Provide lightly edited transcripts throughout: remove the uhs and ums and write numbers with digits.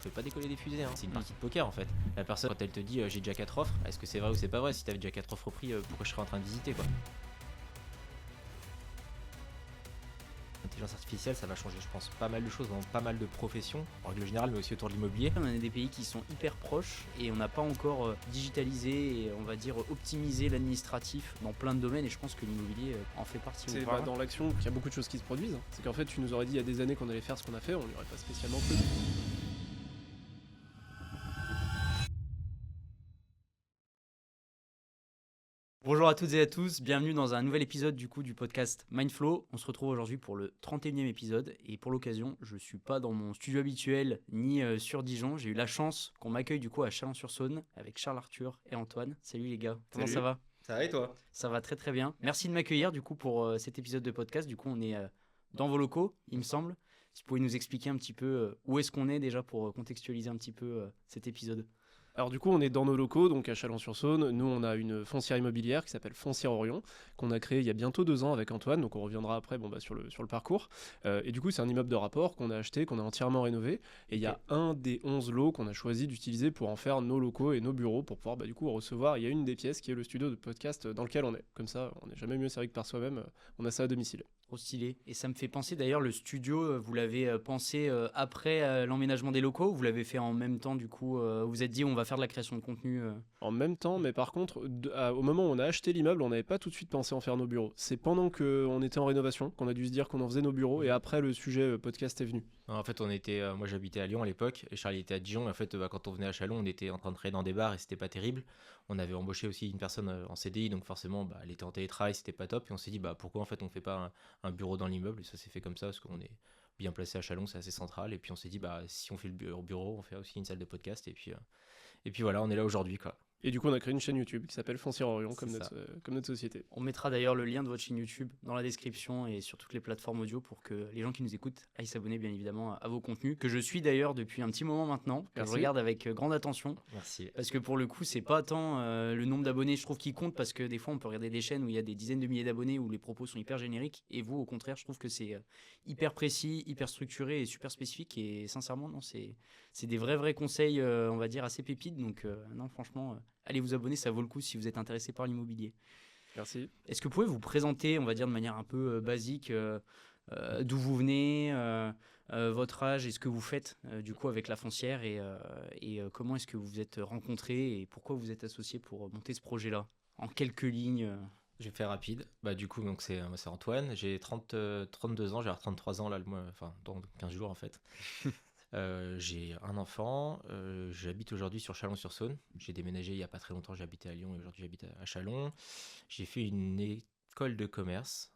Tu peux pas décoller des fusées, hein. C'est une partie de poker en fait. La personne, quand elle te dit j'ai déjà 4 offres, est-ce que c'est vrai ou c'est pas vrai? Si t'avais déjà 4 offres au prix, pourquoi je serais en train de visiter quoi? L'intelligence artificielle, ça va changer, je pense, pas mal de choses dans pas mal de professions, en règle générale, mais aussi autour de l'immobilier. On est des pays qui sont hyper proches et on n'a pas encore digitalisé et on va dire optimisé l'administratif dans plein de domaines et je pense que l'immobilier en fait partie. C'est dans l'action qu'il y a beaucoup de choses qui se produisent. C'est qu'en fait, tu nous aurais dit il y a des années qu'on allait faire ce qu'on a fait, on n'y aurait pas spécialement cru. Bonjour à toutes et à tous, bienvenue dans un nouvel épisode du podcast Mindflow. On se retrouve aujourd'hui pour le 31e épisode et pour l'occasion, je ne suis pas dans mon studio habituel ni sur Dijon. J'ai eu la chance qu'on m'accueille à Chalon-sur-Saône avec Charles Arthur et Antoine. Salut les gars, comment ça va? Ça va et toi? Ça va très très bien. Merci de m'accueillir pour cet épisode de podcast. On est dans vos locaux, il me semble. Si vous pouvez nous expliquer un petit peu où est-ce qu'on est déjà pour contextualiser un petit peu cet épisode. Alors du coup, on est dans nos locaux, donc à Chalon-sur-Saône. Nous, on a une foncière immobilière qui s'appelle Foncière Orion, qu'on a créée il y a bientôt 2 ans avec Antoine, donc on reviendra après sur le parcours. Et du coup, c'est un immeuble de rapport qu'on a acheté, qu'on a entièrement rénové. Et il y a un des 11 lots qu'on a choisi d'utiliser pour en faire nos locaux et nos bureaux, pour pouvoir recevoir. Il y a une des pièces qui est le studio de podcast dans lequel on est. Comme ça, on n'est jamais mieux servi que par soi-même, on a ça à domicile. Trop stylé. Et ça me fait penser d'ailleurs, le studio, vous l'avez pensé après l'emménagement des locaux ou vous l'avez fait en même temps vous vous êtes dit on va faire de la création de contenu En même temps, mais par contre, au moment où on a acheté l'immeuble, on n'avait pas tout de suite pensé en faire nos bureaux. C'est pendant qu'on était en rénovation qu'on a dû se dire qu'on en faisait nos bureaux et après le sujet podcast est venu. En fait, moi j'habitais à Lyon à l'époque et Charlie était à Dijon. Et en fait, quand on venait à Chalon, on était en train de travailler dans des bars et c'était pas terrible. On avait embauché aussi une personne en CDI, donc forcément, elle était en télétravail, c'était pas top. Et on s'est dit, pourquoi en fait on fait pas un bureau dans l'immeuble? Et ça s'est fait comme ça parce qu'on est bien placé à Chalon, c'est assez central. Et puis on s'est dit, si on fait le bureau, on fait aussi une salle de podcast. Et puis voilà, on est là aujourd'hui quoi. Et du coup, on a créé une chaîne YouTube qui s'appelle Foncière Orion, comme notre société. On mettra d'ailleurs le lien de votre chaîne YouTube dans la description et sur toutes les plateformes audio pour que les gens qui nous écoutent aillent s'abonner bien évidemment à vos contenus, que je suis d'ailleurs depuis un petit moment maintenant, que je regarde avec grande attention. Merci. Parce que pour le coup, c'est pas tant le nombre d'abonnés, je trouve, qui compte, parce que des fois, on peut regarder des chaînes où il y a des dizaines de milliers d'abonnés, où les propos sont hyper génériques, et vous, au contraire, je trouve que c'est hyper précis, hyper structuré et super spécifique, et sincèrement, non, c'est des vrais conseils, on va dire, assez pépites, donc non, franchement... allez vous abonner, ça vaut le coup si vous êtes intéressé par l'immobilier. Merci. Est-ce que vous pouvez vous présenter, on va dire de manière un peu basique, d'où vous venez, votre âge et ce que vous faites avec la foncière et comment est-ce que vous vous êtes rencontrés et pourquoi vous êtes associés pour monter ce projet-là? En quelques lignes. Je vais faire rapide. Donc c'est Antoine, j'ai 32 ans, j'ai 33 ans là, dans 15 jours en fait. J'ai un enfant, j'habite aujourd'hui sur Chalon-sur-Saône. J'ai déménagé il n'y a pas très longtemps, j'habitais à Lyon et aujourd'hui j'habite à Chalon. J'ai fait une école de commerce,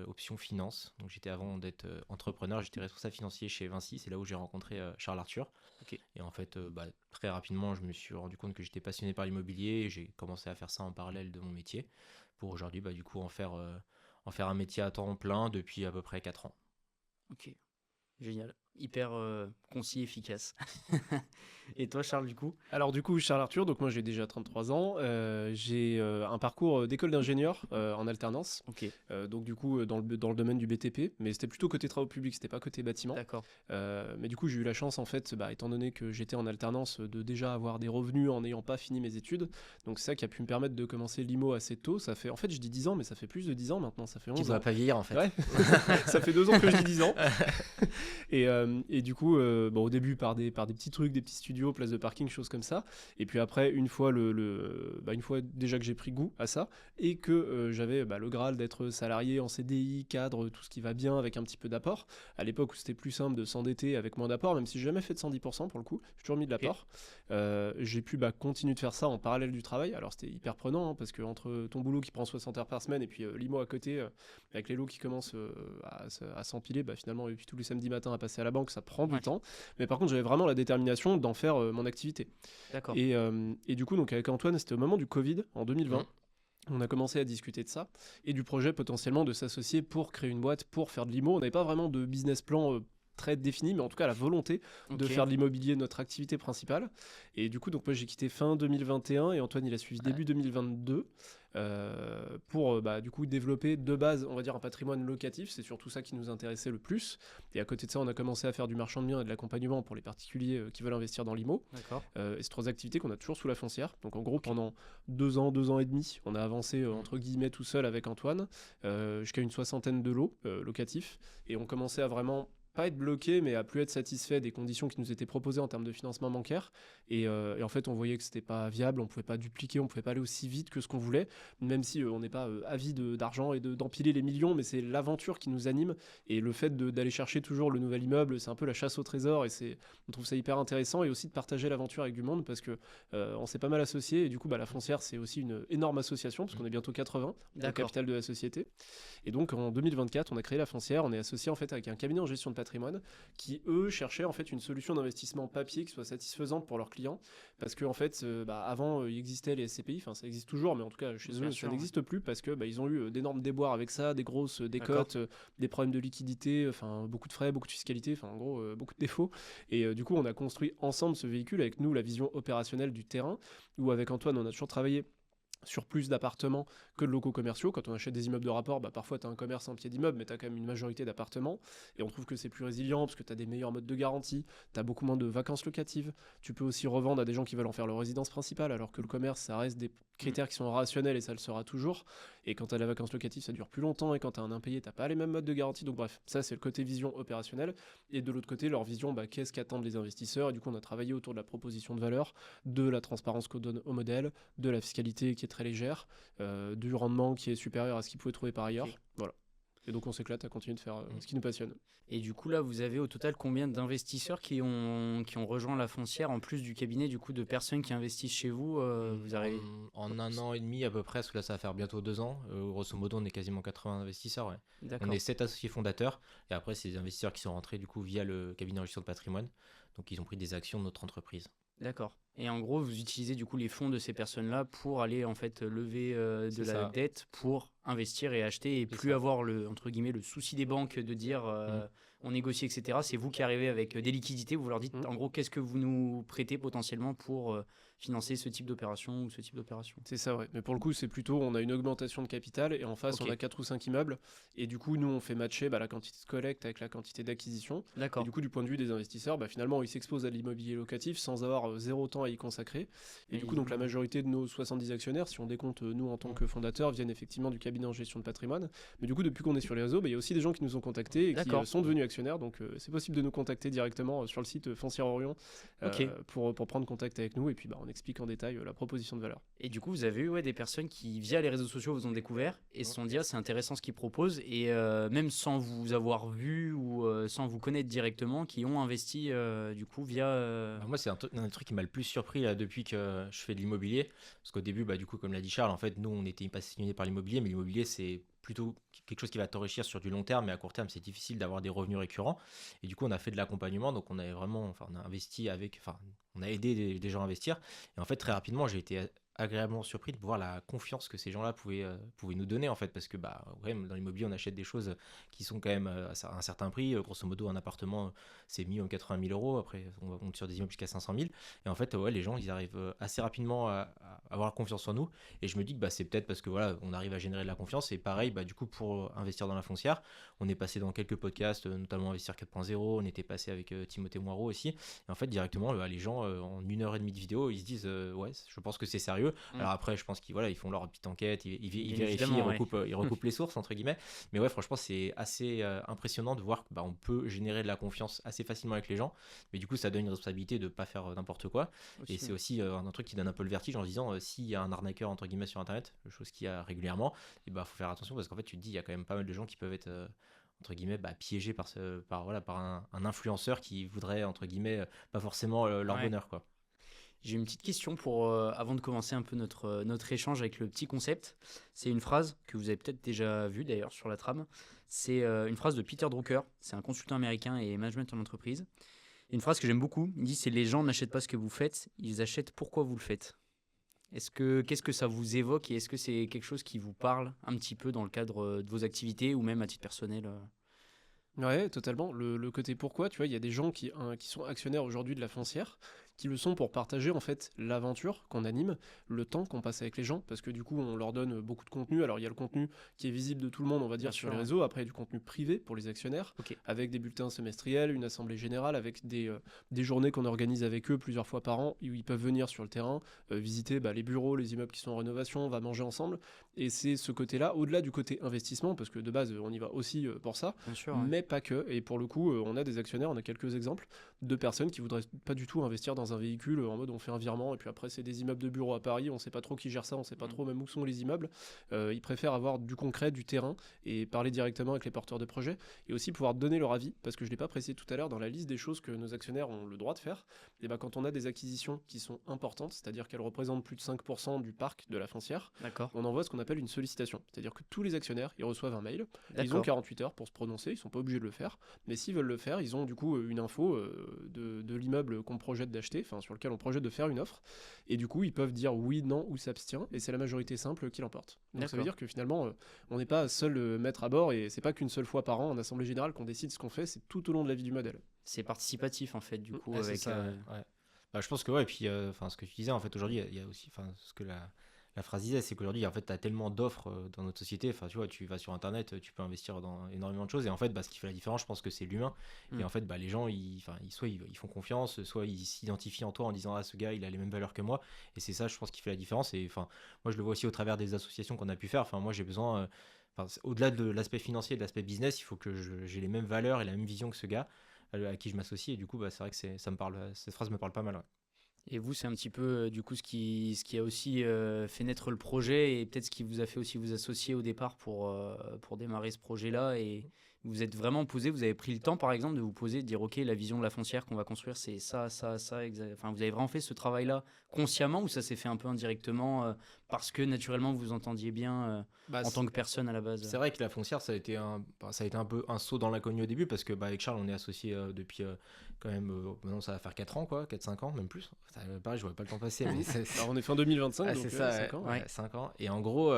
option finance. Donc j'étais avant d'être entrepreneur, j'étais responsable financier chez Vinci, c'est là où j'ai rencontré Charles Arthur. Okay. Et en fait, très rapidement, je me suis rendu compte que j'étais passionné par l'immobilier et j'ai commencé à faire ça en parallèle de mon métier pour aujourd'hui en faire un métier à temps plein depuis à peu près 4 ans. Ok, génial. Hyper concis, efficace. Et toi, Charles, du coup? Alors du coup, Charles Arthur, donc moi j'ai déjà 33 ans, j'ai un parcours d'école d'ingénieur en alternance, okay. Donc du coup dans le domaine du BTP, mais c'était plutôt côté travaux publics, c'était pas côté bâtiment. D'accord. Mais du coup j'ai eu la chance en fait, étant donné que j'étais en alternance, de déjà avoir des revenus en n'ayant pas fini mes études, donc c'est ça qui a pu me permettre de commencer l'IMO assez tôt. Ça fait, en fait je dis 10 ans, mais ça fait plus de 10 ans maintenant, ça fait 11 ans. Tu dois pas vieillir en fait. Ouais. Ça fait 2 ans que je dis 10 ans. Et du coup, au début par des petits trucs, des petits studios, place de parking, choses comme ça. Et puis après, une fois une fois déjà que j'ai pris goût à ça et que j'avais le Graal d'être salarié en CDI, cadre, tout ce qui va bien avec un petit peu d'apport. À l'époque où c'était plus simple de s'endetter avec moins d'apport, même si j'ai jamais fait de 110% pour le coup, j'ai toujours mis de l'apport. Okay. J'ai pu continuer de faire ça en parallèle du travail. Alors c'était hyper prenant parce que entre ton boulot qui prend 60 heures par semaine et puis l'IMO à côté, avec les lots qui commencent à s'empiler, finalement, et puis tous les samedis matins à passer à la banque, ça prend du temps. Mais par contre, j'avais vraiment la détermination d'en faire mon activité. D'accord. Et du coup, donc avec Antoine, c'était au moment du Covid, en 2020. On a commencé à discuter de ça et du projet potentiellement de s'associer pour créer une boîte, pour faire de l'IMO. On n'avait pas vraiment de business plan très définie, mais en tout cas la volonté de Ok. faire de l'immobilier notre activité principale. Et du coup, donc moi j'ai quitté fin 2021 et Antoine il a suivi début 2022 pour du coup développer de base, on va dire, un patrimoine locatif. C'est surtout ça qui nous intéressait le plus. Et à côté de ça, on a commencé à faire du marchand de biens et de l'accompagnement pour les particuliers qui veulent investir dans l'IMO. D'accord. Et c'est 3 activités qu'on a toujours sous la foncière. Donc en gros, pendant 2 ans et demi, on a avancé entre guillemets tout seul avec Antoine jusqu'à une 60aine de lots locatifs. Et on commençait à vraiment pas être bloqué, mais à plus être satisfait des conditions qui nous étaient proposées en termes de financement bancaire. Et en fait, on voyait que c'était pas viable, on pouvait pas dupliquer, on pouvait pas aller aussi vite que ce qu'on voulait, même si on n'est pas avide d'argent et d'empiler les millions, mais c'est l'aventure qui nous anime. Et le fait d'aller chercher toujours le nouvel immeuble, c'est un peu la chasse au trésor, et on trouve ça hyper intéressant, et aussi de partager l'aventure avec du monde, parce que on s'est pas mal associé, et du coup, la foncière, c'est aussi une énorme association, parce qu'on est bientôt 80 au D'accord. capital de la société. Et donc en 2024, on a créé la foncière, on est associé en fait avec un cabinet en gestion de patrimoine qui eux cherchaient en fait une solution d'investissement papier qui soit satisfaisante pour leurs clients, parce que en fait avant il existait les SCPI, enfin ça existe toujours, mais en tout cas chez Bien eux sûr, ça n'existe plus parce que ils ont eu d'énormes déboires avec ça, des grosses décotes, des problèmes de liquidité, enfin beaucoup de frais, beaucoup de fiscalité, enfin en gros beaucoup de défauts. Et du coup on a construit ensemble ce véhicule avec nous la vision opérationnelle du terrain, où avec Antoine on a toujours travaillé sur plus d'appartements que de locaux commerciaux. Quand on achète des immeubles de rapport, parfois tu as un commerce en pied d'immeuble, mais tu as quand même une majorité d'appartements. Et on trouve que c'est plus résilient parce que tu as des meilleurs modes de garantie, tu as beaucoup moins de vacances locatives. Tu peux aussi revendre à des gens qui veulent en faire leur résidence principale, alors que le commerce, ça reste des critères qui sont rationnels et ça le sera toujours. Et quand tu as la vacance locative, ça dure plus longtemps. Et quand tu as un impayé, tu n'as pas les mêmes modes de garantie. Donc bref, ça c'est le côté vision opérationnelle. Et de l'autre côté, leur vision, qu'est-ce qu'attendent les investisseurs. Et du coup, on a travaillé autour de la proposition de valeur, de la transparence qu'on donne au modèle, de la fiscalité qui est très légère, du rendement qui est supérieur à ce qu'ils pouvaient trouver par ailleurs. Ok. Voilà. Et donc on s'éclate à continuer de faire ce qui nous passionne. Et du coup, là, vous avez au total combien d'investisseurs qui ont rejoint la foncière, en plus du cabinet, du coup, de personnes qui investissent chez vous vous arrivez... En 1 an et demi à peu près, parce que là ça va faire bientôt 2 ans, grosso modo on est quasiment 80 investisseurs. Ouais. On D'accord. est 7 associés fondateurs, et après c'est des investisseurs qui sont rentrés du coup via le cabinet en gestion de patrimoine, donc ils ont pris des actions de notre entreprise. D'accord. Et en gros, vous utilisez du coup les fonds de ces personnes-là pour aller en fait lever de C'est la ça. dette pour investir et acheter et C'est plus ça. avoir le entre guillemets le souci des banques de dire on négocie etc. C'est vous qui arrivez avec des liquidités, vous leur dites en gros qu'est-ce que vous nous prêtez potentiellement pour financer ce type d'opération ou ce type d'opération. C'est ça, ouais. Mais pour le coup, c'est plutôt, on a une augmentation de capital et en face, Ok. on a 4 ou 5 immeubles. Et du coup, nous, on fait matcher la quantité de collecte avec la quantité d'acquisition. Et D'accord. du coup, du point de vue des investisseurs, finalement, ils s'exposent à l'immobilier locatif sans avoir zéro temps à y consacrer. Et du coup, donc la majorité de nos 70 actionnaires, si on décompte nous en tant que fondateurs, viennent effectivement du cabinet en gestion de patrimoine. Mais du coup, depuis qu'on est sur les réseaux, il y a aussi des gens qui nous ont contactés et qui D'accord. sont devenus actionnaires. Donc, c'est possible de nous contacter directement sur le site Foncière Orion Ok. pour prendre contact avec nous. Et puis, on explique en détail la proposition de valeur. Et du coup, vous avez eu des personnes qui, via les réseaux sociaux, vous ont découvert et se sont dit, ah, c'est intéressant ce qu'ils proposent, et même sans vous avoir vu ou sans vous connaître directement, qui ont investi du coup via... Moi, c'est un truc qui m'a le plus surpris là, depuis que je fais de l'immobilier. Parce qu'au début, du coup, comme l'a dit Charles, en fait, nous, on était passionnés par l'immobilier, mais l'immobilier, c'est plutôt quelque chose qui va t'enrichir sur du long terme, mais à court terme, c'est difficile d'avoir des revenus récurrents. Et du coup, on a fait de l'accompagnement, donc on a investi on a aidé des gens à investir. Et en fait, très rapidement, j'ai été agréablement surpris de voir la confiance que ces gens-là pouvaient nous donner, en fait, parce que dans l'immobilier on achète des choses qui sont quand même à un certain prix. Grosso modo, un appartement c'est minimum 80 000 euros, après on va monter sur des immeubles jusqu'à 500 000, et en fait les gens ils arrivent assez rapidement à avoir confiance en nous, et je me dis que c'est peut-être parce que on arrive à générer de la confiance. Et pareil, du coup, pour investir dans la foncière, on est passé dans quelques podcasts, notamment Investir 4.0, on était passé avec Timothée Moirot aussi, et en fait directement les gens en 1 heure et demie de vidéo ils se disent ouais, je pense que c'est sérieux. Alors après, je pense qu'ils ils font leur petite enquête, ils vérifient, ils recoupent les sources entre guillemets. Mais ouais, franchement, c'est assez impressionnant de voir qu'on peut générer de la confiance assez facilement avec les gens. Mais du coup, ça donne une responsabilité de pas faire n'importe quoi. aussi. Et c'est aussi un truc qui donne un peu le vertige en se disant s'il y a un arnaqueur entre guillemets sur Internet, chose qu'il y a régulièrement, et faut faire attention, parce qu'en fait, tu te dis, il y a quand même pas mal de gens qui peuvent être entre guillemets piégés par un influenceur qui voudrait entre guillemets pas forcément leur bonheur, quoi. J'ai une petite question avant de commencer un peu notre échange avec le petit concept. C'est une phrase que vous avez peut-être déjà vue d'ailleurs sur la trame. C'est une phrase de Peter Drucker. C'est un consultant américain et management en entreprise. Une phrase que j'aime beaucoup. Il dit, c'est: les gens n'achètent pas ce que vous faites, ils achètent pourquoi vous le faites. Qu'est-ce que ça vous évoque, et est-ce que c'est quelque chose qui vous parle un petit peu dans le cadre de vos activités ou même à titre personnel Ouais, totalement. Le côté pourquoi, tu vois, il y a des gens qui sont actionnaires aujourd'hui de la foncière, qui le sont pour partager en fait l'aventure qu'on anime, le temps qu'on passe avec les gens, parce que du coup on leur donne beaucoup de contenu. Alors il y a le contenu qui est visible de tout le monde, on va Bien dire, sur sûr, les ouais. réseaux, après il y a du contenu privé pour les actionnaires, Ok. avec des bulletins semestriels, une assemblée générale, avec des journées qu'on organise avec eux plusieurs fois par an, où ils peuvent venir sur le terrain, visiter les bureaux, les immeubles qui sont en rénovation, on va manger ensemble, et c'est ce côté-là, au-delà du côté investissement, parce que de base on y va aussi pour ça, Bien sûr, ouais. mais pas que. Et pour le coup, on a des actionnaires, on a quelques exemples de personnes qui voudraient pas du tout investir dans un véhicule en mode on fait un virement et puis après c'est des immeubles de bureaux à Paris, on sait pas trop qui gère ça, on sait pas trop même où sont les immeubles. Ils préfèrent avoir du concret, du terrain et parler directement avec les porteurs de projets et aussi pouvoir donner leur avis, parce que je l'ai pas précisé tout à l'heure dans la liste des choses que nos actionnaires ont le droit de faire. Et ben quand on a des acquisitions qui sont importantes, c'est-à-dire qu'elles représentent plus de 5% du parc de la foncière, D'accord. on envoie ce qu'on appelle une sollicitation. C'est-à-dire que tous les actionnaires, ils reçoivent un mail, ils ont D'accord. 48 heures pour se prononcer, ils sont pas obligés de le faire, mais s'ils veulent le faire, ils ont du coup une info de l'immeuble qu'on projette d'acheter, enfin sur lequel on projette de faire une offre, et du coup ils peuvent dire oui, non ou s'abstient, et c'est la majorité simple qui l'emporte. Donc ça veut D'accord. dire que finalement on n'est pas seul maître à bord, et c'est pas qu'une seule fois par an en assemblée générale qu'on décide ce qu'on fait, c'est tout au long de la vie du modèle. C'est participatif en fait, du coup, Ouais, c'est avec. ça, ouais. Bah, je pense que ouais, et puis enfin ce que tu disais en fait aujourd'hui, il y a aussi enfin ce que la phrase disait, c'est qu'aujourd'hui en fait tu as tellement d'offres dans notre société, enfin tu vois, tu vas sur internet, tu peux investir dans énormément de choses et en fait bah, ce qui fait la différence, je pense que c'est l'humain. Mm. Hmm. Et en fait bah, les gens soit ils font confiance, soit ils s'identifient en toi en disant ah ce gars il a les mêmes valeurs que moi, et c'est ça je pense qui fait la différence. Et enfin moi je le vois aussi au travers des associations qu'on a pu faire. Enfin moi j'ai besoin au-delà de l'aspect financier, de l'aspect business, il faut que j'ai les mêmes valeurs et la même vision que ce gars à qui je m'associe, et du coup bah, c'est vrai que ça me parle, cette phrase me parle pas mal, ouais. Et vous, c'est un petit peu du coup ce qui a aussi fait naître le projet et peut-être ce qui vous a fait aussi vous associer au départ pour démarrer ce projet-là. Et vous êtes vraiment posé, vous avez pris le temps par exemple de vous poser, de dire ok, la vision de la foncière qu'on va construire, c'est ça, ça, ça. Enfin, vous avez vraiment fait ce travail-là consciemment ou ça s'est fait un peu indirectement parce que naturellement vous vous entendiez bien Bah, en tant que personne à la base. C'est vrai que la foncière, ça a été un peu un saut dans l'inconnu au début parce que bah, avec Charles, on est associés depuis quand même, maintenant ça va faire 4 ans, quoi, 4-5 ans, même plus. Pareil, je vois pas le temps passer, mais Alors on est fin 2025, ah, donc c'est ça, 5 ouais, ans. ouais, 5 ans. Et en gros,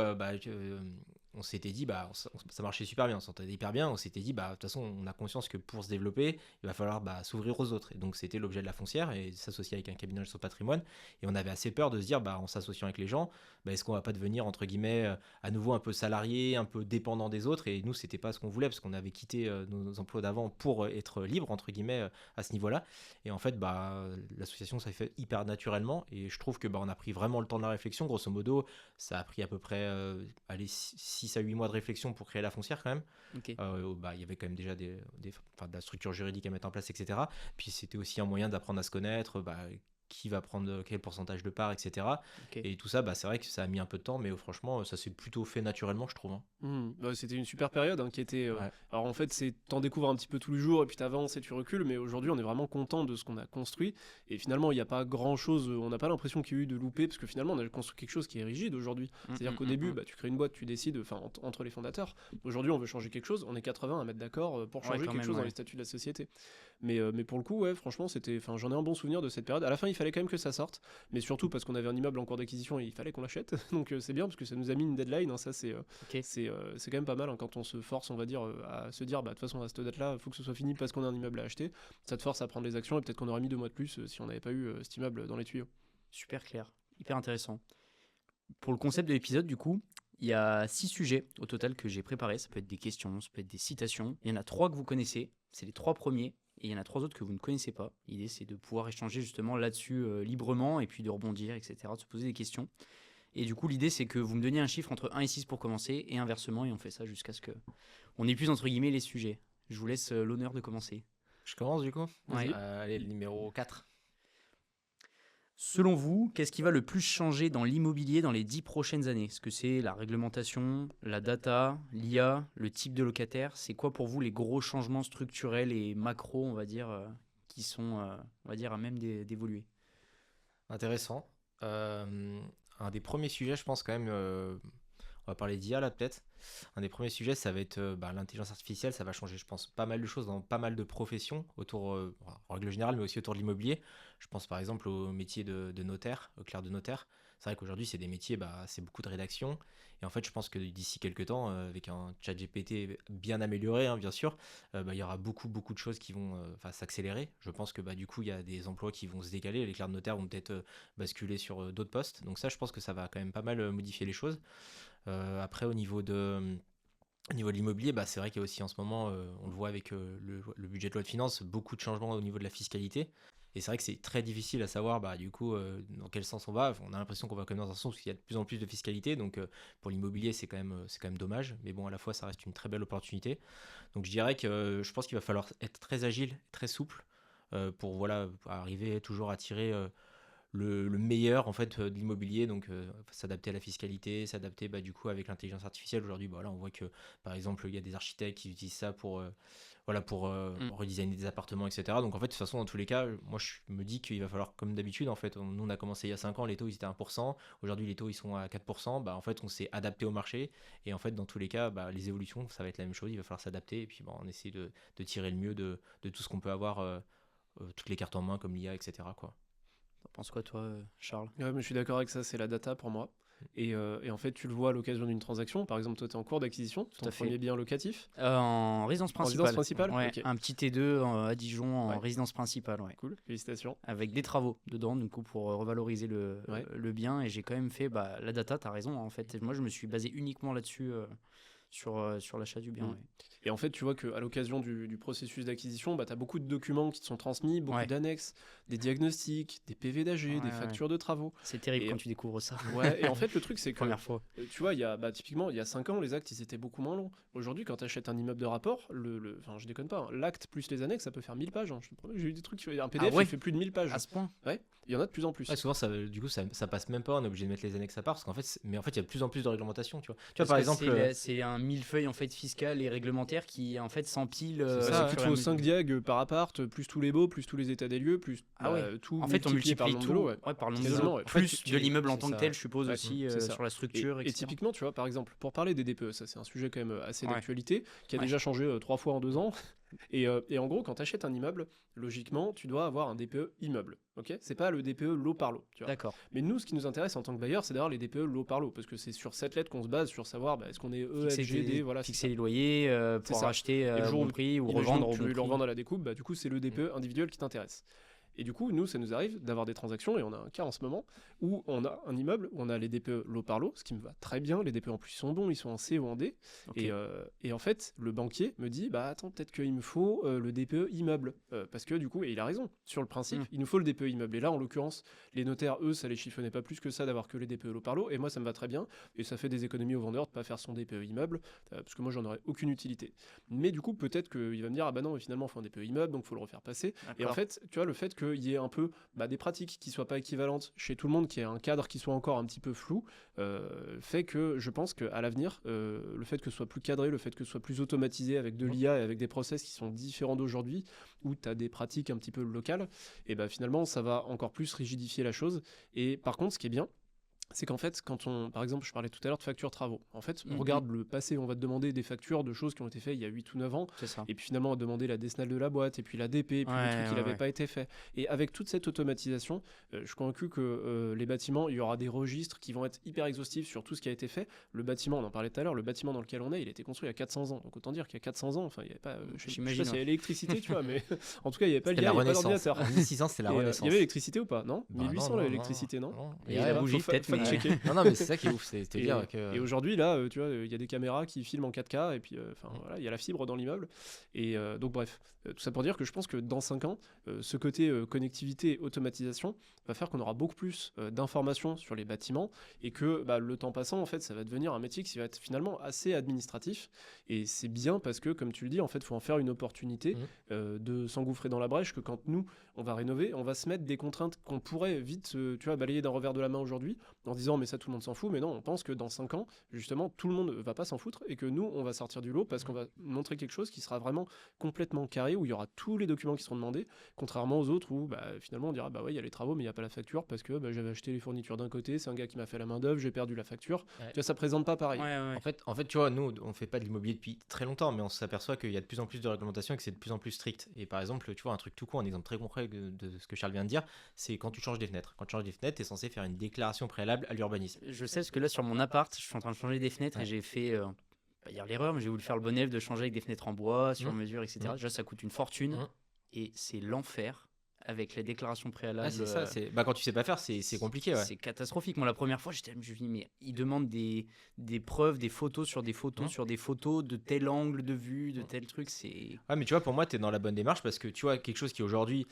on s'était dit, bah, ça marchait super bien, on s'entendait hyper bien. On s'était dit, bah, de toute façon, on a conscience que pour se développer, il va falloir bah, s'ouvrir aux autres. Et donc, c'était l'objet de la foncière et s'associer avec un cabinet de gestion de patrimoine. Et on avait assez peur de se dire, bah, en s'associant avec les gens, bah, est-ce qu'on va pas devenir, entre guillemets, à nouveau un peu salarié, un peu dépendant des autres. Et nous, c'était pas ce qu'on voulait parce qu'on avait quitté nos emplois d'avant pour être libre, entre guillemets, à ce niveau-là. Et en fait, bah, l'association, ça s'est fait hyper naturellement. Et je trouve que bah, on a pris vraiment le temps de la réflexion. Grosso modo, ça a pris à peu près 6 à 8 mois de réflexion pour créer la foncière quand même. Ok. Bah, il y avait quand même déjà de la structure juridique à mettre en place, etc. Puis c'était aussi un moyen d'apprendre à se connaître, bah, qui va prendre quel pourcentage de part, etc. Ok. Et tout ça, bah, c'est vrai que ça a mis un peu de temps, mais franchement, ça s'est plutôt fait naturellement, je trouve, hein. Bah, c'était une super période qui était. Ouais. Alors en fait, t'en découvres un petit peu tous les jours et puis t'avances et tu recules, mais aujourd'hui on est vraiment content de ce qu'on a construit. Et finalement, il n'y a pas grand chose, on n'a pas l'impression qu'il y a eu de loupé, parce que finalement on a construit quelque chose qui est rigide aujourd'hui. C'est-à-dire qu'au début, bah, tu crées une boîte, tu décides, enfin entre les fondateurs. Aujourd'hui, on veut changer quelque chose, on est 80 à mettre d'accord pour changer quand quelque même, chose dans ouais. les statuts de la société. Mais pour le coup, ouais, franchement, j'en ai un bon souvenir de cette période. À la fin, il fallait quand même que ça sorte, mais surtout parce qu'on avait un immeuble en cours d'acquisition et il fallait qu'on l'achète. Donc c'est bien parce que ça nous a mis une deadline, hein, ça c'est. Ok. C'est quand même pas mal quand on se force, on va dire, à se dire, bah, de toute façon, à cette date-là, il faut que ce soit fini parce qu'on a un immeuble à acheter. Ça te force à prendre les actions et peut-être qu'on aurait mis 2 mois de plus si on n'avait pas eu cet immeuble dans les tuyaux. Super clair, hyper intéressant. Pour le concept de l'épisode, du coup, il y a 6 sujets au total que j'ai préparés. Ça peut être des questions, ça peut être des citations. Il y en a 3 que vous connaissez, c'est les 3 premiers. Et il y en a 3 autres que vous ne connaissez pas. L'idée, c'est de pouvoir échanger justement là-dessus librement et puis de rebondir, etc., de se poser des questions. Et du coup, l'idée, c'est que vous me donniez un chiffre entre 1 et 6 pour commencer, et inversement, et on fait ça jusqu'à ce qu'on épuise entre guillemets les sujets. Je vous laisse l'honneur de commencer. Je commence du coup. Ouais. Allez, le numéro 4. Selon vous, qu'est-ce qui va le plus changer dans l'immobilier dans les 10 prochaines années? Est-ce que c'est la réglementation, la data, l'IA, le type de locataire? C'est quoi pour vous les gros changements structurels et macro, on va dire, qui sont, on va dire, à même d'évoluer? Intéressant. Un des premiers sujets, je pense quand même, on va parler d'IA là peut-être. Un des premiers sujets, ça va être l'intelligence artificielle. Ça va changer, je pense, pas mal de choses dans pas mal de professions autour, en règle générale, mais aussi autour de l'immobilier. Je pense par exemple au métier de notaire, au clerc de notaire. C'est vrai qu'aujourd'hui, c'est des métiers, c'est beaucoup de rédaction. Et en fait, je pense que d'ici quelques temps, avec un chat GPT bien amélioré, hein, bien sûr, il y aura beaucoup, beaucoup de choses qui vont s'accélérer. Je pense que du coup, il y a des emplois qui vont se décaler. Les clercs de notaire vont peut-être basculer sur d'autres postes. Donc ça, je pense que ça va quand même pas mal modifier les choses. Après, au niveau de l'immobilier, c'est vrai qu'il y a aussi en ce moment, on le voit avec le budget de loi de finances, beaucoup de changements au niveau de la fiscalité. Et c'est vrai que c'est très difficile à savoir du coup dans quel sens on va. On a l'impression qu'on va quand même dans un sens où il y a de plus en plus de fiscalité. Donc pour l'immobilier, c'est quand même dommage. Mais bon, à la fois, ça reste une très belle opportunité. Donc je dirais que je pense qu'il va falloir être très agile, très souple pour arriver toujours à tirer le meilleur en fait de l'immobilier, donc s'adapter à la fiscalité, s'adapter du coup avec l'intelligence artificielle. Aujourd'hui, là on voit que par exemple il y a des architectes qui utilisent ça pour redesigner des appartements, etc. Donc en fait de toute façon dans tous les cas, moi je me dis qu'il va falloir comme d'habitude en fait. Nous on a commencé il y a 5 ans, les taux ils étaient à 1%, aujourd'hui les taux ils sont à 4%. En fait on s'est adapté au marché et en fait dans tous les cas les évolutions ça va être la même chose, il va falloir s'adapter et puis on essaie de tirer le mieux de tout ce qu'on peut avoir, toutes les cartes en main comme l'IA, etc. quoi. T'en penses quoi, toi, Charles? Ouais, mais je suis d'accord avec ça, c'est la data pour moi. Et en fait, tu le vois à l'occasion d'une transaction. Par exemple, toi, tu es en cours d'acquisition, ton à fait. premier bien locatif. En résidence principale. résidence principale Ouais, Ok. un petit T2 à Dijon en Ouais. résidence principale, ouais. Cool, félicitations. Avec des travaux dedans, du coup, pour revaloriser Ouais. le bien. Et j'ai quand même fait la data, t'as raison, en fait. Et moi, je me suis basé uniquement là-dessus sur l'achat du bien. Mm. Ouais. Et en fait, tu vois qu'à l'occasion du processus d'acquisition, tu as beaucoup de documents qui te sont transmis, beaucoup Ouais. d'annexes, des diagnostics, des PV d'AG, des Ouais. factures de travaux. C'est terrible Et- quand tu découvres ça. Ouais, et en fait, le truc, c'est que, Première fois. tu vois, typiquement, il y a 5 ans, les actes, ils étaient beaucoup moins longs. Aujourd'hui, quand tu achètes un immeuble de rapport, enfin, je déconne pas, hein, l'acte plus les annexes, ça peut faire 1000 pages. Hein. Je te promets, j'ai eu des trucs, un PDF, ouais il fait plus de 1000 pages. À ce point. Ouais, il y en a de plus en plus. Ouais, souvent, du coup, ça passe même pas. On est obligé de mettre les annexes à part. Parce qu'en fait, il y a de plus en plus de réglementations. Tu vois, Parce par que exemple. c'est un millefeuille en fait fiscal et réglementaire qui en fait s'empile. C'est Bah, ça, c'est qu'il au te fur et à faut 5 mesure. diag par appart, plus tous les baux, plus tous les états des lieux, plus tout En fait, on multiplié par multiplie le nombre tout de lots. Ouais. par le nombre de Quasiment, lots. ouais. Plus Tu- de l'immeuble en c'est tant que ça. tel, je suppose Ouais, aussi c'est ça. sur la structure, Et etc. typiquement, tu vois, par exemple, pour parler des DPE, ça c'est un sujet quand même assez Ouais. d'actualité, qui a Ouais. déjà changé 3 fois en 2 ans. Et en gros, quand tu achètes un immeuble, logiquement, tu dois avoir un DPE immeuble. Ok, c'est pas le DPE lot par lot. Tu vois. D'accord. Mais nous, ce qui nous intéresse en tant que bailleur, c'est d'avoir les DPE lot par lot, parce que c'est sur cette lettre qu'on se base sur savoir est-ce qu'on est E, F, G, D, voilà. c'est Fixer ça. les loyers C'est pour ça. acheter Et le au jour bon où- prix ou Imaginons revendre que au tu bon veux le prix. revendre à la découpe, du coup, c'est le DPE individuel qui t'intéresse. Et du coup, nous, ça nous arrive d'avoir des transactions, et on a un cas en ce moment, où on a un immeuble, où on a les DPE lot par lot, ce qui me va très bien, les DPE en plus sont bons, ils sont en C ou en D, Ok. et en fait, le banquier me dit, attends, peut-être qu'il me faut le DPE immeuble, parce que du coup, et il a raison, sur le principe, il nous faut le DPE immeuble, et là, en l'occurrence, les notaires, eux, ça les chiffonnait pas plus que ça d'avoir que les DPE lot par lot, et moi, ça me va très bien, et ça fait des économies au vendeur de pas faire son DPE immeuble, parce que moi, j'en aurais aucune utilité. Mais du coup, peut-être qu'il va me dire, ah bah non, mais finalement, il faut un DPE immeuble, donc il faut le refaire passer. Et en D'accord. fait, tu vois, le fait qu'il y ait un peu des pratiques qui soient pas équivalentes chez tout le monde, qu'il y ait un cadre qui soit encore un petit peu flou, fait que je pense qu'à l'avenir, le fait que ce soit plus cadré, le fait que ce soit plus automatisé avec de l'IA et avec des process qui sont différents d'aujourd'hui, où tu as des pratiques un petit peu locales, et finalement, ça va encore plus rigidifier la chose. Et par contre, ce qui est bien, c'est qu'en fait, par exemple, je parlais tout à l'heure de factures travaux. En fait, on regarde le passé, on va te demander des factures de choses qui ont été faites il y a 8 ou 9 ans. C'est ça. Et puis finalement, on va demander la décennale de la boîte, et puis la DP, et puis le truc qui n'avait pas été fait. Et avec toute cette automatisation, je suis convaincu que les bâtiments, il y aura des registres qui vont être hyper exhaustifs sur tout ce qui a été fait. Le bâtiment, on en parlait tout à l'heure, le bâtiment dans lequel on est, il a été construit il y a 400 ans. Donc autant dire qu'il y a 400 ans, enfin, il n'y avait pas, je sais pas s'il y avait l'électricité, tu vois, mais en tout cas, il n'y avait pas C'était l'IA, la il n'y avait pas Renaissance. l'ordinateur. En 1600, c'était la Et, Renaissance. il y avait l'électricité ou pas? Non, Bah 1800 non, l'électricité, non? Et la bougie, peut-être, mais- fact-checker. Non, mais c'est ça qui est ouf. C'est-à-dire Et que. aujourd'hui, là, tu vois, il y a des caméras qui filment en 4K, et puis, voilà, il y a la fibre dans l'immeuble. Et donc, bref, tout ça pour dire que je pense que dans 5 ans, ce côté connectivité et automatisation va faire qu'on aura beaucoup plus d'informations sur les bâtiments, et que le temps passant, en fait, ça va devenir un métier qui va être finalement assez administratif. Et c'est bien parce que, comme tu le dis, en fait, il faut en faire une opportunité de s'engouffrer dans la brèche, que quand nous, on va rénover, on va se mettre des contraintes qu'on pourrait vite, tu vois, balayer d'un revers de la main aujourd'hui, en disant, mais ça, tout le monde s'en fout. Mais non, on pense que dans 5 ans, justement, tout le monde va pas s'en foutre, et que nous, on va sortir du lot parce qu'on va montrer quelque chose qui sera vraiment complètement carré, où il y aura tous les documents qui seront demandés, contrairement aux autres où finalement on dira ouais, il y a les travaux mais il n'y a pas la facture parce que j'avais acheté les fournitures d'un côté, c'est un gars qui m'a fait la main d'œuvre, j'ai perdu la facture. Ouais. Tu vois, ça présente pas pareil. En fait, tu vois, nous, on fait pas de l'immobilier depuis très longtemps, mais on s'aperçoit qu'il y a de plus en plus de réglementations et que c'est de plus en plus strict. Et par exemple, tu vois, un truc tout con, un exemple très concret de ce que Charles vient de dire, c'est quand tu changes des fenêtres. Quand tu changes des fenêtres, tu es censé faire une déclaration préalable préalable à l'urbanisme. Je sais parce que là, sur mon appart, je suis en train de changer des fenêtres et Ouais. j'ai fait, pas dire l'erreur, mais j'ai voulu faire le bon élève de changer avec des fenêtres en bois, sur mesure, etc. Mmh. Déjà, ça coûte une fortune Mmh. et c'est l'enfer avec les déclarations préalables. Ah, c'est ça. Quand tu sais pas faire, c'est compliqué. Ouais. C'est catastrophique. Moi, la première fois, je me suis dit, mais ils demandent des preuves, des photos sur des photos Mmh. sur des photos, de tel angle de vue, de tel truc. C'est. Ah, mais tu vois, pour moi, tu es dans la bonne démarche parce que tu vois, quelque chose qui aujourd'hui.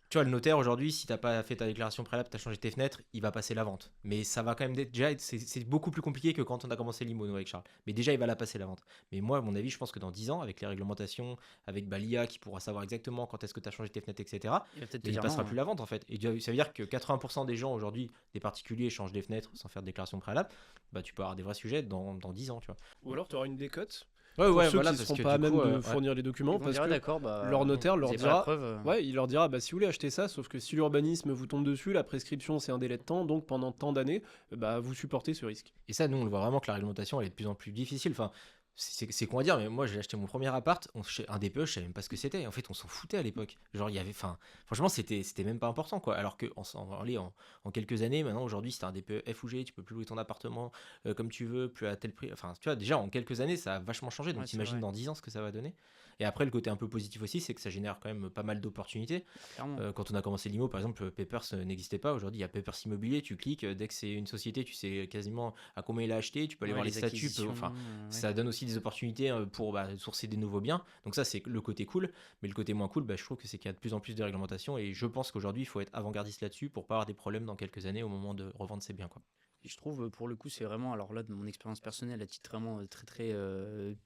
Tu vois, le notaire aujourd'hui, si t'as pas fait ta déclaration préalable, t'as changé tes fenêtres, il va passer la vente. Mais ça va quand même déjà être, c'est beaucoup plus compliqué que quand on a commencé l'IMO nous, avec Charles. Mais déjà, il va la passer la vente. Mais moi, à mon avis, je pense que dans 10 ans, avec les réglementations, avec l'IA qui pourra savoir exactement quand est-ce que tu as changé tes fenêtres, etc., Il va peut-être te mais il dire passera non, plus la vente en fait. Et ça veut dire que 80% des gens aujourd'hui, des particuliers, changent des fenêtres sans faire de déclaration préalable. Bah, tu peux avoir des vrais sujets dans 10 ans, tu vois. Ou alors tu auras une décote Ouais, pour ouais, ceux voilà, qui ne parce seront que pas à du même coup, de ouais. fournir les documents Ils vont parce dire, que d'accord, bah, leur notaire vous leur avez pas la dira preuve, ouais, il leur dira bah, si vous voulez acheter ça, sauf que si l'urbanisme vous tombe dessus, la prescription c'est un délai de temps, donc pendant tant d'années, bah, vous supportez ce risque. Et ça, nous, on le voit vraiment que la réglementation, elle est de plus en plus difficile. Enfin, c'est con à dire, mais moi, j'ai acheté mon premier appart, un DPE, je savais même pas ce que c'était. En fait, on s'en foutait à l'époque. Genre, il y avait, enfin, franchement, c'était même pas important, quoi. Alors que, en quelques années, maintenant, aujourd'hui, si t'as un DPE F ou G, tu peux plus louer ton appartement comme tu veux, plus à tel prix. Enfin, tu vois, déjà, en quelques années, ça a vachement changé. Donc, Ouais, c'est t'imagines vrai. dans 10 ans ce que ça va donner. Et après, le côté un peu positif aussi, c'est que ça génère quand même pas mal d'opportunités. clairement. Quand on a commencé l'IMO, par exemple, Papers n'existait pas. Aujourd'hui, il y a Papers Immobilier, tu cliques, dès que c'est une société, tu sais quasiment à combien il a acheté, tu peux aller Ouais, voir les statuts. acquisitions, Enfin, ouais. ça donne aussi des opportunités pour sourcer des nouveaux biens. Donc ça, c'est le côté cool. Mais le côté moins cool, je trouve que c'est qu'il y a de plus en plus de réglementations. Et je pense qu'aujourd'hui, il faut être avant-gardiste là-dessus pour pas avoir des problèmes dans quelques années au moment de revendre ses biens, quoi. Et je trouve, pour le coup, c'est vraiment, alors là, de mon expérience personnelle, à titre vraiment très très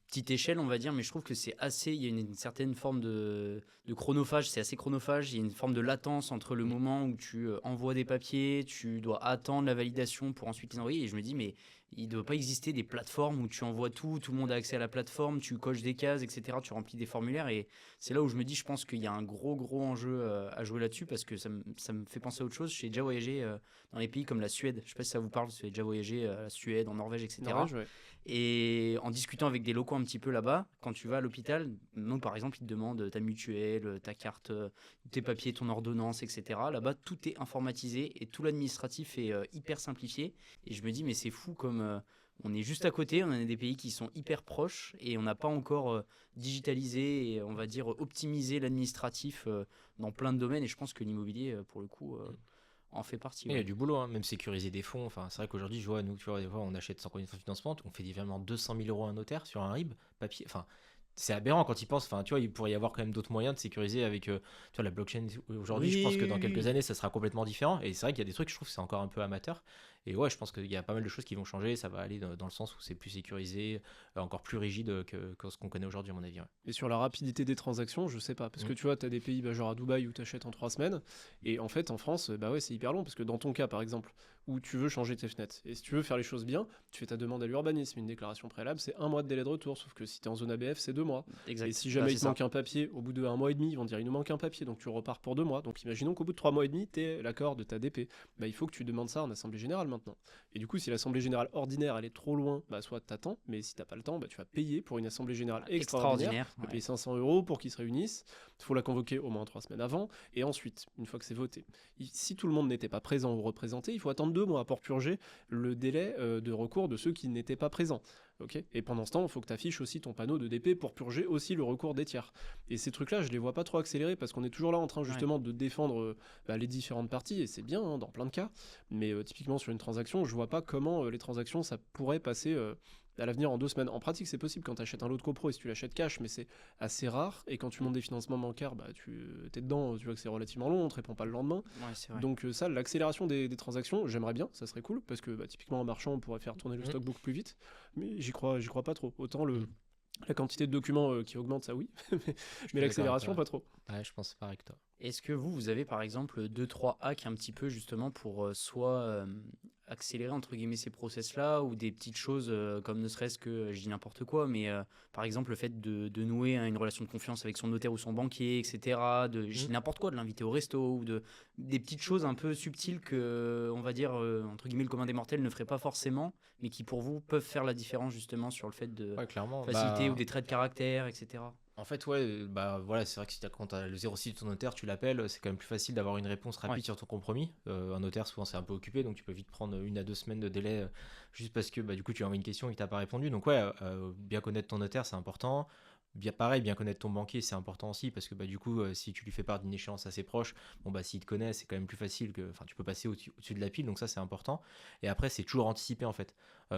petite échelle, on va dire, mais je trouve que c'est assez, il y a une certaine forme de chronophage, c'est assez chronophage, il y a une forme de latence entre le moment où tu envoies des papiers, tu dois attendre la validation pour ensuite les envoyer, et je me dis, mais il ne doit pas exister des plateformes où tu envoies tout le monde a accès à la plateforme, tu coches des cases, etc., tu remplis des formulaires, et c'est là où je me dis, je pense qu'il y a un gros enjeu à jouer là-dessus, parce que ça me fait penser à autre chose. J'ai déjà voyagé dans les pays comme la Suède, je sais pas si ça vous parle, vous avez déjà voyagé à la Suède, en Norvège, etc. Norvège, ouais. Et en discutant avec des locaux un petit peu là-bas, quand tu vas à l'hôpital, nous par exemple, ils te demandent ta mutuelle, ta carte, tes papiers, ton ordonnance, etc. Là-bas, tout est informatisé et tout l'administratif est hyper simplifié. Et je me dis, mais c'est fou comme on est juste à côté, on a des pays qui sont hyper proches et on n'a pas encore digitalisé et on va dire optimisé l'administratif dans plein de domaines. Et je pense que l'immobilier, pour le coup, en fait partie. Il y a Ouais. du boulot, hein, même sécuriser des fonds. Enfin, c'est vrai qu'aujourd'hui, je vois, nous, tu vois, des fois, on achète sans condition de financement, on fait des virements 200 000 euros à un notaire sur un RIB, papier. Enfin, c'est aberrant quand il pense. Enfin, tu vois, il pourrait y avoir quand même d'autres moyens de sécuriser avec tu vois, la blockchain. Aujourd'hui, je pense que dans quelques années, ça sera complètement différent. Et c'est vrai qu'il y a des trucs, je trouve que c'est encore un peu amateur. Et ouais, je pense qu'il y a pas mal de choses qui vont changer. Ça va aller dans le sens où c'est plus sécurisé, encore plus rigide que ce qu'on connaît aujourd'hui, à mon avis. Ouais. Et sur la rapidité des transactions, je sais pas. Parce que tu vois, tu as des pays genre à Dubaï où tu achètes en 3 semaines. Et en fait, en France, bah ouais, c'est hyper long. Parce que dans ton cas, par exemple, où tu veux changer tes fenêtres, et si tu veux faire les choses bien, tu fais ta demande à l'urbanisme, une déclaration préalable, c'est 1 mois de délai de retour. Sauf que si tu es en zone ABF, c'est 2 mois. Exact. Et si jamais Bah, il c'est te ça. manque un papier, au bout de 1 mois et demi, ils vont dire il nous manque un papier, donc tu repars pour 2 mois. Donc imaginons qu'au bout de 3 mois et demi, tu es l'accord de ta DP. Bah, il faut que tu demandes ça en assemblée générale maintenant. Et du coup, si l'assemblée générale ordinaire elle est trop loin, bah soit t'attends, mais si t'as pas le temps, bah tu vas payer pour une assemblée générale extraordinaire. Tu peux ouais. payer 500 € pour qu'ils se réunissent. Il faut la convoquer au moins 3 semaines avant. Et ensuite, une fois que c'est voté, si tout le monde n'était pas présent ou représenté, il faut attendre 2 mois pour purger le délai de recours de ceux qui n'étaient pas présents. Okay, et pendant ce temps, il faut que tu affiches aussi ton panneau de DP pour purger aussi le recours des tiers. Et ces trucs-là, je les vois pas trop accélérés parce qu'on est toujours là en train justement de défendre les différentes parties, et c'est bien hein, dans plein de cas. Mais typiquement sur une transaction, je vois pas comment les transactions ça pourrait passer à l'avenir en 2 semaines. En pratique, c'est possible quand tu achètes un lot de copro et si tu l'achètes cash, mais c'est assez rare. Et quand tu montes des financements bancaires, bah, tu es dedans, tu vois que c'est relativement long, on te répond pas le lendemain. Ouais, c'est vrai. Donc ça, l'accélération des transactions, j'aimerais bien, ça serait cool, parce que typiquement en marchand, on pourrait faire tourner le stock beaucoup plus vite. Mais j'y crois pas trop. Autant la quantité de documents qui augmente, ça oui, mais l'accélération, pas trop. Ouais, je pense pareil que toi. Est-ce que vous avez par exemple 2-3 hacks un petit peu justement pour soit accélérer entre guillemets ces process-là ou des petites choses comme ne serait-ce que, je dis n'importe quoi, mais par exemple le fait de nouer une relation de confiance avec son notaire ou son banquier, etc. Je dis n'importe quoi, de l'inviter au resto ou des petites choses un peu subtiles que, on va dire, entre guillemets, le commun des mortels ne ferait pas forcément, mais qui pour vous peuvent faire la différence justement sur le fait de Ouais, clairement. faciliter ou des traits de caractère, etc. En fait, ouais, bah voilà, c'est vrai que si quand t'as le 06 de ton notaire, tu l'appelles, c'est quand même plus facile d'avoir une réponse rapide Ouais. sur ton compromis. Un notaire, souvent, c'est un peu occupé, donc tu peux vite prendre 1 à 2 semaines de délai juste parce que bah, du coup, tu lui envoies une question et il t'a pas répondu. Donc, ouais, bien connaître ton notaire, c'est important. Bien pareil, bien connaître ton banquier, c'est important aussi parce que bah, du coup, si tu lui fais part d'une échéance assez proche, bon, bah, s'il te connaît, c'est quand même plus facile que. Enfin, tu peux passer au-dessus de la pile, donc ça, c'est important. Et après, c'est toujours anticiper en fait.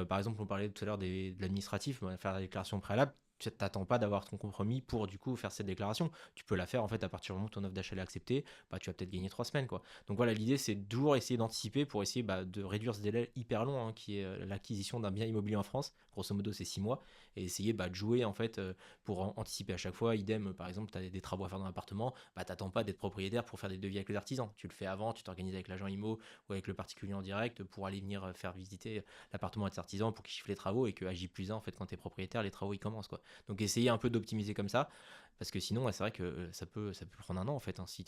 Par exemple, on parlait tout à l'heure de l'administratif, faire la déclaration préalable. Tu t'attends pas d'avoir ton compromis pour du coup faire cette déclaration. Tu peux la faire en fait à partir du moment où ton offre d'achat est acceptée, bah, tu vas peut-être gagner 3 semaines quoi. Donc voilà, l'idée c'est toujours essayer d'anticiper pour essayer bah, de réduire ce délai hyper long qui est l'acquisition d'un bien immobilier en France. Grosso modo c'est 6 mois et essayer bah, de jouer en fait pour anticiper à chaque fois. Idem par exemple tu as des travaux à faire dans l'appartement, bah t'attends pas d'être propriétaire pour faire des devis avec les artisans. Tu le fais avant, tu t'organises avec l'agent IMO ou avec le particulier en direct pour aller venir faire visiter l'appartement à tes artisans pour qu'ils chiffrent les travaux et que à J+1 en fait quand tu es propriétaire les travaux ils commencent quoi. Donc essayer un peu d'optimiser comme ça, parce que sinon, ouais, c'est vrai que ça peut prendre 1 an en fait. Si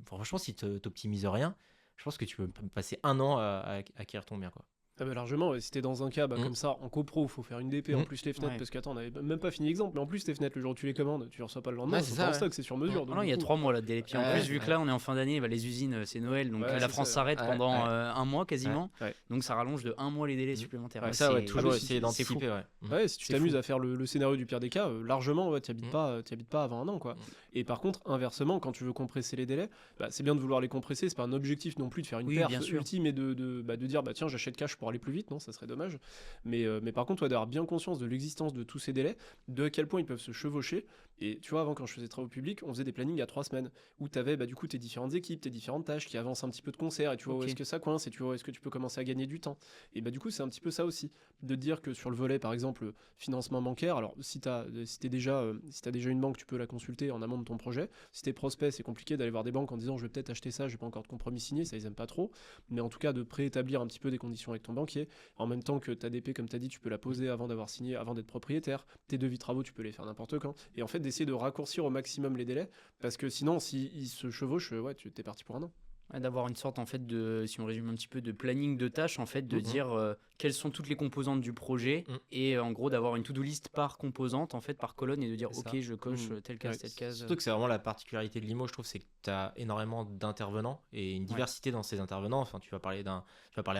franchement, si tu n'optimises rien, je pense que tu peux passer 1 an à acquérir ton bien. Quoi. Ah bah largement, ouais, si t'es dans un cas Mm. comme ça, en copro, il faut faire une DP, en Mm. plus les fenêtres, Ouais. parce qu'attends, on avait même pas fini l'exemple, mais en plus les fenêtres, le jour où tu les commandes, tu les reçois pas le lendemain, Ouais, elles c'est sont ça, pas en ouais. stock, c'est sur mesure. Ah donc non, du il y a coup- 3 mois là de délai. Puis en Ouais, plus, vu que là on est en fin d'année, bah, les usines c'est Noël, donc Ouais, la c'est France ça. s'arrête Ouais, pendant ouais. 1 mois quasiment. Ouais. Donc ça rallonge de 1 mois les délais Mm. supplémentaires. Ouais, Ouais, ça, ouais, c'est- toujours mais si essayer tu- c'est fou. d'anticiper. Ouais. Ouais, si tu C'est t'amuses fou. à faire le scénario du pire des cas, largement, ouais, t'y habites pas avant 1 an, quoi. Mm. Et par contre, inversement, quand tu veux compresser les délais, bah, c'est bien de vouloir les compresser, c'est pas un objectif non plus de faire une Oui, perf bien sûr. ultime et de dire, bah tiens, j'achète cash pour aller plus vite, non, ça serait dommage. Mais par contre, ouais, d'avoir bien conscience de l'existence de tous ces délais, de à quel point ils peuvent se chevaucher. Et tu vois, avant, quand je faisais travaux publics, on faisait des plannings à 3 semaines, où tu avais bah, du coup tes différentes équipes, tes différentes tâches qui avancent un petit peu de concert, et tu vois où Ok. est-ce que ça coince, et tu vois où est-ce que tu peux commencer à gagner du temps. Et bah du coup, c'est un petit peu ça aussi, de dire que sur le volet, par exemple, financement bancaire, alors si t'as déjà une banque, tu peux la consulter en amont de ton projet. Si t'es prospect, c'est compliqué d'aller voir des banques en disant je vais peut-être acheter ça, j'ai pas encore de compromis signé, ça ils aiment pas trop. Mais en tout cas, de préétablir un petit peu des conditions avec ton banquier, en même temps que ta DP, comme t'as dit, tu peux la poser avant d'avoir signé, avant d'être propriétaire. Tes devis travaux, tu peux les faire n'importe quand. Et en fait, d'essayer de raccourcir au maximum les délais, parce que sinon, s'ils se chevauchent, ouais, t'es parti pour 1 an. Ouais, d'avoir une sorte en fait de, si on résume un petit peu, de planning de tâches en fait, de Mhm. dire quelles sont toutes les composantes du projet Mhm. et en gros d'avoir une to-do list par composante en fait, par colonne et de dire C'est ok ça. je coche Mhm. telle case, Ouais, telle case. Surtout que c'est vraiment la particularité de l'IMO, je trouve, c'est que tu as énormément d'intervenants et une diversité dans ces intervenants. Enfin, tu vas parler à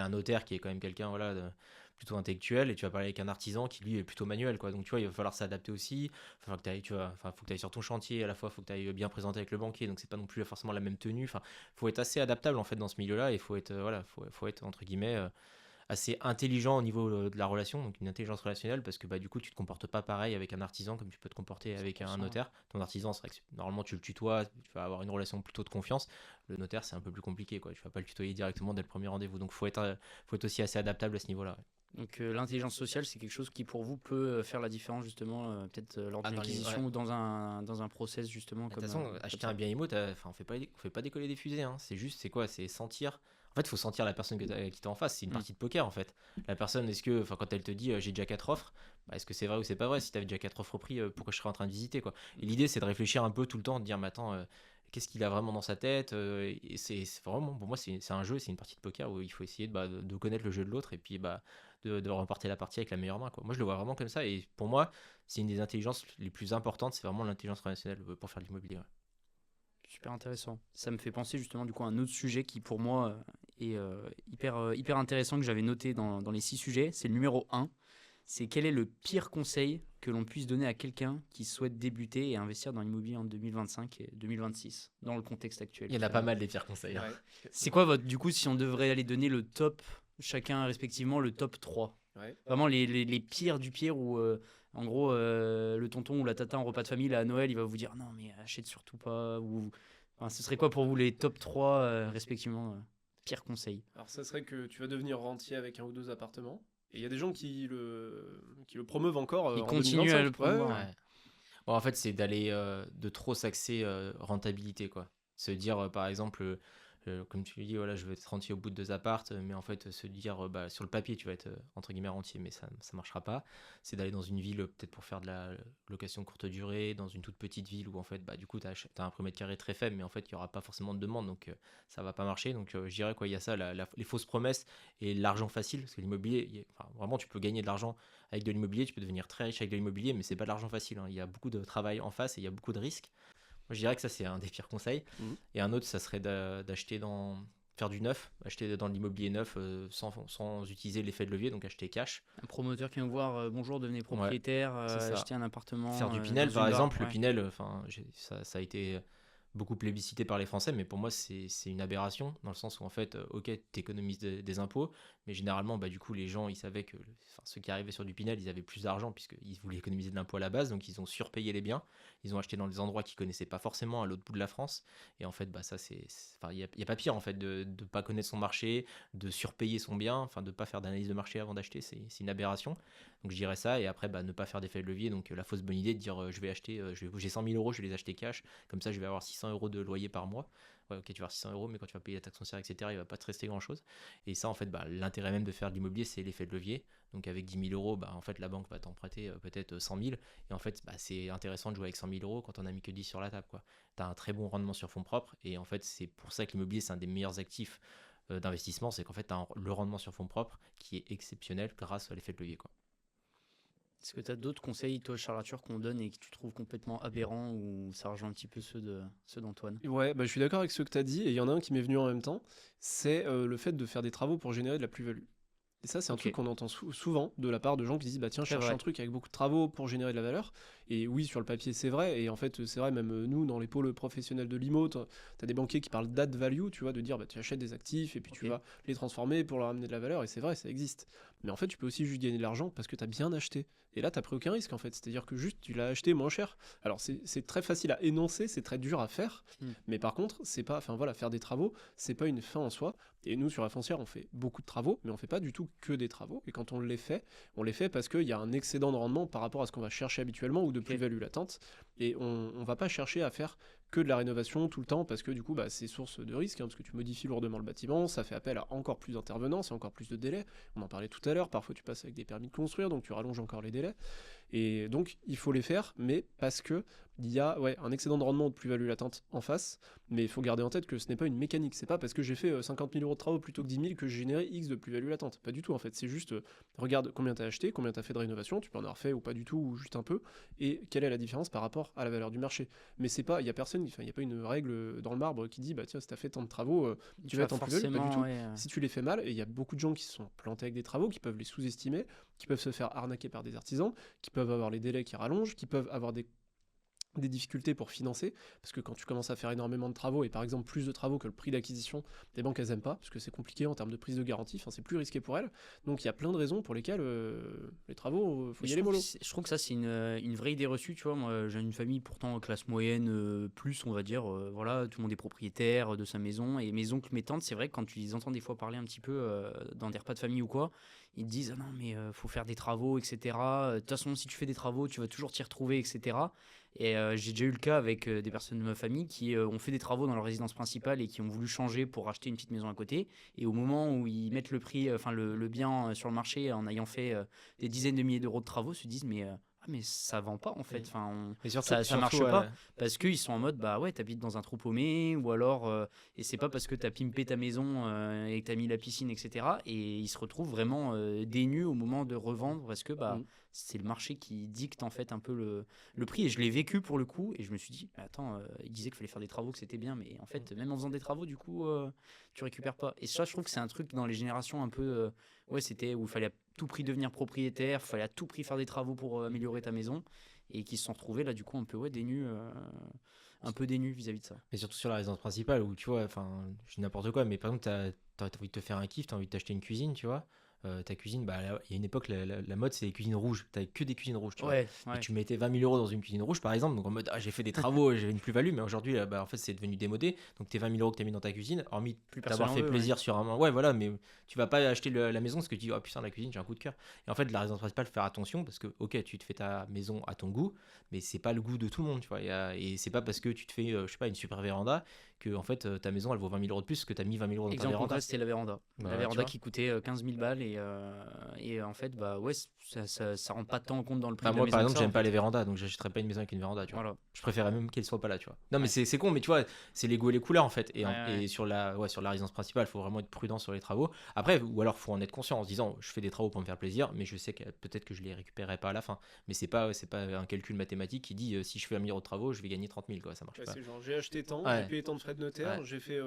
un notaire qui est quand même quelqu'un voilà, plutôt intellectuel et tu vas parler avec un artisan qui lui est plutôt manuel. Quoi. Donc tu vois, il va falloir s'adapter aussi. Il faut que tu ailles sur ton chantier, à la fois il faut que tu ailles bien présenter avec le banquier, donc c'est pas non plus forcément la même tenue. Enfin, il faut être assez adaptable en fait dans ce milieu-là et il faut être, faut être entre guillemets assez intelligent au niveau de la relation, donc une intelligence relationnelle, parce que bah, du coup, tu te comportes pas pareil avec un artisan comme tu peux te comporter avec un 100%, notaire. Ton artisan, c'est vrai que normalement, tu le tutoies, tu vas avoir une relation plutôt de confiance. Le notaire, c'est un peu plus compliqué, quoi. Tu vas pas le tutoyer directement dès le premier rendez-vous. Donc, faut être aussi assez adaptable à ce niveau-là. Ouais. Donc l'intelligence sociale c'est quelque chose qui pour vous peut faire la différence justement peut-être lors Ah, d'une dans les- acquisition ouais. ou dans un process justement De comme toute façon, comme acheter ça. un bien IMO, on fait pas décoller des fusées. Hein. C'est juste, c'est quoi? C'est sentir. En fait, il faut sentir la personne qui t'es en face. C'est une Mm. partie de poker, en fait. La personne, quand elle te dit j'ai déjà 4 offres, bah, est-ce que c'est vrai ou c'est pas vrai? Si tu avais déjà 4 offres au prix, pourquoi je serais en train de visiter, quoi? Et l'idée, c'est de réfléchir un peu tout le temps, de dire, mais attends, qu'est-ce qu'il a vraiment dans sa tête? Et c'est vraiment, pour moi, c'est un jeu, c'est une partie de poker où il faut essayer de connaître le jeu de l'autre et puis de remporter la partie avec la meilleure main, quoi. Moi, je le vois vraiment comme ça. Et pour moi, c'est une des intelligences les plus importantes, c'est vraiment l'intelligence relationnelle pour faire de l'immobilier. Ouais. Super intéressant. Ça me fait penser justement du coup à un autre sujet qui pour moi est hyper intéressant que j'avais noté dans les 6 sujets. C'est le numéro 1. C'est quel est le pire conseil que l'on puisse donner à quelqu'un qui souhaite débuter et investir dans l'immobilier en 2025 et 2026 dans le contexte actuel. Il y en a pas mal des pires conseils. Hein. C'est quoi votre, du coup, si on devrait aller donner le top, chacun respectivement, le top 3? Ouais. Vraiment les pires du pire où, en gros, le tonton ou la tata en repas de famille là, à Noël, il va vous dire non, mais achète surtout pas. Ou, enfin, ce serait quoi pour vous les top 3 respectivement pires conseils? Alors ça serait que tu vas devenir rentier avec 1 ou 2 appartements. Et il y a des gens qui le promeuvent encore Ils en continuent à 2025. le promouvoir. Ouais, Ouais. Bon, en fait, c'est d'aller de trop s'axer rentabilité, quoi. Se dire, par exemple, Comme tu dis, voilà, je veux être rentier au bout de 2 appartes, mais en fait, se dire, bah, sur le papier, tu vas être, entre guillemets, rentier, mais ça marchera pas. C'est d'aller dans une ville, peut-être pour faire de la location courte durée, dans une toute petite ville où, en fait, bah, du coup, tu as un prix au mètre carré très faible, mais en fait, il y aura pas forcément de demande, donc ça va pas marcher. Donc, je dirais, quoi, il y a ça, les fausses promesses et l'argent facile, parce que l'immobilier, enfin, vraiment, tu peux gagner de l'argent avec de l'immobilier, tu peux devenir très riche avec de l'immobilier, mais c'est pas de l'argent facile, hein. Il y a beaucoup de travail en face et il y a beaucoup de risques. Moi, je dirais que ça, c'est un des pires conseils. Mhm. Et un autre, ça serait d'acheter faire du neuf, acheter dans l'immobilier neuf sans utiliser l'effet de levier, donc acheter cash. Un promoteur qui vient vous voir, bonjour, devenez Ouais, propriétaire, c'est ça. acheter un appartement. Faire du dans Pinel, une par barre. exemple. Le Ouais. Pinel, ça a été beaucoup plébiscité par les Français, mais pour moi, c'est une aberration, dans le sens où, en fait, ok, tu économises des impôts, mais généralement, bah, du coup, les gens, ils savaient que ceux qui arrivaient sur du Pinel, ils avaient plus d'argent, puisqu'ils voulaient économiser de l'impôt à la base, donc ils ont surpayé les biens, ils ont acheté dans des endroits qu'ils connaissaient pas forcément, à l'autre bout de la France, et en fait, bah, ça, enfin, il y a pas pire, en fait, de pas connaître son marché, de surpayer son bien, enfin, de pas faire d'analyse de marché avant d'acheter, c'est une aberration. Donc je dirais ça, et après, bah, ne pas faire d'effet de levier, donc la fausse bonne idée de dire je vais acheter, j'ai 100 000 euros, je vais les acheter cash, comme ça je vais avoir 600 euros de loyer par mois. Ouais, ok, tu vas avoir 600 euros, mais quand tu vas payer la taxe foncière, etc., il va pas te rester grand chose. Et ça, en fait, bah, l'intérêt même de faire de l'immobilier, c'est l'effet de levier. Donc avec 10 000 euros, bah, en fait, la banque va t'emprunter peut-être 100 000. Et en fait, bah, c'est intéressant de jouer avec 100 000 euros quand on a mis que 10 sur la table, quoi. Tu as un très bon rendement sur fonds propres. Et en fait, c'est pour ça que l'immobilier, c'est un des meilleurs actifs d'investissement. C'est qu'en fait, tu as le rendement sur fonds propres qui est exceptionnel grâce à l'effet de levier, quoi. Est-ce que tu as d'autres conseils, toi, Charles Arthur, qu'on donne et que tu trouves complètement aberrants ou ça rejoint un petit peu ceux d'Antoine? Ouais, bah, je suis d'accord avec ce que tu as dit, et il y en a un qui m'est venu en même temps, c'est le fait de faire des travaux pour générer de la plus-value. Et ça, c'est un Ok. truc qu'on entend souvent de la part de gens qui disent, bah tiens, je C'est cherche vrai. un truc avec beaucoup de travaux pour générer de la valeur. Et oui, sur le papier, c'est vrai. Et en fait, c'est vrai, même nous, dans les pôles professionnels de l'IMO, tu as des banquiers qui parlent d'add value, tu vois, de dire, bah tu achètes des actifs et puis tu Ok. vas les transformer pour leur amener de la valeur. Et c'est vrai, ça existe. Mais en fait, tu peux aussi juste gagner de l'argent parce que tu as bien acheté. Et là, tu pris aucun risque, en fait. C'est-à-dire que juste, tu l'as acheté moins cher. Alors, c'est très facile à énoncer, c'est très dur à faire. Mais par contre, c'est pas, enfin voilà, faire des travaux, c'est pas une fin en soi. Et nous, sur la foncière, on fait beaucoup de travaux, mais on fait pas du tout que des travaux. Et quand on les fait parce qu'il y a un excédent de rendement par rapport à ce qu'on va chercher habituellement ou de plus-value latente. Et on va pas chercher à faire que de la rénovation tout le temps parce que du coup, bah, c'est source de risque, hein, parce que tu modifies lourdement le bâtiment, ça fait appel à encore plus d'intervenants, c'est encore plus de délais. On en parlait tout à l'heure, parfois tu passes avec des permis de construire, donc tu rallonges encore les délais. Et donc, il faut les faire, mais parce que il y a un excédent de rendement ou de plus-value latente en face, mais il faut garder en tête que ce n'est pas une mécanique. C'est pas parce que j'ai fait 50 000 euros de travaux plutôt que 10 000 que j'ai généré X de plus-value latente. Pas du tout, en fait. C'est juste, regarde combien tu as acheté, combien tu as fait de rénovation, tu peux en avoir fait ou pas du tout, ou juste un peu, et quelle est la différence par rapport à la valeur du marché. Mais c'est pas, il y a personne, il n'y a pas une règle dans le marbre qui dit, bah tiens, si tu as fait tant de travaux, tu vas être en plus-value. Pas du tout. Si tu les fais mal, et il y a beaucoup de gens qui se sont plantés avec des travaux, qui peuvent les sous-estimer, qui peuvent se faire arnaquer par des artisans, qui peuvent avoir les délais qui rallongent, qui peuvent avoir des difficultés pour financer, parce que quand tu commences à faire énormément de travaux, et par exemple plus de travaux que le prix d'acquisition, les banques elles aiment pas, parce que c'est compliqué en termes de prise de garantie, enfin c'est plus risqué pour elles, donc il y a plein de raisons pour lesquelles les travaux, faut y aller mollo. Je trouve que ça, c'est une vraie idée reçue, tu vois. Moi, j'ai une famille pourtant classe moyenne, plus, on va dire. Voilà, tout le monde est propriétaire de sa maison. Et mes oncles, mes tantes, c'est vrai que quand tu les entends des fois parler un petit peu dans des repas de famille ou quoi, ils te disent, ah non, mais faut faire des travaux, etc. De toute façon, si tu fais des travaux, tu vas toujours t'y retrouver, etc. Et j'ai déjà eu le cas avec des personnes de ma famille qui ont fait des travaux dans leur résidence principale et qui ont voulu changer pour acheter une petite maison à côté. Et au moment où ils mettent le prix, enfin le bien sur le marché en ayant fait des dizaines de milliers d'euros de travaux, se disent mais ça vend pas en fait. Enfin, Et surtout, ça marche pas parce qu'ils sont en mode bah ouais, t'habites dans un trou paumé ou alors et c'est pas parce que t'as pimpé ta maison et que t'as mis la piscine, etc. Et ils se retrouvent vraiment dénus au moment de revendre parce que bah c'est le marché qui dicte en fait un peu le prix. Et je l'ai vécu pour le coup et je me suis dit attends, il disait qu'il fallait faire des travaux, que c'était bien, mais en fait même en faisant des travaux du coup tu récupères pas. Et ça je trouve que c'est un truc dans les générations un peu c'était où il fallait à tout prix devenir propriétaire, il fallait à tout prix faire des travaux pour améliorer ta maison et qui se sont retrouvés là du coup un peu dénus un peu dénus vis-à-vis de ça. Mais surtout sur la résidence principale où tu vois, enfin, je dis n'importe quoi, mais par exemple, t'as envie de te faire un kiff, t'as envie de t'acheter une cuisine, tu vois. Ta cuisine, bah, il y a une époque, la mode, c'est les cuisines rouges. T'avais que des cuisines rouges, tu vois. Et tu mettais 20 000 euros dans une cuisine rouge, par exemple, donc en mode, j'ai fait des travaux, j'ai une plus-value, mais aujourd'hui, bah, en fait, c'est devenu démodé. Donc tes 20 000 euros que t'as mis dans ta cuisine, hormis t'avoir fait plaisir sur un moment. Ouais, voilà, mais tu vas pas acheter la maison parce que tu dis, oh putain, la cuisine, j'ai un coup de cœur. Et en fait, la résidence principale, faire attention parce que, ok, tu te fais ta maison à ton goût, mais c'est pas le goût de tout le monde, tu vois. Et c'est pas parce que tu te fais, je sais pas, une super véranda que en fait, ta maison, elle vaut 20 000 euros de plus que tu as mis 20 000 euros dans ta Exemple véranda. concret, c'était la véranda. Bah, La tu véranda vois. qui coûtait 15 000 balles et en fait, bah ouais, ça rentre pas tant en compte dans le prix Enfin, de la moi, maison par que exemple, ça, j'aime en pas fait. les vérandas, donc j'achèterais pas une maison avec une véranda, tu vois. Voilà. Je préférerais même qu'elle soit pas là, tu vois. Non, mais Ouais. c'est con, mais tu vois, c'est l'ego et les couleurs en fait. Et, Ouais. et sur la résidence principale, il faut vraiment être prudent sur les travaux. Après, ou alors faut en être conscient en se disant, je fais des travaux pour me faire plaisir, mais je sais que peut-être que je les récupérerai pas à la fin. Mais c'est pas un calcul mathématique qui dit si je fais 1 000 euros de travaux, je vais gagner 30 000, quoi. Ça marche Ouais, pas. c'est genre j'ai acheté tant, Ouais. j'ai payé tant de frais de notaire, Ouais. j'ai fait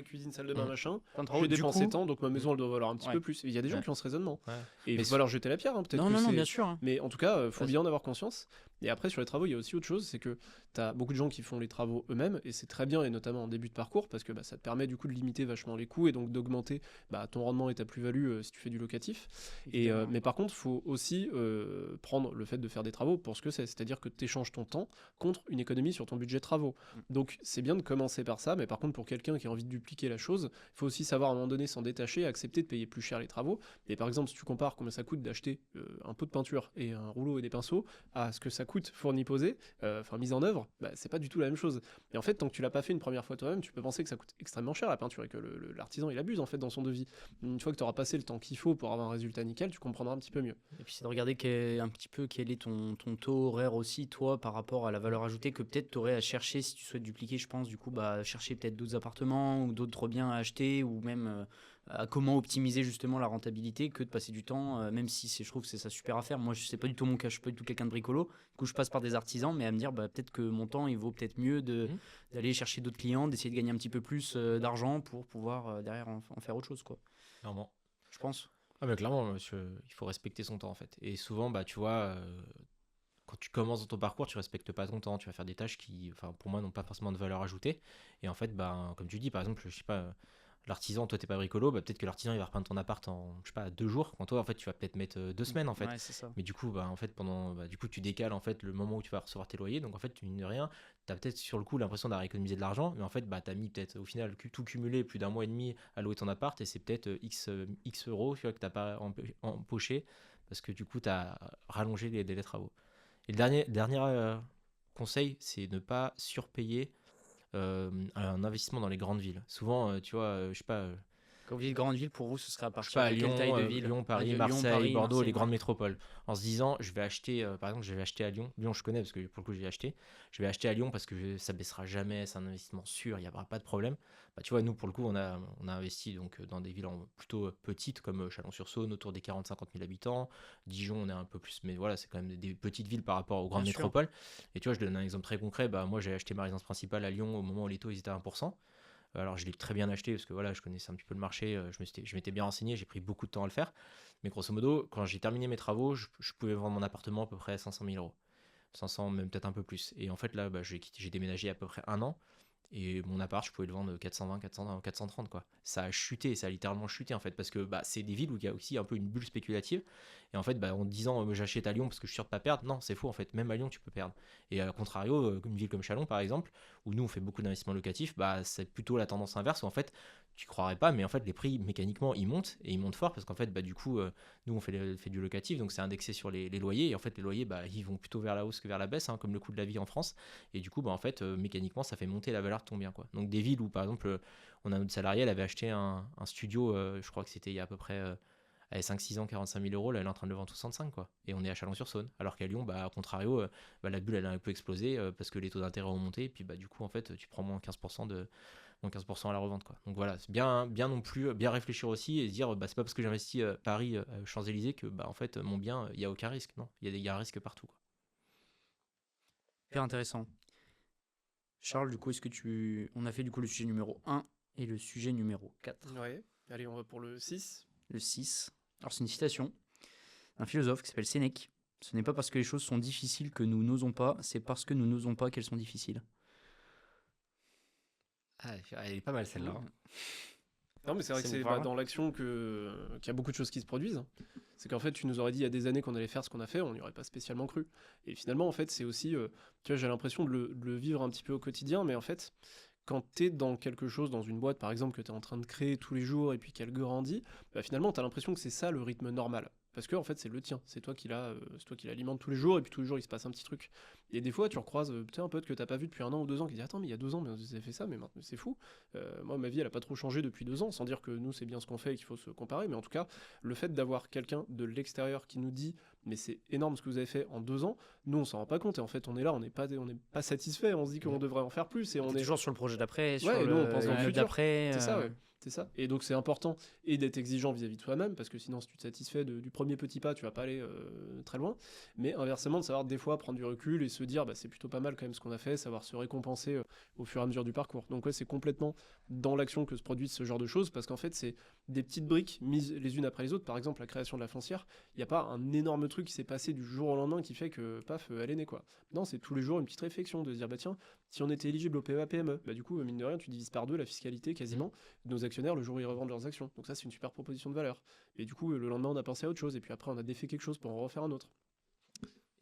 cuisine, salle de bain, Mm. machin. Plein de travaux, J'ai du dépensé coup- tant, donc ma maison elle doit valoir un petit Ouais. peu plus. Et il y a des gens Ouais. qui ont ce raisonnement. Ouais. Et il Mais faut pas leur jeter la pierre, hein, peut-être Non, que non, non, c'est- bien sûr. Hein. Mais en tout cas, faut Ouais. bien en avoir conscience. Et après, sur les travaux, il y a aussi autre chose, c'est que tu as beaucoup de gens qui font les travaux eux-mêmes, et c'est très bien, et notamment en début de parcours, parce que ça te permet du coup de limiter vachement les coûts, et donc d'augmenter ton rendement et ta plus-value si tu fais du locatif. Évidemment. Mais par contre, il faut aussi prendre le fait de faire des travaux pour ce que c'est, c'est-à-dire que tu échanges ton temps contre une économie sur ton budget de travaux. Donc c'est bien de commencer par ça, mais par contre, pour quelqu'un qui a envie de dupliquer la chose, il faut aussi savoir à un moment donné s'en détacher, accepter de payer plus cher les travaux. Et par exemple, si tu compares combien ça coûte d'acheter un pot de peinture et un rouleau et des pinceaux à ce que ça coûte fourni posé, mise en œuvre, c'est pas du tout la même chose. Et en fait, tant que tu l'as pas fait une première fois toi-même, tu peux penser que ça coûte extrêmement cher la peinture et que l'artisan il abuse en fait dans son devis. Une fois que tu auras passé le temps qu'il faut pour avoir un résultat nickel, tu comprendras un petit peu mieux. Et puis c'est de regarder un petit peu quel est ton taux horaire aussi, toi, par rapport à la valeur ajoutée que peut-être tu aurais à chercher si tu souhaites dupliquer, je pense, du coup, chercher peut-être d'autres appartements ou d'autres biens à acheter ou même à comment optimiser justement la rentabilité que de passer du temps, même si je trouve que c'est ça super à faire. Moi, c'est pas du tout mon cas, je suis pas du tout quelqu'un de bricolo. Du coup, je passe par des artisans, mais à me dire, peut-être que mon temps, il vaut peut-être mieux d'aller chercher d'autres clients, d'essayer de gagner un petit peu plus d'argent pour pouvoir derrière en faire autre chose, quoi. Clairement. Je pense. Ah, mais clairement, il faut respecter son temps en fait. Et souvent, tu vois, quand tu commences dans ton parcours, tu respectes pas ton temps. Tu vas faire des tâches qui, enfin, pour moi, n'ont pas forcément de valeur ajoutée. Et en fait, comme tu dis, par exemple, je sais pas, l'artisan, toi, t'es pas bricolo, peut-être que l'artisan, il va repeindre ton appart en, je sais pas, 2 jours. Quand toi, en fait, tu vas peut-être mettre 2 semaines en fait. Ouais, c'est ça. Mais du coup, en fait, du coup, tu décales en fait le moment où tu vas recevoir tes loyers. Donc en fait, mine de rien, tu as peut-être sur le coup l'impression d'avoir économisé de l'argent, mais en fait, tu as mis peut-être au final tout cumulé plus d'un mois et demi à louer ton appart et c'est peut-être X euros, tu vois, que tu n'as pas empoché parce que du coup, tu as rallongé les délais de travaux. Et le dernier conseil, c'est ne pas surpayer un investissement dans les grandes villes. Souvent, tu vois, je sais pas. Quand vous dites grande ville, pour vous, ce serait à Je sais partir pas, de quelle taille de ville? Lyon, Paris, Lyon, Marseille, Paris, Bordeaux, Marseille, les grandes ouais. métropoles. En se disant, je vais acheter, par exemple, je vais acheter à Lyon. Lyon, je connais parce que pour le coup, j'ai acheté. Je vais acheter à Lyon parce que ça baissera jamais, c'est un investissement sûr, il n'y aura pas de problème. Tu vois, nous, pour le coup, on a investi donc, dans des villes plutôt petites comme Chalon-sur-Saône, autour des 40-50 000 habitants. Dijon, on est un peu plus, mais voilà, c'est quand même des petites villes par rapport aux grandes Bien sûr. métropoles. Et tu vois, je donne un exemple très concret. Moi, j'ai acheté ma résidence principale à Lyon au moment où les taux ils étaient à 1%. Alors je l'ai très bien acheté parce que voilà, je connaissais un petit peu le marché, je m'étais bien renseigné, j'ai pris beaucoup de temps à le faire. Mais grosso modo, quand j'ai terminé mes travaux, je pouvais vendre mon appartement à peu près à 500 000 euros. 500, même peut-être un peu plus. Et en fait là, j'ai déménagé à peu près 1 an. Et mon appart, je pouvais le vendre 420, 430 quoi. Ça a chuté, ça a littéralement chuté en fait, parce que c'est des villes où il y a aussi un peu une bulle spéculative. Et en fait, en disant j'achète à Lyon parce que je suis sûr de pas perdre, non, c'est faux en fait. Même à Lyon, tu peux perdre. Et à contrario, une ville comme Chalon par exemple, où nous on fait beaucoup d'investissements locatifs, c'est plutôt la tendance inverse où en fait, tu croirais pas, mais en fait les prix mécaniquement ils montent et ils montent fort parce qu'en fait, du coup, nous on fait du locatif, donc c'est indexé sur les loyers. Et en fait, les loyers, ils vont plutôt vers la hausse que vers la baisse, hein, comme le coût de la vie en France. Et du coup, en fait, mécaniquement, ça fait monter la valeur de ton bien, quoi. Donc des villes où, par exemple, on a notre salarié, elle avait acheté un studio, je crois que c'était il y a à peu près 5-6 ans, 45 000 euros, là, elle est en train de le vendre 65, quoi. Et on est à Chalon-sur-Saône. Alors qu'à Lyon, à contrario, la bulle, elle a un peu explosé parce que les taux d'intérêt ont monté. Et puis, du coup, en fait, tu prends moins 15% à la revente, quoi. Donc voilà, c'est bien non plus, bien réfléchir aussi et se dire, c'est pas parce que j'investis à Paris, Champs-Élysées, que, en fait, mon bien, il n'y a aucun risque. Non, il y a un risque partout, quoi. Hyper intéressant. Charles, du coup, on a fait du coup le sujet numéro 1 et le sujet numéro 4. Ouais, allez, on va pour le 6. Le 6. Alors, c'est une citation d'un philosophe qui s'appelle Sénèque. Ce n'est pas parce que les choses sont difficiles que nous n'osons pas, c'est parce que nous n'osons pas qu'elles sont difficiles. Ah, elle est pas mal celle-là. hein. Non, mais c'est vrai que C'est c'est bon, voilà. dans l'action qu'il y a beaucoup de choses qui se produisent. C'est qu'en fait, tu nous aurais dit il y a des années qu'on allait faire ce qu'on a fait, on n'y aurait pas spécialement cru. Et finalement, en fait, c'est aussi, tu vois, j'ai l'impression de le vivre un petit peu au quotidien, mais en fait, quand tu es dans quelque chose, dans une boîte par exemple, que tu es en train de créer tous les jours et puis qu'elle grandit, finalement, tu as l'impression que c'est ça le rythme normal. parce que en fait c'est le tien, c'est toi c'est toi qui l'alimente tous les jours, et puis tous les jours il se passe un petit truc. Et des fois tu recroises un pote que t'as pas vu depuis 1 an ou 2 ans qui dit attends mais il y a 2 ans mais vous avez fait ça, mais maintenant c'est fou. Moi ma vie elle a pas trop changé depuis 2 ans, sans dire que nous c'est bien ce qu'on fait et qu'il faut se comparer, mais en tout cas le fait d'avoir quelqu'un de l'extérieur qui nous dit mais c'est énorme ce que vous avez fait en 2 ans, nous on s'en rend pas compte, et en fait on est là, on n'est pas satisfait, on se dit qu'on devrait en faire plus, et On on est est toujours sur le projet d'après, sur ouais, et nous on le pense dans le lieu futur. d'après. C'est ça, ouais. C'est ça. Et donc c'est important et d'être exigeant vis-à-vis de soi-même, parce que sinon si tu te satisfais du premier petit pas, tu vas pas aller très loin. Mais inversement, de savoir des fois prendre du recul et se dire bah, c'est plutôt pas mal quand même ce qu'on a fait, savoir se récompenser au fur et à mesure du parcours. Donc ouais, c'est complètement dans l'action que se produisent ce genre de choses, parce qu'en fait c'est des petites briques mises les unes après les autres. Par exemple la création de la foncière, il n'y a pas un énorme truc qui s'est passé du jour au lendemain qui fait que paf, elle est née quoi. Non, c'est tous les jours une petite réflexion de se dire bah tiens, si on était éligible au PEA-PME, bah du coup mine de rien tu divises par 2 la fiscalité quasiment de nos actionnaires le jour où ils revendent leurs actions. Donc ça c'est une super proposition de valeur. Et du coup le lendemain on a pensé à autre chose, et puis après on a défait quelque chose pour en refaire un autre.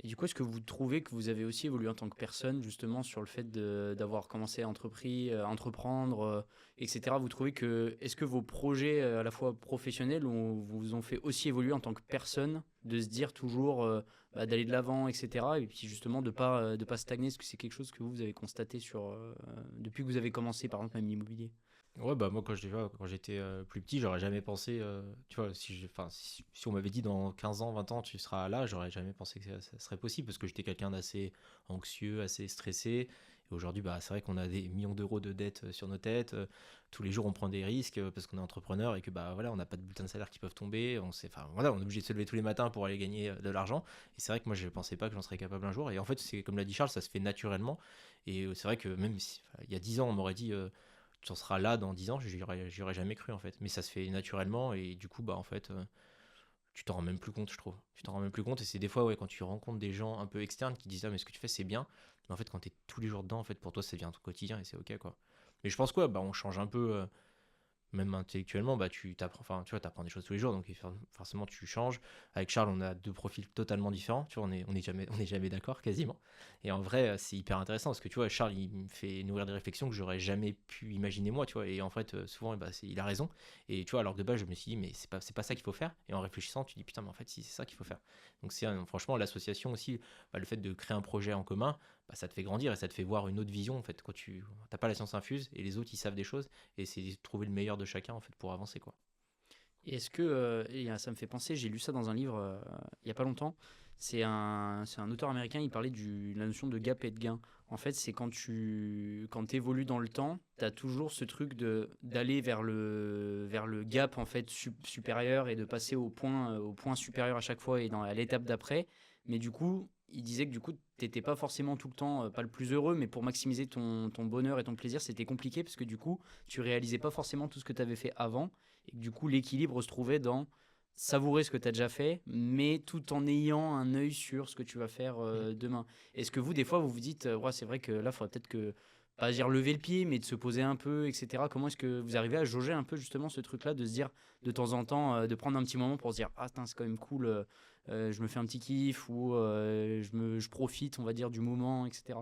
Et du coup, est-ce que vous trouvez que vous avez aussi évolué en tant que personne, justement, sur le fait d'avoir commencé à entreprendre, etc. Vous trouvez que, est-ce que vos projets, à la fois professionnels, vous ont fait aussi évoluer en tant que personne, de se dire toujours d'aller de l'avant, etc. Et puis justement de pas stagner, est-ce que c'est quelque chose que vous avez constaté depuis que vous avez commencé, par exemple, même l'immobilier? Ouais, bah moi quand j'étais plus petit, j'aurais jamais pensé, tu vois, si on m'avait dit dans 15 ans, 20 ans, tu seras là, j'aurais jamais pensé que ça serait possible, parce que j'étais quelqu'un d'assez anxieux, assez stressé. Et aujourd'hui, bah, c'est vrai qu'on a des millions d'euros de dettes sur nos têtes. Tous les jours, on prend des risques parce qu'on est entrepreneur et que bah voilà, on n'a pas de bulletins de salaire qui peuvent tomber. Enfin voilà, on est obligé de se lever tous les matins pour aller gagner de l'argent. Et c'est vrai que moi, je pensais pas que j'en serais capable un jour. Et en fait, c'est comme l'a dit Charles, ça se fait naturellement. Et c'est vrai que même si, il y a 10 ans, on m'aurait dit tu en seras là dans 10 ans, j'y aurais jamais cru en fait. Mais ça se fait naturellement, et du coup, bah en fait, tu t'en rends même plus compte, je trouve. Tu t'en rends même plus compte, et c'est des fois, ouais, quand tu rencontres des gens un peu externes qui disent ah, mais ce que tu fais, c'est bien. Mais en fait, quand t'es tous les jours dedans, en fait, pour toi, ça devient ton quotidien et c'est ok, quoi. Mais je pense quoi, bah on change un peu. Même intellectuellement, bah, enfin, tu vois, t'apprends des choses tous les jours, donc forcément tu changes. Avec Charles, on a 2 profils totalement différents, tu vois, on est jamais d'accord quasiment. Et en vrai, c'est hyper intéressant, parce que tu vois, Charles, il me fait nourrir des réflexions que j'aurais jamais pu imaginer moi, tu vois. Et en fait, souvent, bah, il a raison. Et tu vois, alors que de base, je me suis dit, mais c'est pas ça qu'il faut faire. Et en réfléchissant, tu dis, putain, mais en fait, si, c'est ça qu'il faut faire. Donc franchement, l'association aussi, bah, le fait de créer un projet en commun, bah, ça te fait grandir et ça te fait voir une autre vision, en fait, quand tu t'as pas la science infuse et les autres, ils savent des choses, et c'est de trouver le meilleur de chacun en fait pour avancer, quoi. Et est-ce que, ça me fait penser, j'ai lu ça dans un livre il n'y a pas longtemps, c'est un auteur américain, il parlait de la notion de gap et de gain. En fait, c'est quand évolues dans le temps, tu as toujours ce truc d'aller vers le gap en fait, supérieur, et de passer au point supérieur à chaque fois et à l'étape d'après. Mais du coup, il disait que du coup, tu n'étais pas forcément tout le temps, pas le plus heureux, mais pour maximiser ton bonheur et ton plaisir, c'était compliqué, parce que du coup, tu réalisais pas forcément tout ce que tu avais fait avant, et que du coup l'équilibre se trouvait dans savourer ce que tu as déjà fait, mais tout en ayant un œil sur ce que tu vas faire demain. Est-ce que vous, des fois, vous vous dites, ouais, c'est vrai que là, il faudrait peut-être que, pas dire lever le pied, mais de se poser un peu, etc. Comment est-ce que vous arrivez à jauger un peu justement ce truc-là, de se dire de temps en temps, de prendre un petit moment pour se dire, ah, c'est quand même cool, je me fais un petit kiff, ou je profite, on va dire, du moment, etc.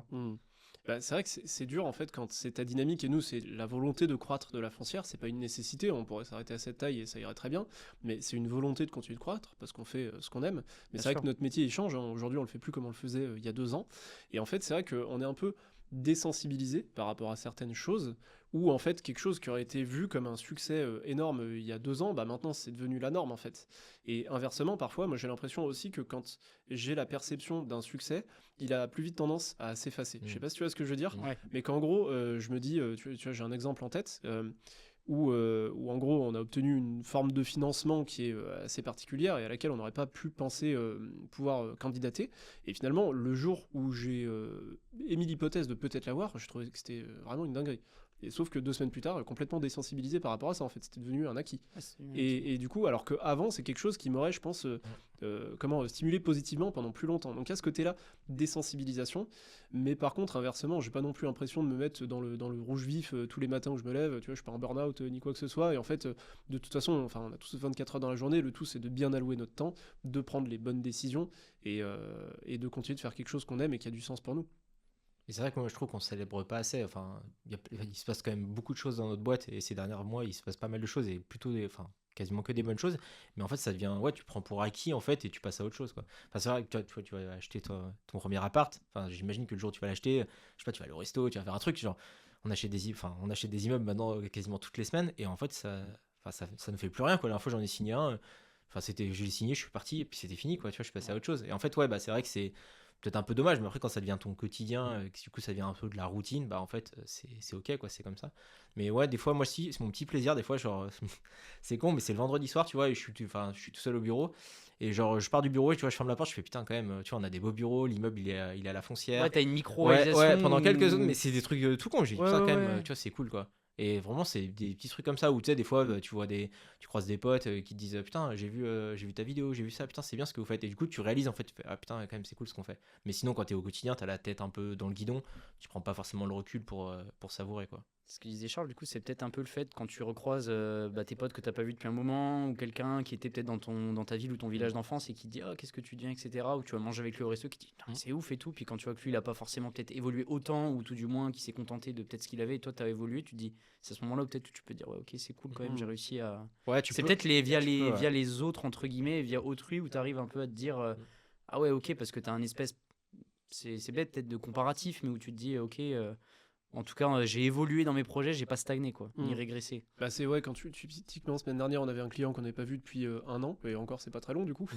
Bah, c'est vrai que c'est dur en fait quand c'est ta dynamique, et nous c'est la volonté de croître de la foncière, c'est pas une nécessité, on pourrait s'arrêter à cette taille et ça irait très bien, mais c'est une volonté de continuer de croître parce qu'on fait ce qu'on aime. Mais Bien c'est vrai sûr. que notre métier il change, hein. Aujourd'hui on le fait plus comme on le faisait il y a 2 ans, et en fait c'est vrai qu'on est un peu désensibilisé par rapport à certaines choses, où en fait quelque chose qui aurait été vu comme un succès énorme il y a 2 ans, bah maintenant c'est devenu la norme en fait. Et inversement, parfois moi j'ai l'impression aussi que quand j'ai la perception d'un succès, il a plus vite tendance à s'effacer. Je sais pas si tu vois ce que je veux dire, Ouais. mais qu'en gros, je me dis, tu vois, j'ai un exemple en tête, où en gros on a obtenu une forme de financement qui est assez particulière et à laquelle on n'aurait pas pu penser pouvoir candidater. Et finalement, le jour où j'ai émis l'hypothèse de peut-être l'avoir, je trouvais que c'était vraiment une dinguerie. Et sauf que 2 semaines plus tard, complètement désensibilisé par rapport à ça, en fait, c'était devenu un acquis. Ouais, Et du coup, alors qu'avant, c'est quelque chose qui m'aurait, je pense, stimulé positivement pendant plus longtemps. Donc à ce côté-là, désensibilisation. Mais par contre, inversement, j'ai pas non plus l'impression de me mettre dans le rouge vif tous les matins où je me lève. Tu vois, je suis pas en burn-out ni quoi que ce soit. Et en fait, de toute façon, enfin, on a tous 24 heures dans la journée. Le tout, c'est de bien allouer notre temps, de prendre les bonnes décisions et de continuer de faire quelque chose qu'on aime et qui a du sens pour nous. Et c'est vrai que moi je trouve qu'on célèbre pas assez. Enfin, il se passe quand même beaucoup de choses dans notre boîte, et ces derniers mois il se passe pas mal de choses, et plutôt enfin quasiment que des bonnes choses, mais en fait ça devient, ouais, tu prends pour acquis en fait et tu passes à autre chose quoi. Enfin c'est vrai que tu vas acheter ton premier appart, enfin j'imagine que le jour où tu vas l'acheter, je sais pas, tu vas aller au resto, tu vas faire un truc genre, on achète des immeubles maintenant quasiment toutes les semaines et en fait ça ne fait plus rien quoi. La dernière fois j'en ai signé un, enfin je l'ai signé, je suis parti et puis c'était fini quoi, tu vois, je suis passé à autre chose. Et en fait ouais, bah c'est vrai que c'est peut-être un peu dommage, mais après quand ça devient ton quotidien, que du coup ça devient un peu de la routine, bah en fait c'est ok quoi, c'est comme ça. Mais ouais, des fois moi aussi c'est mon petit plaisir, des fois genre c'est con, mais c'est le vendredi soir, tu vois, et je suis tout seul au bureau et genre je pars du bureau et tu vois je ferme la porte, je fais putain quand même, tu vois on a des beaux bureaux, l'immeuble il est à la Ouais, foncière. t'as une Ouais ouais, micro-réalisation. pendant quelques secondes, mais c'est des trucs tout con, j'ai dit Ouais, putain ouais, quand même, ouais. tu vois c'est cool quoi. Et vraiment c'est des petits trucs comme ça où tu sais des fois bah, tu croises des potes qui te disent putain j'ai vu ta vidéo, j'ai vu ça, putain c'est bien ce que vous faites, et du coup tu réalises en fait, tu fais ah putain quand même c'est cool ce qu'on fait. Mais sinon quand t'es au quotidien t'as la tête un peu dans le guidon, tu prends pas forcément le recul pour savourer quoi. Ce que disait Charles, du coup, c'est peut-être un peu le fait quand tu recroises tes potes que t'as pas vu depuis un moment, ou quelqu'un qui était peut-être dans ta ville ou ton village d'enfance et qui te dit qu'est-ce que tu deviens, etc. Ou tu vas manger avec lui au resto qui te dit putain, mais c'est ouf et tout. Puis quand tu vois que lui, il a pas forcément peut-être évolué autant, ou tout du moins qui s'est contenté de peut-être ce qu'il avait, et toi, t'as évolué, tu te dis, c'est à ce moment-là où peut-être que tu peux dire ouais, ok, c'est cool quand même, j'ai réussi à. Ouais tu C'est peux, peut-être ouais. via les autres, entre guillemets, via autrui, où tu arrives un peu à te dire ah ouais, ok, parce que tu as un espèce. C'est bête peut-être de comparatif, mais où tu te dis ok. En tout cas, j'ai évolué dans mes projets, j'ai pas stagné quoi, ni régressé. Bah c'est ouais, quand typiquement semaine dernière on avait un client qu'on n'avait pas vu depuis un an, et encore c'est pas très long du coup,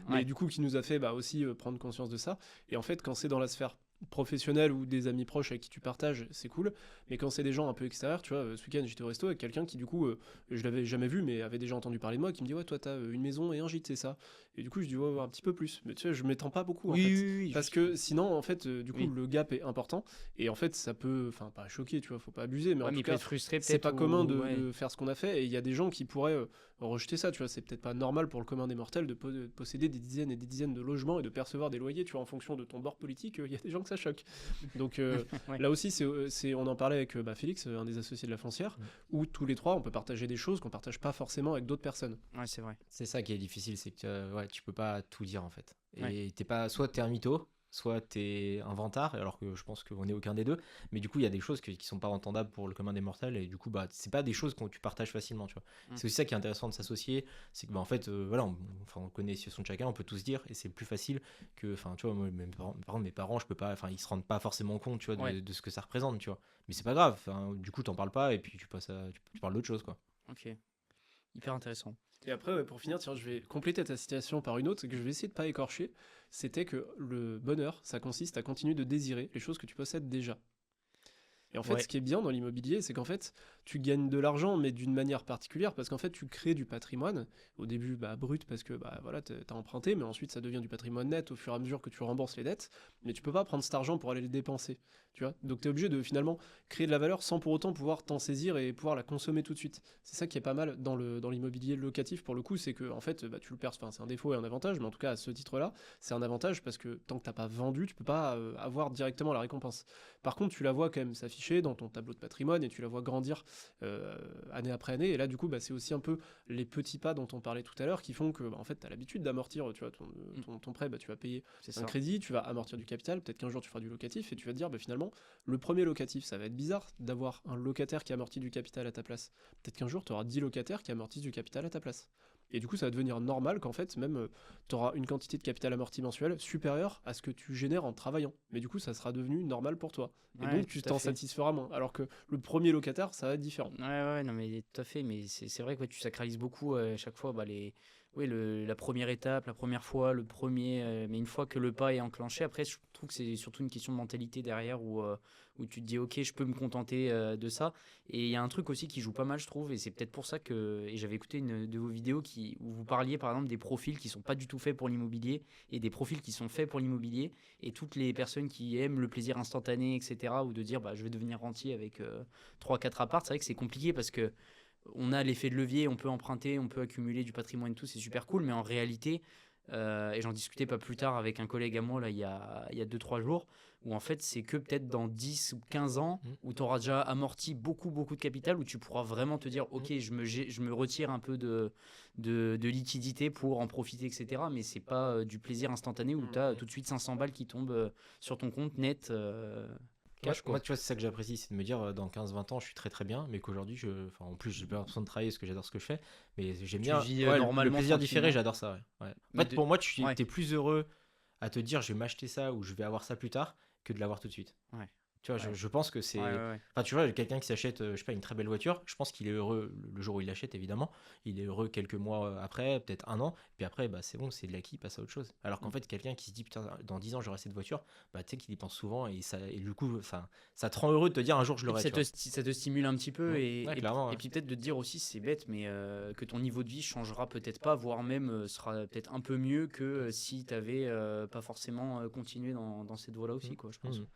mais Ouais. du coup qui nous a fait bah, aussi prendre conscience de ça. Et en fait quand c'est dans la sphère professionnelle ou des amis proches avec qui tu partages, c'est cool, mais quand c'est des gens un peu extérieurs, tu vois, ce week-end j'étais au resto avec quelqu'un qui du coup, je l'avais jamais vu mais avait déjà entendu parler de moi, qui me dit ouais toi t'as une maison et un gîte c'est ça, et du coup je dis ouais, un petit peu plus, mais tu sais je m'étends pas beaucoup en Oui, fait, oui, oui, parce juste- que sinon en fait du coup oui. le gap est important, et en fait ça peut, enfin pas choquer, tu vois, faut pas abuser, mais Ouais, en mais tout il peut cas être frustré c'est peut-être. pas commun Ouais. de faire ce qu'on a fait, et il y a des gens qui pourraient rejeter ça, tu vois, c'est peut-être pas normal pour le commun des mortels de posséder des dizaines et des dizaines de logements et de percevoir des loyers, tu vois, en fonction de ton bord politique, il y a des gens que ça choque. Donc Ouais. là aussi, on en parlait avec Félix, un des associés de la foncière, où tous les trois, on peut partager des choses qu'on partage pas forcément avec d'autres personnes. Ouais, c'est vrai. C'est ça qui est difficile, c'est que ouais, tu peux pas tout dire en fait. Et Ouais. t'es pas, soit t'es un mytho, soit t'es un vantard, alors que je pense qu'on est aucun des deux. Mais du coup, il y a des choses qui sont pas entendables pour le commun des mortels, et du coup, bah, c'est pas des choses que tu partages facilement, tu vois. C'est aussi ça qui est intéressant de s'associer, c'est que bah, en fait, voilà, on connaît les situations de chacun, on peut tout se dire, et c'est plus facile que, enfin, tu vois, moi, mes parents, je peux pas, enfin, ils se rendent pas forcément compte, tu vois, Ouais. de ce que ça représente, tu vois. Mais c'est pas grave, du coup, t'en parles pas, et puis tu parles d'autre chose, quoi. Ok. Hyper intéressant. Et après, ouais, pour finir, tiens, je vais compléter ta citation par une autre, que je vais essayer de pas écorcher. C'était que le bonheur, ça consiste à continuer de désirer les choses que tu possèdes déjà. Et en fait, Ouais. Mm. ce qui est bien dans l'immobilier, c'est qu'en fait, tu gagnes de l'argent, mais d'une manière particulière, parce qu'en fait, tu crées du patrimoine. Au début, bah, brut, parce que bah, voilà, t'as emprunté, mais ensuite, ça devient du patrimoine net au fur et à mesure que tu rembourses les dettes. Mais tu peux pas prendre cet argent pour aller le dépenser, tu vois. Donc, tu es obligé de finalement créer de la valeur sans pour autant pouvoir t'en saisir et pouvoir la consommer tout de suite. C'est ça qui est pas mal dans l'immobilier locatif, pour le coup, c'est que en fait, bah, tu le perds. Enfin, c'est un défaut et un avantage, mais en tout cas, à ce titre-là, c'est un avantage parce que tant que t'as pas vendu, tu peux pas avoir directement la récompense. Par contre, tu la vois quand même s'afficher dans ton tableau de patrimoine, et tu la vois grandir année après année. Et là, du coup, bah, c'est aussi un peu les petits pas dont on parlait tout à l'heure qui font que, bah, en fait, tu as l'habitude d'amortir, tu vois, ton prêt, bah, tu vas payer C'est un ça. crédit, tu vas amortir du capital, peut-être qu'un jour tu feras du locatif, et tu vas te dire, bah, finalement, le premier locatif, ça va être bizarre d'avoir un locataire qui amortit du capital à ta place. Peut-être qu'un jour, tu auras 10 locataires qui amortissent du capital à ta place. Et du coup, ça va devenir normal qu'en fait, même, tu auras une quantité de capital amorti mensuel supérieure à ce que tu génères en travaillant. Mais du coup, ça sera devenu normal pour toi. Et Ouais, donc, tu tout à t'en fait. satisferas moins. Alors que le premier locataire, ça va être différent. Ouais, non, mais tout à fait. Mais c'est vrai que ouais, tu sacralises beaucoup à chaque fois bah, la première étape, la première fois, le premier. Mais une fois que le pas est enclenché, après, je trouve que c'est surtout une question de mentalité derrière où tu te dis, ok, je peux me contenter de ça. Et il y a un truc aussi qui joue pas mal, je trouve. Et c'est peut-être pour ça que. Et j'avais écouté une de vos vidéos où vous parliez, par exemple, des profils qui sont pas du tout faits pour l'immobilier et des profils qui sont faits pour l'immobilier. Et toutes les personnes qui aiment le plaisir instantané, etc., ou de dire, bah, je vais devenir rentier avec 3-4 apparts, c'est vrai que c'est compliqué parce que on a l'effet de levier, on peut emprunter, on peut accumuler du patrimoine, tout, c'est super cool, mais en réalité, et j'en discutais pas plus tard avec un collègue à moi, là, il y a 2-3 jours, où en fait, c'est que peut-être dans 10 ou 15 ans, où tu auras déjà amorti beaucoup, beaucoup de capital, où tu pourras vraiment te dire, ok, je me retire un peu de liquidité pour en profiter, etc. Mais c'est pas du plaisir instantané où tu as tout de suite 500 balles qui tombent sur ton compte net. cash, quoi. Moi, tu vois, c'est ça que j'apprécie, c'est de me dire dans 15-20 ans, je suis très très bien, mais qu'aujourd'hui, enfin, en plus, j'ai pas l'impression de travailler parce que j'adore ce que je fais, mais j'aime Tu bien. vis Ouais, le normalement, plaisir différé, tranquillement. j'adore ça. Ouais. En Mais fait, pour moi, tu ouais. es plus heureux à te dire je vais m'acheter ça ou je vais avoir ça plus tard que de l'avoir tout de suite. Ouais. Tu vois, Ouais. je pense que c'est. Ouais. Enfin, tu vois, quelqu'un qui s'achète, je sais pas, une très belle voiture, je pense qu'il est heureux le jour où il l'achète, évidemment. Il est heureux quelques mois après, peut-être un an, puis après, bah, c'est bon, c'est de l'acquis, il passe à autre chose. Alors qu'en Mm. fait, quelqu'un qui se dit, putain, dans 10 ans, j'aurai cette voiture, bah, tu sais qu'il y pense souvent et du coup, ça te rend heureux de te dire un jour, je Et puis l'aurai. ça te stimule un petit peu Ouais, clairement. et puis peut-être de te dire aussi, c'est bête, mais que ton niveau de vie changera peut-être pas, voire même sera peut-être un peu mieux que si tu avais pas forcément continué dans cette voie-là aussi, quoi, je pense. Mhm.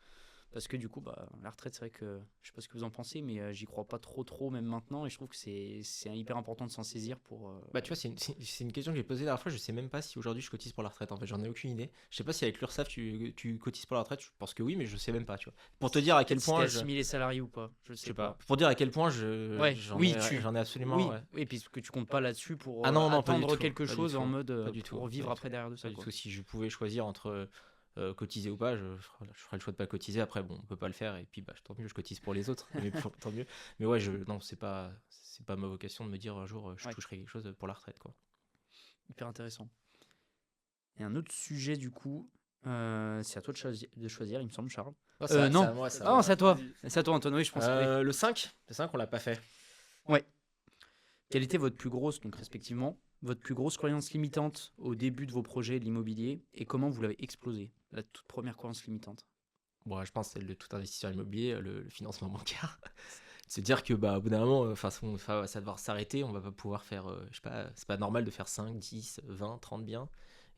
Parce que du coup, bah, la retraite, c'est vrai que je sais pas ce que vous en pensez, mais j'y crois pas trop, même maintenant, et je trouve que c'est hyper important de s'en saisir pour. Bah, tu vois, c'est une question que j'ai posée la dernière fois. Je sais même pas si aujourd'hui je cotise pour la retraite. En fait, j'en ai aucune idée. Je sais pas si avec l'URSSAF tu cotises pour la retraite. Je pense que oui, mais je sais même pas. Tu vois. Pour te dire à quel si point t'es je. assimilé salarié ou pas, je Je sais sais pas. pas. Pour dire à quel point Ouais, oui, j'en ai absolument. Oui, Ouais. et puis que tu comptes pas là-dessus pour Ah non, non, pas du attendre tout, quelque pas du chose en tout, mode pas du tout, pour pas vivre du après derrière de Pas ça, du quoi. tout. Si je pouvais choisir entre cotiser ou pas, je ferais le choix de pas cotiser. Après, bon, on peut pas le faire. Et puis, bah, tant mieux, je cotise pour les autres. Mais tant mieux. Mais ouais, non, c'est pas ma vocation de me dire un jour je Ouais. toucherai quelque chose pour la retraite, quoi. Hyper intéressant. Et un autre sujet, du coup, c'est à toi de choisir, il me semble, Charles. Non, Non, c'est à moi, c'est à non, moi. c'est à toi. Vas-y. C'est à toi, Antoine. Oui, je pense. Oui. Le 5, on l'a pas fait. Ouais. Quelle était votre plus grosse, donc respectivement, votre plus grosse croyance limitante au début de vos projets de l'immobilier et comment vous l'avez explosé, la toute première croyance limitante? Bon, je pense que c'est le tout investisseur immobilier, le financement bancaire. Se dire que bah, au bout d'un moment, ça va devoir s'arrêter, on va pas pouvoir faire, je sais pas, c'est pas normal de faire 5, 10, 20, 30 biens.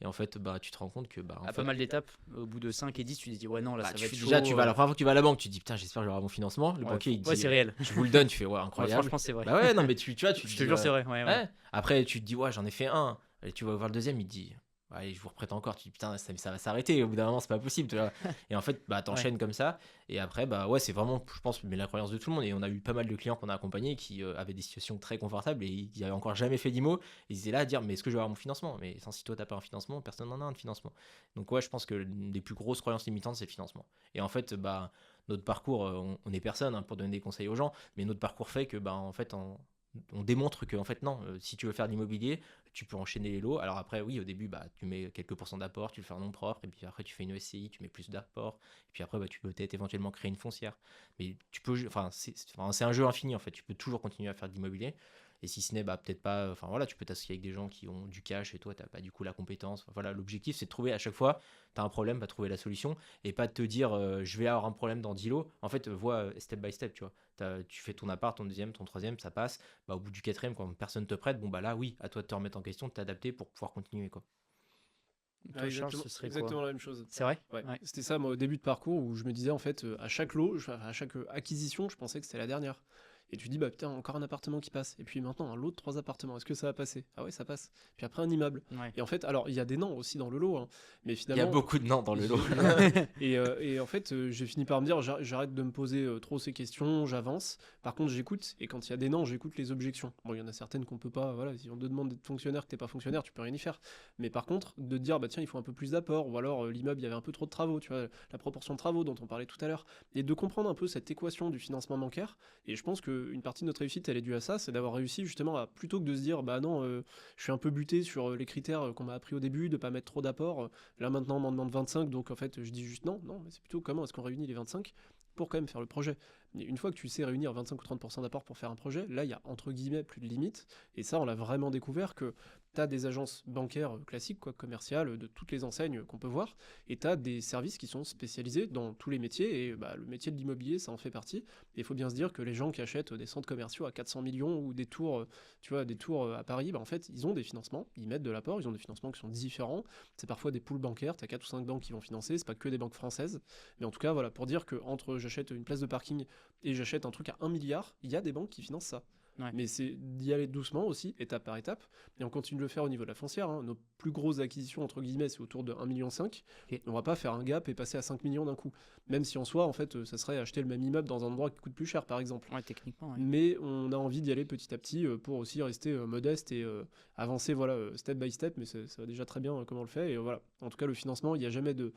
Et en fait, bah, tu te rends compte que bah, en À fait, pas mal d'étapes, au bout de 5 et 10, tu te dis, ouais, non, là, bah, ça va être déjà, chaud. la première fois que tu vas à la banque, tu te dis putain, j'espère que j'aurai mon financement. Le Ouais, banquier, il te ouais, dit, c'est réel. je vous le donne, tu fais ouais, Ouais, incroyable. franchement, c'est vrai. Bah ouais, non, mais tu vois, tu Je te te dis, jure, c'est vrai. Ouais. ouais. Après, tu te dis, ouais, j'en ai fait un. Et tu vas voir le deuxième, il te dit, allez, je vous reprête encore. Tu te dis, putain, ça va s'arrêter. Au bout d'un moment, c'est pas possible. Tu vois. Et en fait, bah, t'enchaînes comme ça. Et après, bah ouais, c'est vraiment, je pense, mais la croyance de tout le monde. Et on a eu pas mal de clients qu'on a accompagnés qui avaient des situations très confortables et qui avaient encore jamais fait d'IMO. Ils étaient là à dire, mais est-ce que je vais avoir mon financement? Mais si toi, t'as pas un financement, personne n'en a un de financement. Donc, ouais, je pense que l'une des plus grosses croyances limitantes, c'est le financement. Et en fait, bah, notre parcours, on est personne pour donner des conseils aux gens, mais notre parcours fait que, bah, en fait, on démontre que en fait non, si tu veux faire de l'immobilier, tu peux enchaîner les lots. Alors après oui, au début bah tu mets quelques pourcents d'apport, tu le fais en nom propre et puis après tu fais une SCI, tu mets plus d'apport et puis après bah, tu peux peut-être éventuellement créer une foncière. Mais tu peux c'est un jeu infini en fait, tu peux toujours continuer à faire de l'immobilier. Et si ce n'est bah peut-être pas, enfin voilà, tu peux t'associer avec des gens qui ont du cash et toi t'as pas du coup la compétence. Enfin, voilà, l'objectif c'est de trouver à chaque fois, tu as un problème, bah, trouver la solution et pas de te dire je vais avoir un problème dans 10 lots. En fait, vois step by step, tu vois. Tu fais ton appart, ton deuxième, ton troisième, ça passe. Bah, au bout du quatrième, quand personne te prête, bon bah là oui, à toi de te remettre en question, de t'adapter pour pouvoir continuer quoi. Toi, Charles, ce serait exactement quoi? la même chose. C'est vrai? Ouais. Ouais. C'était ça, moi, au début de parcours, où je me disais, en fait, à chaque lot, à chaque acquisition, je pensais que c'était la dernière. Et tu dis, bah putain, encore un appartement qui passe. Et puis maintenant, un lot de 3 appartements. Est-ce que ça va passer? Ah ouais, ça passe. Puis après, un immeuble. Ouais. Et en fait, alors, il y a des noms aussi dans le lot, hein, mais Il y a finalement. beaucoup de noms dans le lot. Et en fait, j'ai fini par me dire, j'arrête de me poser trop ces questions, j'avance. Par contre, j'écoute, et quand il y a des noms, j'écoute les objections. Bon, il y en a certaines qu'on peut pas, voilà, si on te demande d'être fonctionnaire, que t'es pas fonctionnaire, tu peux rien y faire. Mais par contre, de te dire, bah tiens, il faut un peu plus d'apport, ou alors l'immeuble, il y avait un peu trop de travaux, tu vois, la proportion de travaux dont on parlait tout à l'heure, et de comprendre un peu cette équation du financement bancaire. Et je pense qu'une partie de notre réussite, elle est due à ça, c'est d'avoir réussi justement à, plutôt que de se dire, bah non, je suis un peu buté sur les critères qu'on m'a appris au début, de pas mettre trop d'apport. Là maintenant, on m'en demande 25, donc en fait, je dis juste non, mais c'est plutôt comment est-ce qu'on réunit les 25 pour quand même faire le projet. Et une fois que tu sais réunir 25 ou 30% d'apport pour faire un projet, là, il y a entre guillemets plus de limites. Et ça, on l'a vraiment découvert que tu as des agences bancaires classiques, quoi, commerciales, de toutes les enseignes qu'on peut voir, et tu as des services qui sont spécialisés dans tous les métiers, et bah, le métier de l'immobilier, ça en fait partie. Et il faut bien se dire que les gens qui achètent des centres commerciaux à 400 millions ou des tours, tu vois, des tours à Paris, bah, en fait, ils ont des financements, ils mettent de l'apport, ils ont des financements qui sont différents. C'est parfois des pools bancaires, tu as 4 ou 5 banques qui vont financer, c'est pas que des banques françaises. Mais en tout cas, voilà, pour dire que entre j'achète une place de parking et j'achète un truc à 1 milliard, il y a des banques qui financent ça. Ouais. Mais c'est d'y aller doucement aussi, étape par étape. Et on continue de le faire au niveau de la foncière. Nos plus grosses acquisitions, entre guillemets, c'est autour de 1,5 million. Ok. On va pas faire un gap et passer à 5 millions d'un coup. Même si en soi, en fait, ça serait acheter le même immeuble dans un endroit qui coûte plus cher, par exemple. Ouais, techniquement, ouais. Mais on a envie d'y aller petit à petit pour aussi rester modeste et avancer voilà, step by step. Mais ça va déjà très bien comment on le fait. Et voilà. En tout cas, le financement, il n'y a jamais de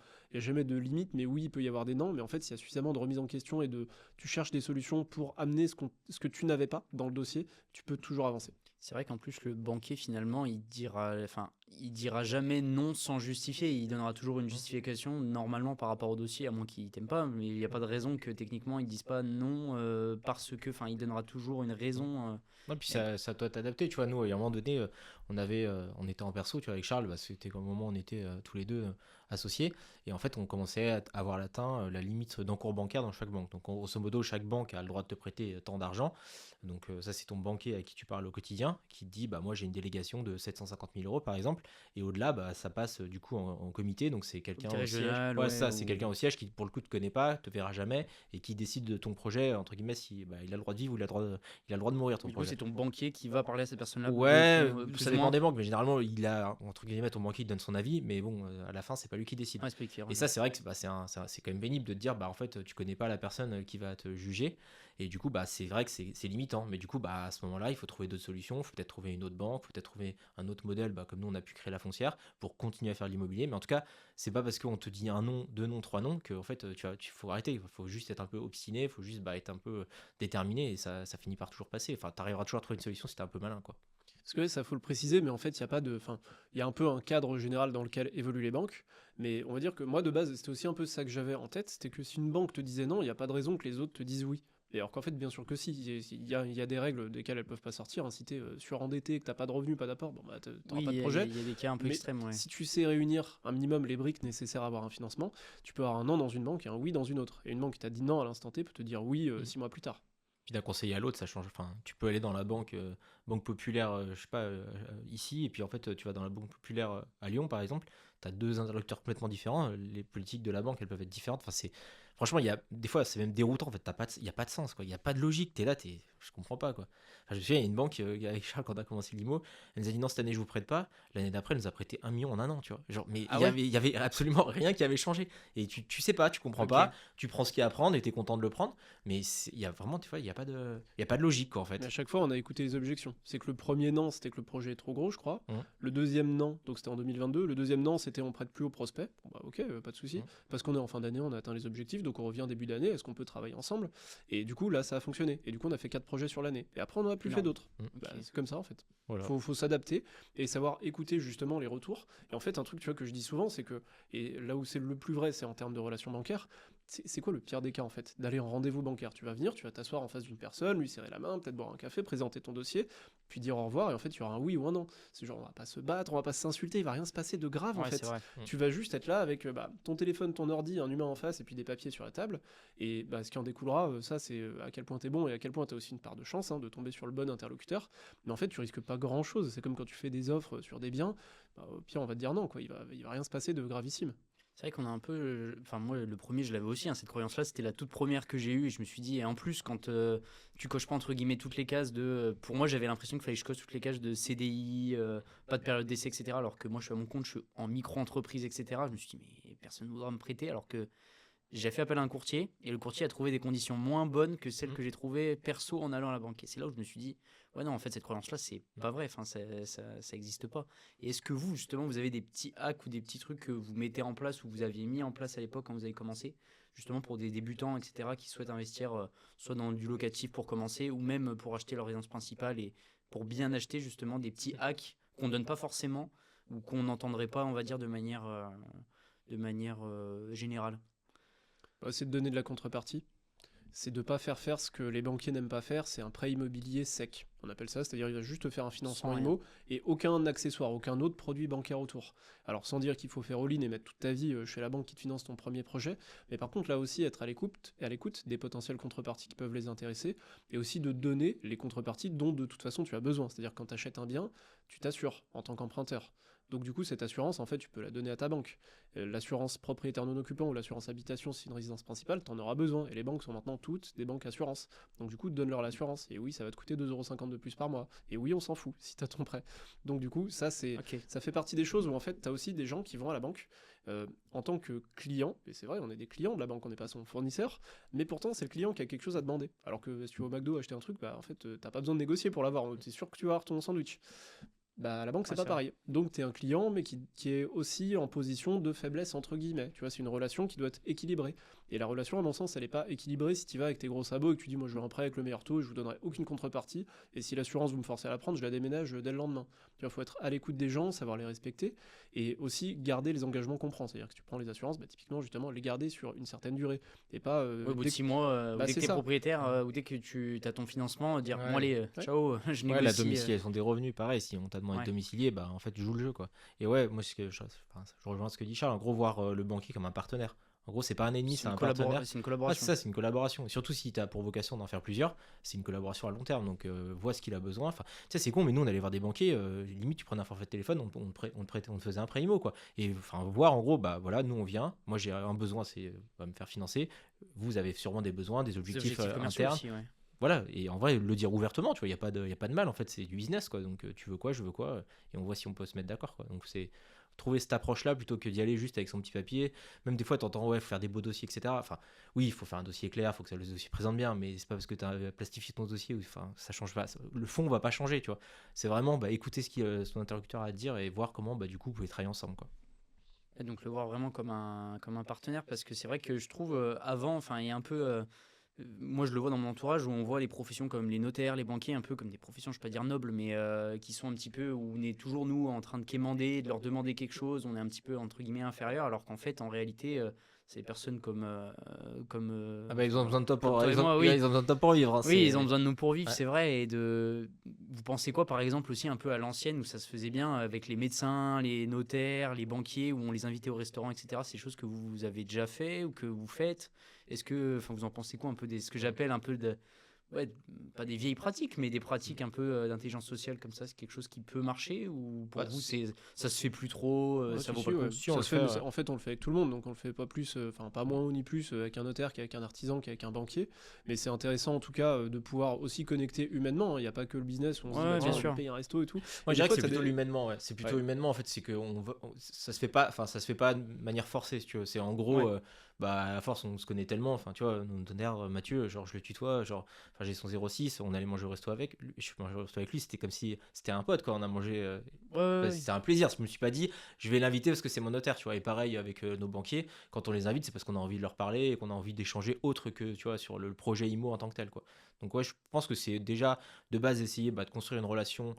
limite. Mais oui, il peut y avoir des non. Mais en fait, s'il y a suffisamment de remise en question et tu cherches des solutions pour amener ce que tu n'avais pas dans le dossier, tu peux toujours avancer. C'est vrai qu'en plus, le banquier, finalement, il dira jamais non sans justifier. Il donnera toujours une justification, normalement, par rapport au dossier, à moins qu'il t'aime pas. Mais il n'y a pas de raison que, techniquement, ils disent pas non parce que... Enfin, il donnera toujours une raison. Non, puis ça doit t'adapter, tu vois. Nous, à un moment donné, on était en perso, tu vois, avec Charles, c'était au moment où on était tous les deux associés. Et en fait, on commençait à avoir atteint la limite d'encours bancaire dans chaque banque. Donc, grosso modo, chaque banque a le droit de te prêter tant d'argent. Donc, ça, c'est ton banquier à qui tu parles au quotidien, qui te dit, bah, moi, j'ai une délégation de 750 000 euros, par exemple. Et au-delà, bah, ça passe du coup en comité. Donc, c'est quelqu'un Comité au siège. régional, Ouais, ouais, ça, c'est ou- quelqu'un au siège qui, pour le coup, te connaît pas, te verra jamais et qui décide de ton projet, entre guillemets, si bah, il a le droit de vivre ou il a le droit de mourir, ton Du coup, projet. c'est ton banquier qui va parler à cette personne-là. Ouais, plus ça ou dépend moins. des banques, mais généralement, il a, entre guillemets, ton banquier il donne son avis, mais bon, à la fin, c'est pas lui qui décide. Ouais, c'est pas écrit, Et ça, c'est vrai que c'est quand même pénible de te dire, bah, en fait, tu connais pas la personne qui va te juger, et du coup, bah, c'est vrai que c'est limitant, mais du coup, bah, à ce moment-là, il faut trouver d'autres solutions, il faut peut-être trouver une autre banque, il faut peut-être trouver un autre modèle, bah, comme nous, on a pu créer la foncière, pour continuer à faire de l'immobilier, mais en tout cas, c'est pas parce qu'on te dit un non, deux non, trois non, que, en fait, faut arrêter, il faut juste être un peu obstiné, il faut juste bah, être un peu déterminé, et ça finit par toujours passer, enfin, t'arriveras toujours à trouver une solution si t'es un peu malin, quoi. Parce que ça faut le préciser, mais en fait, il y a pas de, enfin, il y a un peu un cadre général dans lequel évoluent les banques. Mais on va dire que moi, de base, c'était aussi un peu ça que j'avais en tête, c'était que si une banque te disait non, il n'y a pas de raison que les autres te disent oui. Et alors qu'en fait, bien sûr que si, il y a des règles desquelles elles peuvent pas sortir. Hein. Si t'es surendetté, que t'as pas de revenus, pas d'apport, bon bah t'auras Oui, pas il de y, a- projet. il y a des cas un peu Mais extrêmes, ouais. si tu sais réunir un minimum les briques nécessaires à avoir un financement, tu peux avoir un non dans une banque et un oui dans une autre. Et une banque qui t'a dit non à l'instant T peut te dire oui 6 mois plus tard. Puis d'un conseiller à l'autre, ça change. Enfin, tu peux aller dans la banque populaire, je sais pas, ici, et puis en fait, tu vas dans la banque populaire à Lyon, par exemple, tu as deux interlocuteurs complètement différents. Les politiques de la banque, elles peuvent être différentes. Enfin, franchement, des fois, c'est même déroutant. En fait, il n'y a pas de sens, quoi. Il n'y a pas de logique. Tu es là, je comprends pas, quoi. Enfin, je me souviens, il y a une banque avec Charles, quand on a commencé l'IMO, elle nous a dit non, cette année, je vous prête pas. L'année d'après, elle nous a prêté 1 million en un an, tu vois. Genre, mais Ah il y avait absolument rien qui avait changé. Et tu sais pas, tu comprends Ok. pas. Tu prends ce qu'il y a à prendre et tu es content de le prendre. Mais il y a vraiment, des fois, il n'y a pas de logique, quoi, en Mais fait. à chaque fois, on a écouté les objections. C'est que le premier non, c'était que le projet est trop gros, je crois. Mhm. Le deuxième non, donc c'était en 2022. Le deuxième non, c'était on prête plus au prospect. Bon bah ok, pas de souci. Mhm. Parce qu'on est en fin d'année, on a atteint les objectifs, donc on revient début d'année. Est-ce qu'on peut travailler ensemble? Et du coup, là, ça a fonctionné. Et du coup, on a fait 4 projets sur l'année. Et après, on n'en a plus fait Énorme. d'autres. Mhm. Bah, c'est comme ça en fait. Voilà. Faut s'adapter et savoir écouter justement les retours. Et en fait, un truc tu vois, que je dis souvent, c'est que, et là où c'est le plus vrai, c'est en termes de relations bancaires, c'est quoi le pire des cas en fait? D'aller en rendez-vous bancaire. Tu vas venir, tu vas t'asseoir en face d'une personne, lui serrer la main, peut-être boire un café, présenter ton dossier, puis dire au revoir, et en fait, il y aura un oui ou un non. C'est genre, on va pas se battre, on va pas s'insulter, il va rien se passer de grave en Ouais, fait. c'est vrai. Tu vas juste être là avec ton téléphone, ton ordi, un humain en face, et puis des papiers sur la table. Et bah, ce qui en découlera, ça, c'est à quel point t'es bon et à quel point t'as aussi une part de chance de tomber sur le bon interlocuteur. Mais en fait, tu risques pas grand chose. C'est comme quand tu fais des offres sur des biens, bah, au pire, on va te dire non, quoi. Il va rien se passer de gravissime. C'est vrai qu'on a un peu. Enfin, moi, le premier, je l'avais aussi, hein, cette croyance-là. C'était la toute première que j'ai eue. Et je me suis dit, et en plus, quand tu coches pas, entre guillemets, toutes les cases de. Pour moi, j'avais l'impression qu'il fallait que je coche toutes les cases de CDI, pas de période d'essai, etc. Alors que moi, je suis à mon compte, je suis en micro-entreprise, etc. Je me suis dit, mais personne ne voudra me prêter. Alors que j'ai fait appel à un courtier. Et le courtier a trouvé des conditions moins bonnes que celles que j'ai trouvées perso en allant à la banque. Et c'est là où je me suis dit, ouais, non, en fait, cette croyance-là, c'est pas vrai. Enfin, ça existe pas. Et est-ce que vous, justement, vous avez des petits hacks ou des petits trucs que vous mettez en place ou vous aviez mis en place à l'époque quand vous avez commencé, justement pour des débutants, etc., qui souhaitent investir soit dans du locatif pour commencer ou même pour acheter leur résidence principale et pour bien acheter, justement, des petits hacks qu'on donne pas forcément ou qu'on n'entendrait pas, on va dire, de manière générale? Bah, c'est de donner de la contrepartie. C'est de pas faire ce que les banquiers n'aiment pas faire, c'est un prêt immobilier sec. On appelle ça, c'est-à-dire il va juste te faire un financement Sans rien. IMO et aucun accessoire, aucun autre produit bancaire autour. Alors sans dire qu'il faut faire all-in et mettre toute ta vie chez la banque qui te finance ton premier projet, mais par contre là aussi être à l'écoute des potentielles contreparties qui peuvent les intéresser et aussi de donner les contreparties dont de toute façon tu as besoin. C'est-à-dire quand tu achètes un bien, tu t'assures en tant qu'emprunteur. Donc du coup, cette assurance, en fait, tu peux la donner à ta banque. L'assurance propriétaire non occupant ou l'assurance habitation, si c'est une résidence principale, tu en auras besoin. Et les banques sont maintenant toutes des banques assurances. Donc du coup, donne-leur l'assurance. Et oui, ça va te coûter 2,50 € de plus par mois. Et oui, on s'en fout si tu as ton prêt. Donc du coup, ça fait partie des choses où en fait, tu as aussi des gens qui vont à la banque en tant que client. Et c'est vrai, on est des clients de la banque, on n'est pas son fournisseur. Mais pourtant, c'est le client qui a quelque chose à demander. Alors que si tu vas au McDo acheter un truc, bah en fait, t'as pas besoin de négocier pour l'avoir. T'es sûr que tu vas avoir ton sandwich. Bah, à la banque, c'est pas pareil. Donc, tu es un client, mais qui est aussi en position de faiblesse, entre guillemets. Tu vois, c'est une relation qui doit être équilibrée. Et la relation, à mon sens, elle n'est pas équilibrée si tu vas avec tes gros sabots et que tu dis, moi, je veux un prêt avec le meilleur taux, je vous donnerai aucune contrepartie. Et si l'assurance, vous me forcez à la prendre, je la déménage dès le lendemain. Tu vois, il faut être à l'écoute des gens, savoir les respecter et aussi garder les engagements qu'on prend. C'est-à-dire que si tu prends les assurances, bah, typiquement, justement, les garder sur une certaine durée. Et pas. Au bout de 6 mois, ou dès que tu es propriétaire, ou dès que tu as ton financement, dire, bon, allez, ciao, je négocie. La domiciliation des revenus, pareil, si on t'a demandé de domicilier, bah en fait, tu joues le jeu, quoi. Et ouais, moi, je rejoins ce que dit Charles. En gros, voir le banquier comme un partenaire. En gros, c'est pas un ennemi, c'est un partenaire. C'est une collaboration. C'est ça, c'est une collaboration. Et surtout si tu as pour vocation d'en faire plusieurs, c'est une collaboration à long terme. Donc, vois ce qu'il a besoin. Enfin, tu sais, c'est con, mais nous, on allait voir des banquiers. Limite, tu prenais un forfait de téléphone, on te faisait un prêt IMO, quoi. Et enfin, voir en gros, bah voilà, nous, on vient. Moi, j'ai un besoin, c'est me faire financer. Vous avez sûrement des besoins, des objectifs internes. Aussi, ouais. Voilà, et en vrai, le dire ouvertement, tu vois, il n'y a pas de mal, en fait, c'est du business, quoi. Donc, tu veux quoi, je veux quoi, et on voit si on peut se mettre d'accord, quoi. Donc, c'est trouver cette approche-là plutôt que d'y aller juste avec son petit papier. Même des fois, tu entends, ouais, faire des beaux dossiers, etc. Enfin, oui, il faut faire un dossier clair, il faut que le dossier présente bien, mais c'est pas parce que tu as plastifié ton dossier, enfin, ça change pas. Le fond va pas changer, tu vois. C'est vraiment écouter ce que son interlocuteur a à dire et voir comment, du coup, vous pouvez travailler ensemble, quoi. Et donc, le voir vraiment comme un partenaire, parce que c'est vrai que je trouve, avant, enfin, il y a un peu. Moi, je le vois dans mon entourage où on voit les professions comme les notaires, les banquiers, un peu comme des professions, je ne vais pas dire nobles, mais qui sont un petit peu où on est toujours, nous, en train de quémander, de leur demander quelque chose. On est un petit peu, entre guillemets, inférieur, alors qu'en fait, en réalité, c'est des personnes comme. Ah bah, ils ont besoin de toi pour, ils ont besoin de toi pour vivre. Hein, oui, ils ont besoin de nous pour vivre, ouais. C'est vrai. Et vous pensez quoi, par exemple, aussi un peu à l'ancienne, où ça se faisait bien avec les médecins, les notaires, les banquiers, où on les invitait au restaurant, etc. C'est des choses que vous avez déjà fait ou que vous faites. Est-ce que, enfin, vous en pensez quoi un peu ce que j'appelle un peu pas des vieilles pratiques, mais des pratiques un peu d'intelligence sociale comme ça, c'est quelque chose qui peut marcher ou pour vous ça se fait plus trop, ça vaut pas le coup. Si on le fait, en fait on le fait avec tout le monde, donc on le fait pas plus, enfin pas moins ni plus avec un notaire qu'avec un artisan qu'avec un banquier, mais c'est intéressant en tout cas de pouvoir aussi connecter humainement. Il n'y a pas que le business où on se dit on paye un resto et tout. Moi je dirais que c'est plutôt l'humainement, ouais. C'est plutôt humainement en fait, c'est que ça se fait pas de manière forcée, si tu veux. C'est en gros à force on se connaît tellement, enfin tu vois, notre tonnerre Mathieu, genre je le tutoie, genre enfin j'ai son 06, on allait manger au resto avec lui, je mangeais au resto avec lui, c'était comme si c'était un pote, quoi. On a mangé c'était un plaisir. Je me suis pas dit je vais l'inviter parce que c'est mon notaire, tu vois. Et pareil avec nos banquiers, quand on les invite c'est parce qu'on a envie de leur parler et qu'on a envie d'échanger autre que, tu vois, sur le projet IMO en tant que tel, quoi. Donc ouais, je pense que c'est déjà de base essayer de construire une relation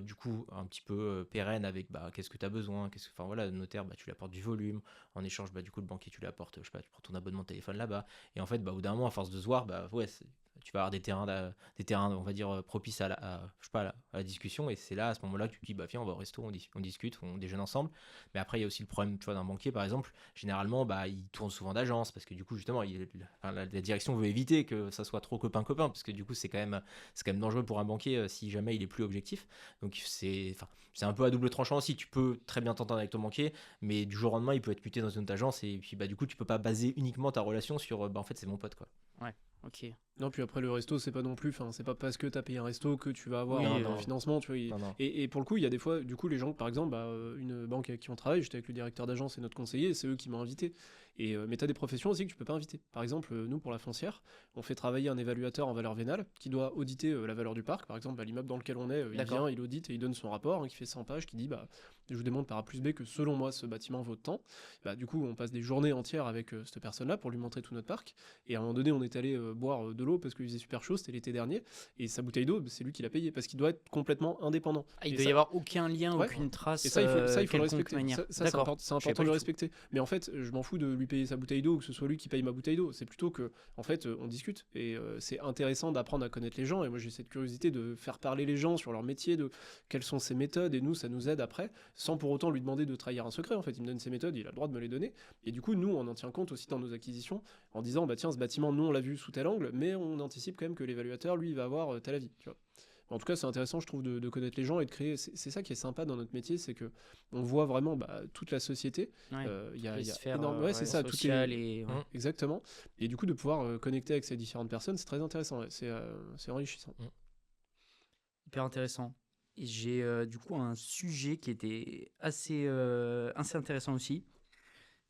du coup un petit peu pérenne avec qu'est-ce que tu as besoin, enfin voilà, le notaire tu lui apportes du volume, en échange du coup le banquier tu lui apportes, je sais pas, tu prends ton abonnement de téléphone là-bas, et en fait au bout d'un moment à force de se voir, tu vas avoir des terrains on va dire propices à la discussion, et c'est là à ce moment-là que tu te dis viens on va au resto, on discute, on déjeune ensemble. Mais après il y a aussi le problème, tu vois, d'un banquier par exemple, généralement il tourne souvent d'agence parce que du coup justement la direction veut éviter que ça soit trop copain parce que du coup c'est quand même dangereux pour un banquier si jamais il est plus objectif. Donc c'est un peu à double tranchant aussi. Tu peux très bien t'entendre avec ton banquier, mais du jour au lendemain il peut être muté dans une autre agence, et puis du coup tu peux pas baser uniquement ta relation sur en fait c'est mon pote, quoi. Ouais. Ok. Non, puis après le resto c'est pas non plus, c'est pas parce que t'as payé un resto que tu vas avoir un financement, tu vois. Et pour le coup il y a des fois, du coup les gens, par exemple, une banque avec qui on travaille, j'étais avec le directeur d'agence et notre conseiller, c'est eux qui m'ont invité. Mais t'as des professions aussi que tu peux pas inviter. Par exemple, nous pour la foncière, on fait travailler un évaluateur en valeur vénale qui doit auditer la valeur du parc. Par exemple, l'immeuble dans lequel on est, il vient, il audite et il donne son rapport qui fait 100 pages, qui dit je vous demande par A plus B que selon moi ce bâtiment vaut de temps. Du coup on passe des journées entières avec cette personne-là pour lui montrer tout notre parc. Et à un moment donné on est allé boire de l'eau parce qu'il faisait super chaud, c'était l'été dernier, et sa bouteille d'eau c'est lui qui l'a payée parce qu'il doit être complètement indépendant. Il doit y avoir aucun lien, aucune trace. Et ça il faut le respecter. Ça c'est important de le respecter. Mais en fait je m'en fous de lui payer sa bouteille d'eau ou que ce soit lui qui paye ma bouteille d'eau. C'est plutôt que en fait on discute, et c'est intéressant d'apprendre à connaître les gens, et moi j'ai cette curiosité de faire parler les gens sur leur métier, de quelles sont ses méthodes, et nous ça nous aide après, sans pour autant lui demander de trahir un secret. En fait il me donne ses méthodes, il a le droit de me les donner, et du coup nous on en tient compte aussi dans nos acquisitions en disant tiens ce bâtiment nous on l'a vu sous tel angle, mais on anticipe quand même que l'évaluateur lui va avoir tel avis, tu vois. En tout cas, c'est intéressant, je trouve, de connaître les gens et de créer. C'est ça qui est sympa dans notre métier, c'est que on voit vraiment toute la société. Ouais. Il y a Les sphères, énorme... Ouais, c'est ça, tout est... sociales et ouais. Exactement. Et du coup, de pouvoir connecter avec ces différentes personnes, c'est très intéressant. Ouais. C'est enrichissant. Hyper intéressant. Et j'ai du coup un sujet qui était assez intéressant aussi,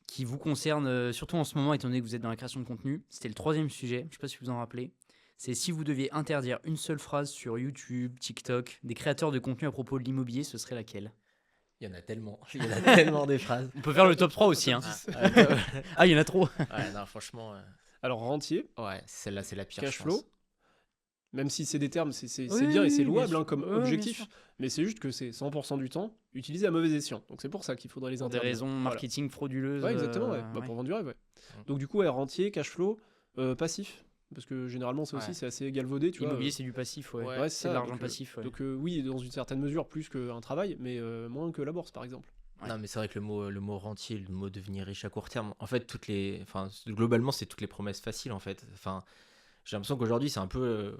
qui vous concerne surtout en ce moment, étant donné que vous êtes dans la création de contenu. C'était le 3e sujet, je ne sais pas si vous en rappelez. C'est si vous deviez interdire une seule phrase sur YouTube, TikTok, des créateurs de contenu à propos de l'immobilier, ce serait laquelle? Il y en a tellement. Il y en a tellement des phrases. On peut faire le top 3 aussi. Hein. Ah, il y en a trop. Ouais, non, franchement. Alors, rentier, Ouais, celle-là, c'est la pire. cash je pense. flow, même si c'est des termes, c'est Oui, bien et c'est bien louable sûr. comme Ouais, bien objectif, sûr. mais c'est juste que c'est 100% du temps utilisé à mauvais escient. Donc c'est pour ça qu'il faudrait les Pour des interdire. raisons Voilà. marketing frauduleuses. Ouais, exactement, ouais. ouais. Pour vendre du rêve, ouais. Ouais. Donc du coup, ouais, rentier, cash flow, passif, parce que généralement, ça aussi, Ouais. c'est assez galvaudé, tu vois. L'immobilier, c'est du passif, ouais. Ouais, C'est de ça, l'argent donc, passif, ouais. Donc oui, dans une certaine mesure, plus qu'un travail, mais moins que la bourse, par exemple. Ouais. Non, mais c'est vrai que le mot rentier, le mot devenir riche à court terme, en fait, globalement, c'est toutes les promesses faciles, en fait. Enfin, j'ai l'impression qu'aujourd'hui, c'est un peu.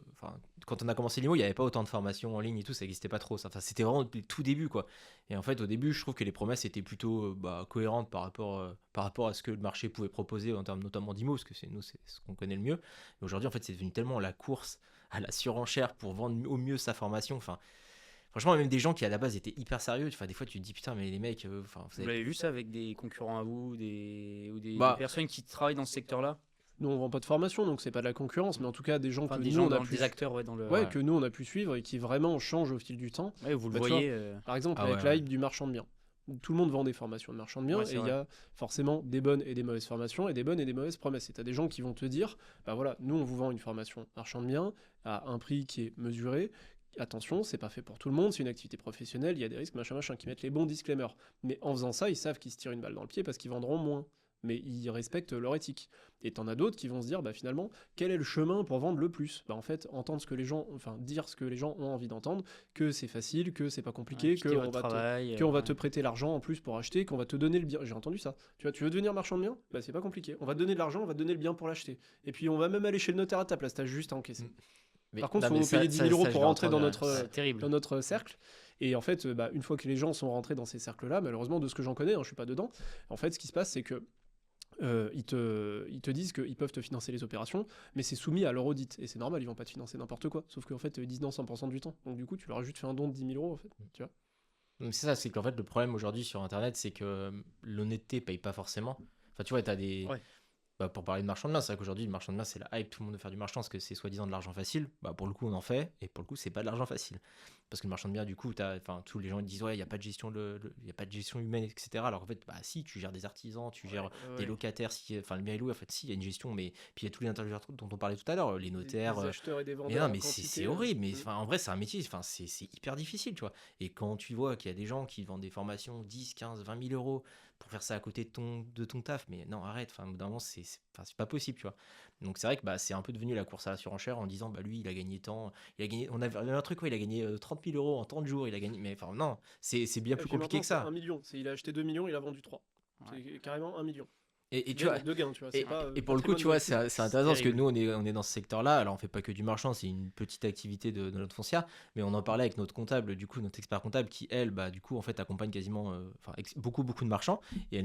Quand on a commencé l'IMO, il n'y avait pas autant de formations en ligne et tout, ça n'existait pas trop. Enfin, c'était vraiment le tout début, quoi. Et en fait, au début, je trouve que les promesses étaient plutôt cohérentes par rapport à ce que le marché pouvait proposer en termes notamment d'IMO, parce que c'est ce qu'on connaît le mieux. Et aujourd'hui, en fait, c'est devenu tellement la course à la surenchère pour vendre au mieux sa formation. Enfin, franchement, même des gens qui à la base étaient hyper sérieux, des fois tu te dis putain, mais les mecs, vous Vous avez- l'avez vu ça avec des concurrents à vous ou des Bah, personnes qui travaillent dans ce secteur-là? Nous, on vend pas de formation, donc c'est pas de la concurrence, mais en tout cas, des gens Enfin, que des nous, gens, on a pu... des acteurs ouais, dans le. Ouais, Ouais. que nous, on a pu suivre et qui vraiment changent au fil du temps. Ouais, vous le Bah, tu voyez. Par exemple, Ah avec ouais, la ouais. hype du marchand de biens. Tout le monde vend des formations de marchand de biens Ouais, c'est et il y a forcément des bonnes et des mauvaises formations et des bonnes et des mauvaises promesses. Et tu as des gens qui vont te dire, bah voilà, nous on vous vend une formation marchand de biens à un prix qui est mesuré. Attention, c'est pas fait pour tout le monde, c'est une activité professionnelle, il y a des risques, machin, qui mettent les bons disclaimers. Mais en faisant ça, ils savent qu'ils se tirent une balle dans le pied parce qu'ils vendront moins. Mais ils respectent leur éthique. Et t'en as d'autres qui vont se dire, bah finalement, quel est le chemin pour vendre le plus? Bah en fait, entendre ce que les gens, enfin dire ce que les gens ont envie d'entendre, que c'est facile, que c'est pas compliqué, quitter qu'on votre va travail, qu'on va ouais. te prêter l'argent en plus pour acheter, qu'on va te donner le bien. J'ai entendu ça. Tu vois, tu veux devenir marchand de biens? Bah c'est pas compliqué. On va te donner de l'argent, on va te donner le bien pour l'acheter. Et puis on va même aller chez le notaire à ta place, t'as juste à encaisser. Mais- Par contre, non, il mais faut payer 10 000 euros je pour l'ai rentrer dans entendu, notre, C'est terrible. dans notre cercle. Et en fait, une fois que les gens sont rentrés dans ces cercles-là, malheureusement, de ce que j'en connais, hein, je suis pas dedans, en fait, ce qui se passe, c'est que ils te disent qu'ils peuvent te financer les opérations, mais c'est soumis à leur audit. Et c'est normal, ils vont pas te financer n'importe quoi. Sauf qu'en fait, ils disent non 100% du temps. Donc du coup, tu leur as juste fait un don de 10 000 euros, en fait. Tu vois. Donc c'est ça, c'est qu'en fait le problème aujourd'hui sur internet, c'est que l'honnêteté paye pas forcément. Enfin, tu vois, t'as des. Ouais. Bah, pour parler de marchand de biens, c'est vrai qu'aujourd'hui, le marchand de biens, c'est la hype, tout le monde veut faire du marchand parce que c'est soi-disant de l'argent facile. Bah, pour le coup, on en fait, et pour le coup, c'est pas de l'argent facile. Parce que le marchand de biens, du coup, tous les gens ils disent, ouais, il n'y a pas de gestion, y a pas de gestion humaine, etc. Alors en fait, bah, si, tu gères des artisans, tu gères des locataires, enfin, le bien est loué, en fait, si, il y a une gestion, mais puis il y a tous les interlocuteurs dont on parlait tout à l'heure, les notaires. Des acheteurs et des vendeurs. Mais non, en mais quantité, c'est horrible. Mais mm. en vrai, c'est un métier, c'est hyper difficile, tu vois. Et quand tu vois qu'il y a des gens qui vendent des formations 10, 15, 20 000 euros pour faire ça à côté de ton taf, mais non, arrête. Enfin, au bout d'un moment, c'est pas possible, tu vois. Donc c'est vrai que bah, c'est un peu devenu la course à la surenchère en disant, bah lui, il a gagné tant. On avait un truc, ouais, il a gagné 30 000 euros en tant de jours. Il a gagné. Mais enfin, non, c'est bien Et plus puis compliqué maintenant, que ça. c'est 1 million. Il a acheté 2 millions, il a vendu 3. Ouais. C'est carrément 1 million. Et tu vois, De gains, tu vois. et pour le coup, tu vois, c'est intéressant parce que terrible. nous, on est dans ce secteur-là. Alors, on fait pas que du marchand, c'est une petite activité de notre foncière, mais on en parlait avec notre comptable, du coup, notre expert comptable, qui elle, bah, du coup, en fait, accompagne quasiment, beaucoup de marchands. Et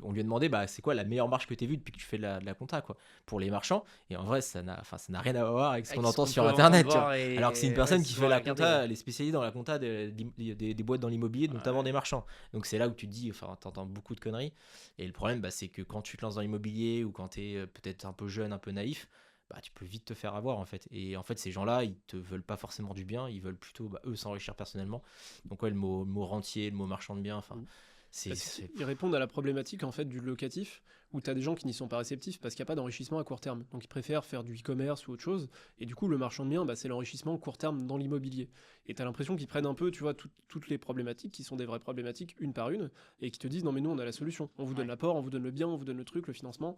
on lui a demandé, bah, c'est quoi la meilleure marge que tu as vue depuis que tu fais de la compta, quoi, pour les marchands. Et en vrai, ça n'a rien à voir avec ce qu'on entend sur Internet. Tu vois. Alors que c'est une personne qui fait la compta, elle est spécialisée dans la compta des boîtes dans l'immobilier, notamment des marchands. Donc c'est là où tu te dis, enfin, t'entends beaucoup de conneries. Et le problème, bah, c'est que quand tu te lances dans l'immobilier ou quand tu es peut-être un peu jeune, un peu naïf, bah, tu peux vite te faire avoir en fait. Et en fait, ces gens-là, ils te veulent pas forcément du bien, ils veulent plutôt, bah, eux, s'enrichir personnellement. Donc ouais, le mot rentier, le mot marchand de biens, enfin, Ils répondent à la problématique en fait du locatif où tu as des gens qui n'y sont pas réceptifs parce qu'il n'y a pas d'enrichissement à court terme. Donc ils préfèrent faire du e-commerce ou autre chose. Et du coup, le marchand de biens, bah, c'est l'enrichissement court terme dans l'immobilier. Et tu as l'impression qu'ils prennent un peu, tu vois, toutes les problématiques qui sont des vraies problématiques une par une et qui te disent non mais nous on a la solution. On vous donne l'apport, on vous donne le bien, on vous donne le truc, le financement.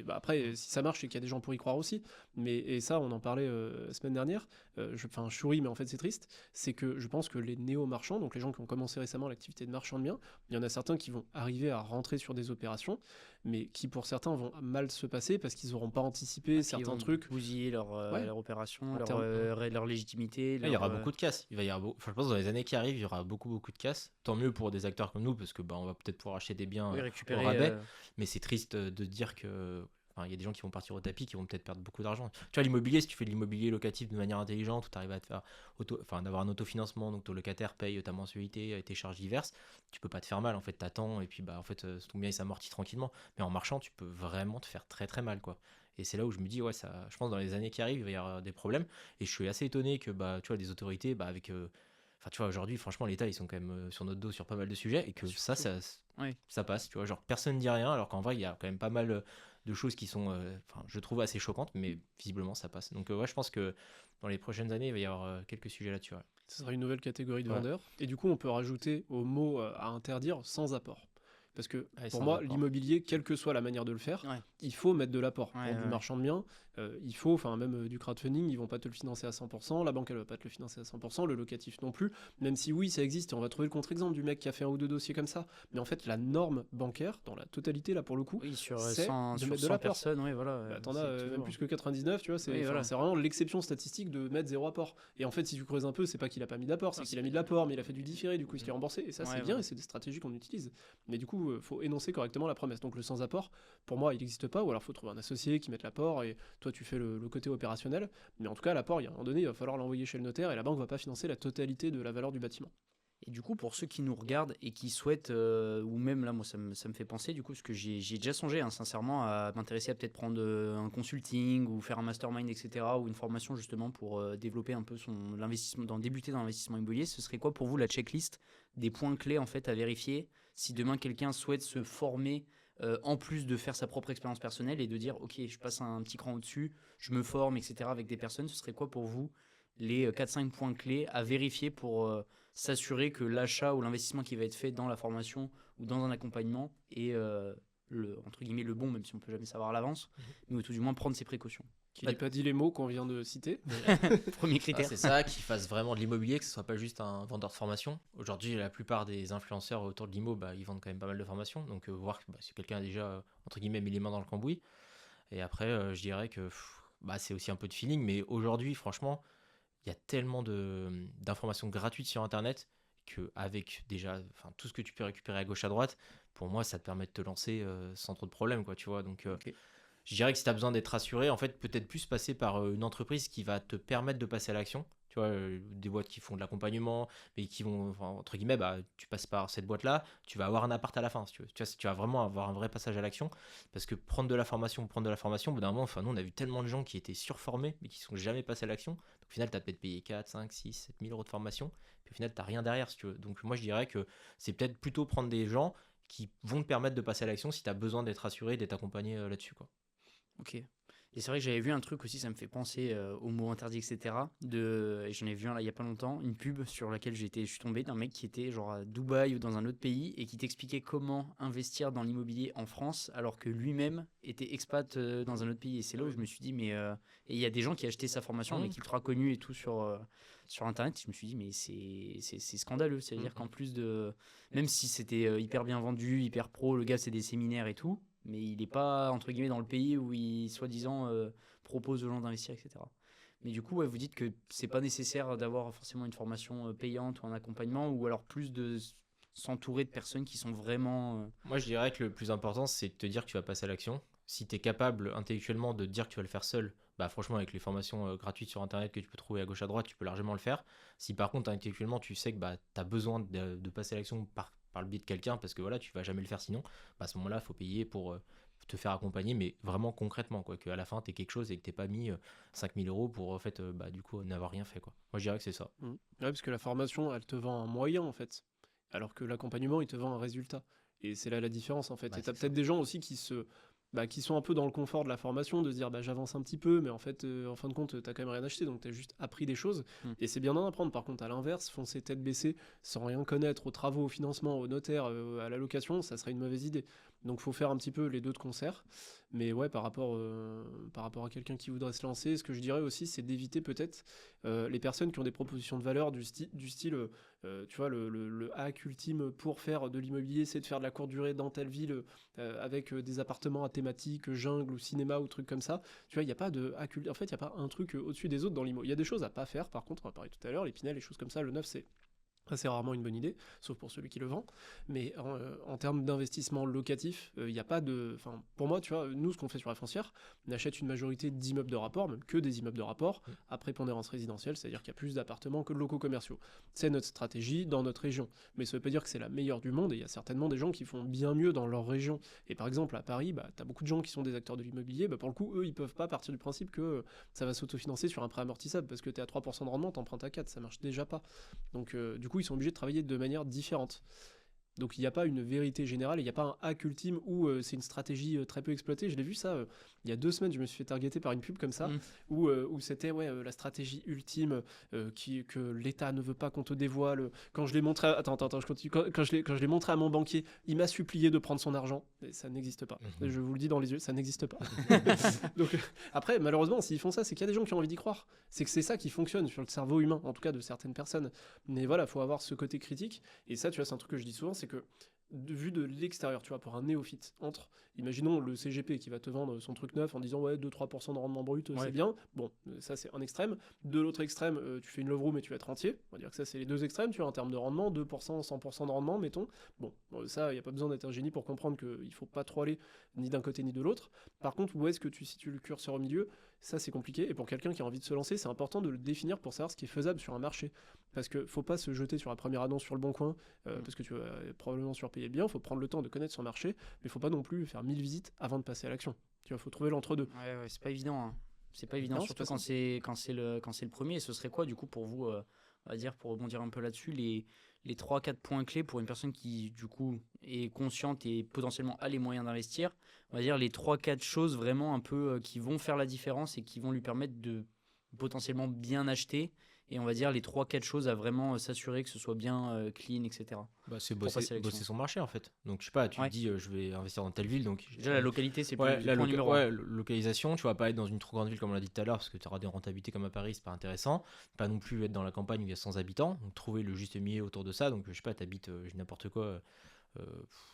Après, si ça marche, c'est qu'il y a des gens pour y croire aussi. Et ça, on en parlait la semaine dernière. Je souris, mais en fait, c'est triste. C'est que je pense que les néo-marchands, donc les gens qui ont commencé récemment l'activité de marchand de biens, il y en a certains qui vont arriver à rentrer sur des opérations, mais qui pour certains vont mal se passer parce qu'ils n'auront pas anticipé certains trucs. Bousiller leur Ouais. opération, En leur, termes- leur légitimité. Là, il y aura leur, beaucoup de casses. Il va y avoir, je pense que dans les années qui arrivent, il y aura beaucoup de casses. Tant mieux pour des acteurs comme nous, parce que on va peut-être pouvoir acheter des biens oui, au récupérer. rabais. Mais c'est triste de dire que. Il y a des gens qui vont partir au tapis, qui vont peut-être perdre beaucoup d'argent. Tu vois, l'immobilier, si tu fais de l'immobilier locatif de manière intelligente, où tu arrives à te faire d'avoir un autofinancement, donc ton locataire paye ta mensualité et tes charges diverses, tu peux pas te faire mal. En fait, t'attends et puis en fait, ton bien il s'amortit tranquillement. Mais en marchant, tu peux vraiment te faire très très mal, quoi. Et c'est là où je me dis, ouais, ça, je pense dans les années qui arrivent, il va y avoir des problèmes. Et je suis assez étonné que, tu vois, des autorités, avec. Tu vois, aujourd'hui, franchement, l'État, ils sont quand même sur notre dos sur pas mal de sujets. Et que Oui. ça passe, tu vois. Genre, personne ne dit rien, alors qu'en vrai, il y a quand même pas mal de choses qui sont, je trouve, assez choquantes, mais visiblement, ça passe. Donc, ouais, je pense que dans les prochaines années, il va y avoir quelques sujets là-dessus. Ouais. Ce sera une nouvelle catégorie de Ouais. vendeurs. Et du coup, on peut rajouter au mot à interdire sans apport. Parce que Ouais, pour sans moi, apport. l'immobilier, quelle que soit la manière de le faire, Ouais. il faut mettre de l'apport. Ouais, Pour du ouais. marchand de biens, il faut, même du crowdfunding, ils vont pas te le financer à 100%, la banque elle va pas te le financer à 100%, le locatif non plus, même si oui, ça existe et on va trouver le contre-exemple du mec qui a fait un ou deux dossiers comme ça. Mais en fait, la norme bancaire, dans la totalité là pour le coup, Oui, sur c'est 100, de sur mettre de 100 l'apport. personnes, oui, voilà. T'en c'est as même toujours- plus que 99, tu vois, c'est Oui, voilà. c'est vraiment l'exception statistique de mettre zéro apport. Et en fait, si tu creuses un peu, c'est pas qu'il a pas mis d'apport, c'est qu'il a mis de l'apport, mais il a fait du différé, du coup il se fait rembourser. Et ça, Ouais, c'est bien, voilà. et c'est des stratégies qu'on utilise. Mais du coup, faut énoncer correctement la promesse. Donc le sans apport, pour moi, il n'existe pas, ou alors faut trouver un associé qui mette l'apport, et toi tu fais le côté opérationnel. Mais en tout cas, l'apport, il y a un moment donné, il va falloir l'envoyer chez le notaire, et la banque va pas financer la totalité de la valeur du bâtiment. Et du coup, pour ceux qui nous regardent et qui souhaitent, ou même là, moi, ça me fait penser, du coup, parce que j'y ai déjà songé, hein, sincèrement, à m'intéresser à peut-être prendre un consulting ou faire un mastermind, etc., ou une formation justement pour développer un peu l'investissement, débuter dans l'investissement immobilier. Ce serait quoi pour vous la checklist des points clés en fait à vérifier si demain quelqu'un souhaite se former en plus de faire sa propre expérience personnelle et de dire, ok, je passe un petit cran au-dessus, je me forme, etc., avec des personnes. Ce serait quoi pour vous les 4-5 points clés à vérifier pour s'assurer que l'achat ou l'investissement qui va être fait dans la formation ou dans un accompagnement est entre guillemets le bon, même si on peut jamais savoir à l'avance, mais tout du moins prendre ses précautions. Qui n'ait pas dit les mots qu'on vient de citer. Premier critère. C'est ça, qu'ils fassent vraiment de l'immobilier, que ce soit pas juste un vendeur de formation. Aujourd'hui, la plupart des influenceurs autour de l'immo, ils vendent quand même pas mal de formations. Donc, voir si quelqu'un a déjà, entre guillemets, mis les mains dans le cambouis. Et après, je dirais que c'est aussi un peu de feeling. Mais aujourd'hui, franchement, il y a tellement d'informations gratuites sur Internet qu'avec déjà tout ce que tu peux récupérer à gauche à droite, pour moi, ça te permet de te lancer sans trop de problèmes, quoi, tu vois. Donc, Ok. je dirais que si tu as besoin d'être rassuré, en fait, peut-être plus passer par une entreprise qui va te permettre de passer à l'action. Tu vois, des boîtes qui font de l'accompagnement, mais qui vont, entre guillemets, tu passes par cette boîte-là, tu vas avoir un appart à la fin, si tu veux. Tu vois, tu vas vraiment avoir un vrai passage à l'action. Parce que prendre de la formation, au bout d'un moment, nous, on a vu tellement de gens qui étaient surformés, mais qui ne sont jamais passés à l'action. Donc, au final, tu as peut-être payé 4, 5, 6, 7 000 euros de formation, puis au final, tu n'as rien derrière, si tu veux. Donc, moi, je dirais que c'est peut-être plutôt prendre des gens qui vont te permettre de passer à l'action si tu as besoin d'être rassuré, d'être accompagné là-dessus, quoi. Ok. Et c'est vrai que j'avais vu un truc aussi, ça me fait penser aux mots interdits, etc. Et j'en ai vu un là il y a pas longtemps, une pub sur laquelle je suis tombé d'un mec qui était genre à Dubaï ou dans un autre pays et qui t'expliquait comment investir dans l'immobilier en France alors que lui-même était expat dans un autre pays. Et c'est là où je me suis dit, mais. Et il y a des gens qui achetaient sa formation, un mec ultra connu et tout sur Internet. Je me suis dit, mais c'est scandaleux. C'est-à-dire qu'en plus de. Même si c'était hyper bien vendu, hyper pro, le gars c'est des séminaires et tout. Mais il n'est pas, entre guillemets, dans le pays où il, soi-disant, propose aux gens d'investir, etc. Mais du coup, vous dites que c'est pas nécessaire d'avoir forcément une formation payante ou un accompagnement, ou alors plus de s'entourer de personnes qui sont vraiment... Moi, je dirais que le plus important, c'est de te dire que tu vas passer à l'action. Si tu es capable intellectuellement de te dire que tu vas le faire seul, franchement, avec les formations gratuites sur Internet que tu peux trouver à gauche à droite, tu peux largement le faire. Si par contre, intellectuellement, tu sais que tu as besoin de passer à l'action par le biais de quelqu'un, parce que voilà, tu vas jamais le faire sinon, à ce moment-là, il faut payer pour te faire accompagner, mais vraiment concrètement, quoi, qu'à la fin, tu aies quelque chose et que tu n'aies pas mis 5 000 euros pour, en fait, du coup, n'avoir rien fait, quoi. Moi, je dirais que c'est ça. Ouais, parce que la formation, elle te vend un moyen, en fait. Alors que l'accompagnement, il te vend un résultat. Et c'est là la différence, en fait. Et t'as peut-être des gens aussi qui se qui sont un peu dans le confort de la formation, de se dire j'avance un petit peu, mais en fait, en fin de compte, t'as quand même rien acheté, donc t'as juste appris des choses. Et c'est bien d'en apprendre. Par contre, à l'inverse, foncer tête baissée, sans rien connaître aux travaux, au financement, au notaire, à la location, ça serait une mauvaise idée. Donc faut faire un petit peu les deux de concert. Mais ouais, par rapport à quelqu'un qui voudrait se lancer, ce que je dirais aussi, c'est d'éviter peut-être les personnes qui ont des propositions de valeur du style tu vois, le hack ultime pour faire de l'immobilier, c'est de faire de la courte durée dans telle ville avec des appartements à thématique, jungle ou cinéma ou trucs comme ça. Tu vois, il n'y a pas de hack ultime. En fait, il n'y a pas un truc au-dessus des autres dans l'immo. Il y a des choses à pas faire, par contre, on en parlait tout à l'heure, les Pinel, les choses comme ça, le neuf, c'est rarement une bonne idée, sauf pour celui qui le vend. Mais en termes d'investissement locatif, il n'y a pas de... Enfin, pour moi, tu vois, nous, ce qu'on fait sur la foncière, on achète une majorité d'immeubles de rapport, même que des immeubles de rapport, à prépondérance résidentielle, c'est-à-dire qu'il y a plus d'appartements que de locaux commerciaux. C'est notre stratégie dans notre région. Mais ça ne veut pas dire que c'est la meilleure du monde, et il y a certainement des gens qui font bien mieux dans leur région. Et par exemple, à Paris, tu as beaucoup de gens qui sont des acteurs de l'immobilier, pour le coup, eux, ils peuvent pas partir du principe que ça va s'autofinancer sur un prêt amortissable, parce que tu es à 3% de rendement, t'empruntes à 4, ça marche déjà pas. Donc du coup, ils sont obligés de travailler de manière différente. Donc il n'y a pas une vérité générale, il n'y a pas un hack ultime où c'est une stratégie très peu exploitée. Je l'ai vu ça il y a 2 semaines, je me suis fait targeter par une pub comme ça, où c'était la stratégie ultime que l'État ne veut pas qu'on te dévoile. Quand je l'ai montré je continue. Quand je l'ai montré à mon banquier, il m'a supplié de prendre son argent. Et ça n'existe pas. Je vous le dis dans les yeux, ça n'existe pas. Donc après, malheureusement, s'ils font ça, c'est qu'il y a des gens qui ont envie d'y croire. C'est que c'est ça qui fonctionne sur le cerveau humain, en tout cas de certaines personnes. Mais voilà, il faut avoir ce côté critique. Et ça, tu vois, c'est un truc que je dis souvent, c'est que vu de l'extérieur, tu vois, pour un néophyte, imaginons le CGP qui va te vendre son truc neuf en disant 2-3% de rendement brut, c'est bien. Bon, ça c'est un extrême. De l'autre extrême, tu fais une love room et tu vas être rentier. On va dire que ça c'est les deux extrêmes, tu vois, en termes de rendement, 2%, 100% de rendement, mettons. Bon, ça, il n'y a pas besoin d'être un génie pour comprendre qu'il faut pas trop aller ni d'un côté ni de l'autre. Par contre, où est-ce que tu situes le curseur au milieu? Ça c'est compliqué. Et pour quelqu'un qui a envie de se lancer, c'est important de le définir pour savoir ce qui est faisable sur un marché. Parce que faut pas se jeter sur la première annonce sur le bon coin, parce que tu vas probablement surpayer bien. Faut prendre le temps de connaître son marché, mais faut pas non plus faire 1000 visites avant de passer à l'action. Tu vois, faut trouver l'entre-deux. Ouais, c'est pas évident. Hein. C'est pas évident, Non, surtout c'est quand c'est le premier. Et ce serait quoi, du coup, pour vous, on va dire, pour rebondir un peu là-dessus, les 3-4 points clés pour une personne qui, du coup, est consciente et potentiellement a les moyens d'investir? On va dire les 3-4 choses vraiment un peu qui vont faire la différence et qui vont lui permettre de potentiellement bien acheter. Et on va dire les 3-4 choses à vraiment s'assurer que ce soit bien clean, etc. C'est Pour passer à l'action. bosser son marché en fait. Donc je sais pas, tu te dis je vais investir dans telle ville. Donc Déjà la localité c'est ouais, le point numéro 1. Localisation, tu vas pas être dans une trop grande ville comme on l'a dit tout à l'heure parce que tu auras des rentabilités comme à Paris, c'est pas intéressant. Pas non plus être dans la campagne où il y a 100 habitants. Donc trouver le juste milieu autour de ça. Donc je sais pas, t'habites n'importe quoi.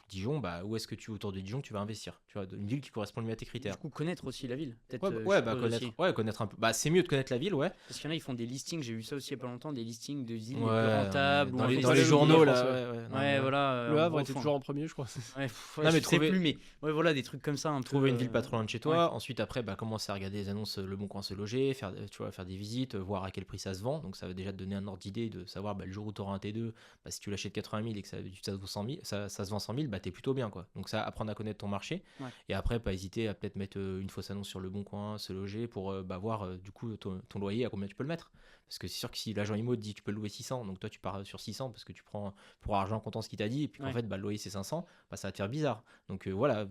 Dijon, où est-ce que autour de Dijon tu vas investir? Tu vois, une ville qui correspond mieux à tes critères. Du coup, connaître aussi la ville. Peut-être, connaître un peu. C'est mieux de connaître la ville, ouais. Parce qu'il y en a, ils font des listings, j'ai vu ça aussi il y a pas longtemps, des listings de villes les Ouais, plus rentables. dans ou les dans les journaux, là. Ouais, voilà. Le Havre était toujours en premier, je crois. Ouais, Non, mais je sais plus, mais ouais, voilà, des trucs comme ça. Un trouver peu, une ville pas trop loin de chez toi. Ensuite, après, commencer à regarder les annonces Le Bon Coin se loger, faire des visites, voir à quel prix ça se vend. Donc, ça va déjà te donner un ordre d'idée de savoir le jour où tu auras un T2, si tu l'achètes 80 000 et que ça se vend 100 000, t'es plutôt bien, quoi. Donc, ça, apprendre à connaître ton marché. Ouais. Et après, pas hésiter à peut-être mettre une fausse annonce sur Le Bon Coin, se loger pour voir du coup ton loyer à combien tu peux le mettre. Parce que c'est sûr que si l'agent IMO te dit que tu peux le louer 600, donc toi tu pars sur 600 parce que tu prends pour argent comptant ce qu'il t'a dit, et puis qu'en fait le loyer c'est 500, ça va te faire bizarre. Donc voilà,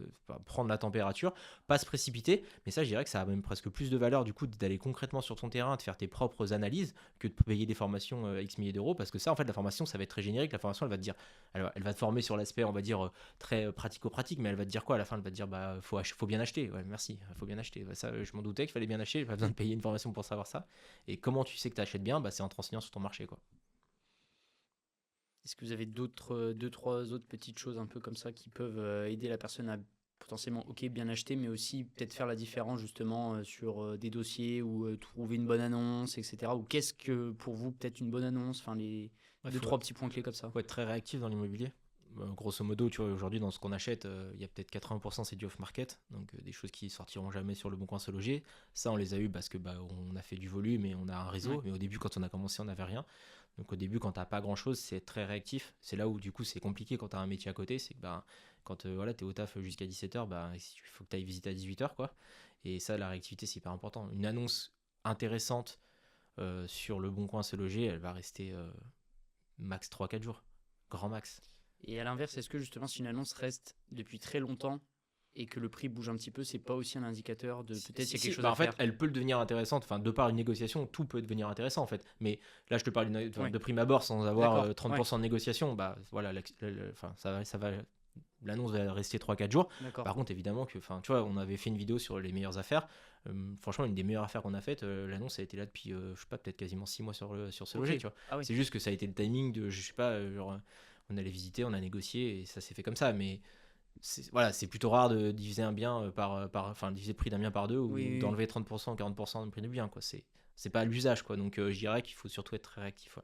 prendre la température, pas se précipiter, mais ça je dirais que ça a même presque plus de valeur du coup d'aller concrètement sur ton terrain, de faire tes propres analyses, que de payer des formations X milliers d'euros, parce que ça en fait la formation ça va être très générique, la formation elle va te dire, alors, elle va te former sur l'aspect on va dire très pratico-pratique, mais elle va te dire quoi à la fin? Elle va te dire faut bien acheter, ouais merci, faut bien acheter, ça je m'en doutais qu'il fallait bien acheter, j'ai pas besoin de payer une formation pour savoir ça. Et comment tu sais que tu achètes bien? C'est en te renseignant sur ton marché, quoi. Est-ce que vous avez deux, trois autres petites choses un peu comme ça qui peuvent aider la personne à potentiellement bien acheter, mais aussi peut-être faire la différence justement sur des dossiers ou trouver une bonne annonce, etc. Ou qu'est-ce que pour vous peut-être une bonne annonce? Enfin, les trois petits points clés comme ça. Faut être très réactif dans l'immobilier. Grosso modo, tu vois, aujourd'hui dans ce qu'on achète, il y a peut-être 80% c'est du off-market, donc des choses qui sortiront jamais sur Le Bon Coin se loger. Ça, on les a eu parce que on a fait du volume et on a un réseau. Mais au début, quand on a commencé, on n'avait rien. Donc au début, quand t'as pas grand-chose, c'est très réactif. C'est là où du coup c'est compliqué quand t'as un métier à côté, c'est que quand t'es au taf jusqu'à 17h, il faut que t'ailles visiter à 18h, quoi. Et ça, la réactivité, c'est hyper important. Une annonce intéressante sur Le Bon Coin se loger, elle va rester max 3-4 jours, grand max. Et à l'inverse, est-ce que justement si une annonce reste depuis très longtemps, et que le prix bouge un petit peu, c'est pas aussi un indicateur de peut-être il y a quelque chose Bah, à en fait, faire. elle peut le devenir intéressante. Enfin, de par une négociation, tout peut devenir intéressant en fait. Mais là, je te parle Ouais. de prime abord sans avoir D'accord, 30% de négociation. Bah voilà, enfin, ça va, l'annonce va rester 3-4 jours. d'accord. Par contre, évidemment que, enfin, tu vois, on avait fait une vidéo sur les meilleures affaires. Franchement, une des meilleures affaires qu'on a faites, l'annonce a été là depuis, je sais pas, peut-être quasiment 6 mois sur ce Ok. loger, tu vois. Ah oui. C'est juste que ça a été le timing de, je sais pas, genre, on allait visiter, on a négocié et ça s'est fait comme ça. Mais voilà, c'est plutôt rare de diviser un bien enfin, diviser le prix d'un bien par deux ou Oui, oui, oui. d'enlever 30%, 40% du prix du bien, quoi. C'est pas à l'usage, quoi. Donc, je dirais qu'il faut surtout être très réactif, ouais.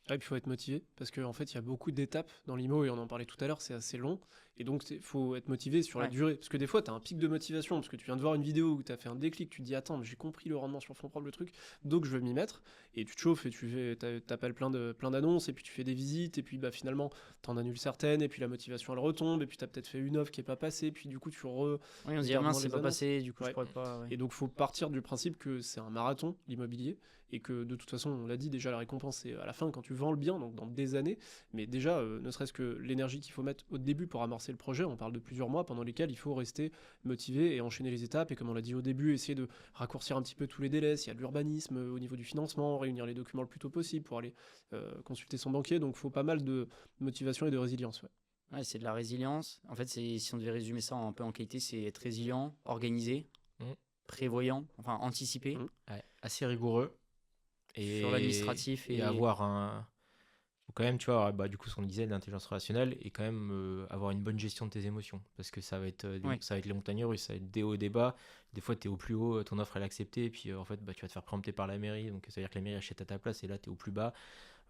Ouais, puis il faut être motivé parce qu'en fait, il y a beaucoup d'étapes dans l'IMO et on en parlait tout à l'heure, c'est assez long. Et donc, il faut être motivé sur la Ouais. durée. Parce que des fois, tu as un pic de motivation parce que tu viens de voir une vidéo où tu as fait un déclic, tu te dis, attends, mais j'ai compris le rendement sur fond propre, le truc, donc je vais m'y mettre. Et tu te chauffes et t'appelles plein d'annonces et puis tu fais des visites et puis bah, finalement, t'en annules certaines et puis la motivation elle retombe et puis tu as peut-être fait une offre qui est pas passée, puis du coup, tu Oui, on se dit, regardes mince, moins c'est les pas annonces. passé, du coup, je Ouais. pourrais pas. Ouais. Et donc, faut partir du principe que c'est un marathon, l'immobilier, et que de toute façon, on l'a dit déjà, la récompense c'est à la fin quand tu vends le bien, donc dans des années. Mais déjà, ne serait-ce que l'énergie qu'il faut mettre au début pour amorcer le projet, on parle de plusieurs mois pendant lesquels il faut rester motivé et enchaîner les étapes. Et comme on l'a dit au début, essayer de raccourcir un petit peu tous les délais. S'il y a de l'urbanisme au niveau du financement, réunir les documents le plus tôt possible pour aller consulter son banquier. Donc, il faut pas mal de motivation et de résilience. Ouais. Ouais, c'est de la résilience. En fait, si on devait résumer ça un peu en qualité, c'est être résilient, organisé, Mm. prévoyant, enfin anticiper Mm. Ouais, assez rigoureux. sur l'administratif Et avoir un. Faut quand même, tu vois, bah, du coup, ce qu'on disait, l'intelligence relationnelle, et quand même avoir une bonne gestion de tes émotions. Parce que ça va être, Ouais. ça va être les montagnes russes, ça va être des hauts et des bas. Des fois, tu es au plus haut, ton offre elle est acceptée, et puis en fait, bah, tu vas te faire préempter par la mairie. Donc, ça veut dire que la mairie achète à ta place, et là, tu es au plus bas.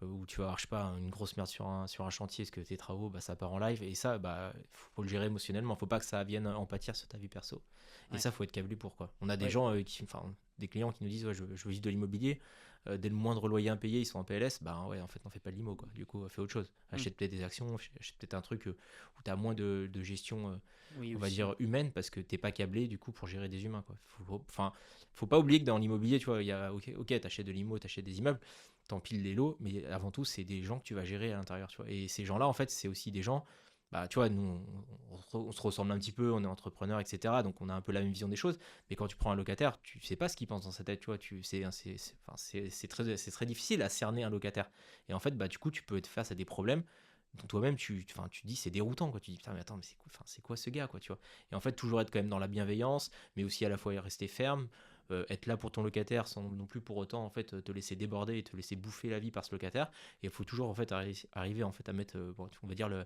Ou tu vas avoir, je sais pas, une grosse merde sur un chantier, parce que tes travaux, bah, ça part en live. Et ça, bah, faut le gérer émotionnellement. Faut pas que ça vienne en pâtir sur ta vie perso. Et Ouais. ça, faut être câblé pour quoi. On a des Ouais. gens des clients qui nous disent, ouais, je veux vivre de l'immobilier. Dès le moindre loyer impayé, ils sont en PLS. Bah ouais, en fait, n'en fais pas de l'IMO, quoi. Du coup, fais autre chose. Achète peut-être des actions, achète peut-être un truc où tu as moins de gestion, Oui, on va aussi. dire, humaine, parce que t'es pas câblé, du coup, pour gérer des humains, quoi. Faut pas oublier que dans l'immobilier, tu vois, il y a, ok, t'achètes de l'IMO, t'achètes des immeubles, t'empiles les lots, mais avant tout, c'est des gens que tu vas gérer à l'intérieur, tu vois. Et ces gens-là, en fait, c'est aussi des gens, bah, tu vois, nous, on se ressemble un petit peu, on est entrepreneurs, etc. Donc, on a un peu la même vision des choses. Mais quand tu prends un locataire, tu sais pas ce qu'il pense dans sa tête, tu vois. C'est très difficile à cerner un locataire. Et en fait, bah, du coup, tu peux être face à des problèmes dont toi-même, tu te dis, c'est déroutant, quoi. Tu dis, putain, mais attends, mais c'est quoi ce gars, quoi, tu vois. Et en fait, toujours être quand même dans la bienveillance, mais aussi à la fois rester ferme, être là pour ton locataire sans non plus pour autant en fait te laisser déborder et te laisser bouffer la vie par ce locataire. Et il faut toujours en fait arriver en fait à mettre on va dire le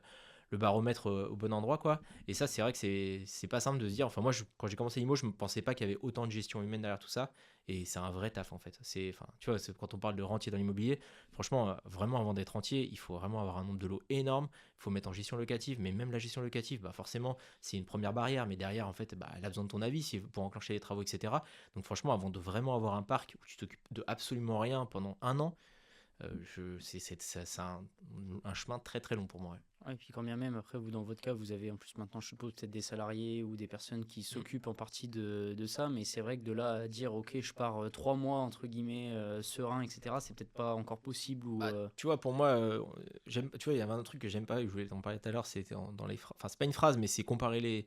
baromètre au bon endroit, quoi. Et ça, c'est vrai que c'est pas simple de se dire, enfin moi quand j'ai commencé l'IMO, je me pensais pas qu'il y avait autant de gestion humaine derrière tout ça, et c'est un vrai taf en fait. Enfin tu vois, quand on parle de rentier dans l'immobilier, franchement vraiment avant d'être rentier, il faut vraiment avoir un nombre de lots énorme, il faut mettre en gestion locative, mais même la gestion locative, bah forcément c'est une première barrière, mais derrière en fait bah, elle a besoin de ton avis pour enclencher les travaux, etc. Donc franchement, avant de vraiment avoir un parc où tu t'occupes de absolument rien pendant un an, c'est un chemin très très long pour moi, ouais. Ouais, et puis quand bien même, après, vous, dans votre cas, vous avez en plus maintenant, je suppose, peut-être des salariés ou des personnes qui s'occupent en partie de ça, mais c'est vrai que de là à dire, ok, je pars 3 mois, entre guillemets, serein, etc., c'est peut-être pas encore possible ou... Bah, tu vois, pour moi, tu vois, il y avait un truc que j'aime pas, et je voulais t'en parler tout à l'heure, c'était dans les phrases. Enfin, c'est pas une phrase, mais c'est comparer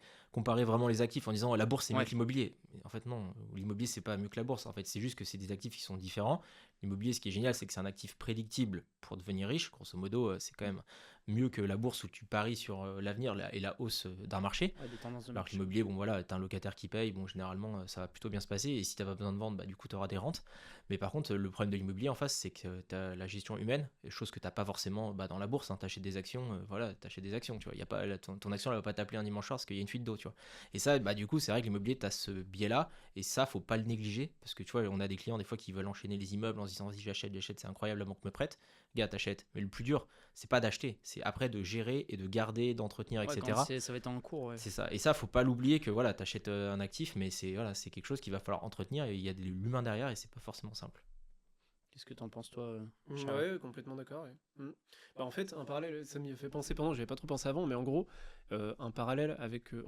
vraiment les actifs en disant la bourse c'est mieux Ouais. que l'immobilier. Mais en fait, non, l'immobilier c'est pas mieux que la bourse. En fait, c'est juste que c'est des actifs qui sont différents. L'immobilier, ce qui est génial, c'est que c'est un actif prédictible pour devenir riche. Grosso modo, c'est quand même mieux que la bourse où tu paries sur l'avenir et la hausse d'un marché. Ouais, des tendances de Alors que marché. l'immobilier, bon voilà, t'as un locataire qui paye, bon généralement ça va plutôt bien se passer, et si t'as pas besoin de vendre, bah du coup t'auras des rentes. Mais par contre, le problème de l'immobilier en face, c'est que t'as la gestion humaine, chose que t'as pas forcément dans la bourse, hein. T'achètes des actions, voilà, t'achètes des actions, tu vois. Y a pas, ton action elle va pas t'appeler un dimanche soir parce qu'il y a une fuite d'eau, tu vois. Et ça, bah du coup, c'est vrai que l'immobilier, t'as ce biais-là, et ça, faut pas le négliger, parce que tu vois, on a des clients des fois qui veulent enchaîner les immeubles en se disant, vas-y, j'achète, c'est incroyable, la banque me prête. Gars, t'achètes. Mais le plus dur, c'est pas d'acheter, c'est après de gérer et de garder, d'entretenir, Ouais, etc. quand ça va être en cours, ouais. C'est ça. Et ça, faut pas l'oublier que voilà, t'achètes un actif, mais c'est quelque chose qu'il va falloir entretenir, et il y a de l'humain derrière, et c'est pas forcément simple. Qu'est-ce que t'en penses, toi, Charles? Ouais, complètement d'accord. Ouais. Bah, en fait, un parallèle, ça m'y a fait penser pendant, j'avais pas trop pensé avant, mais en gros, un parallèle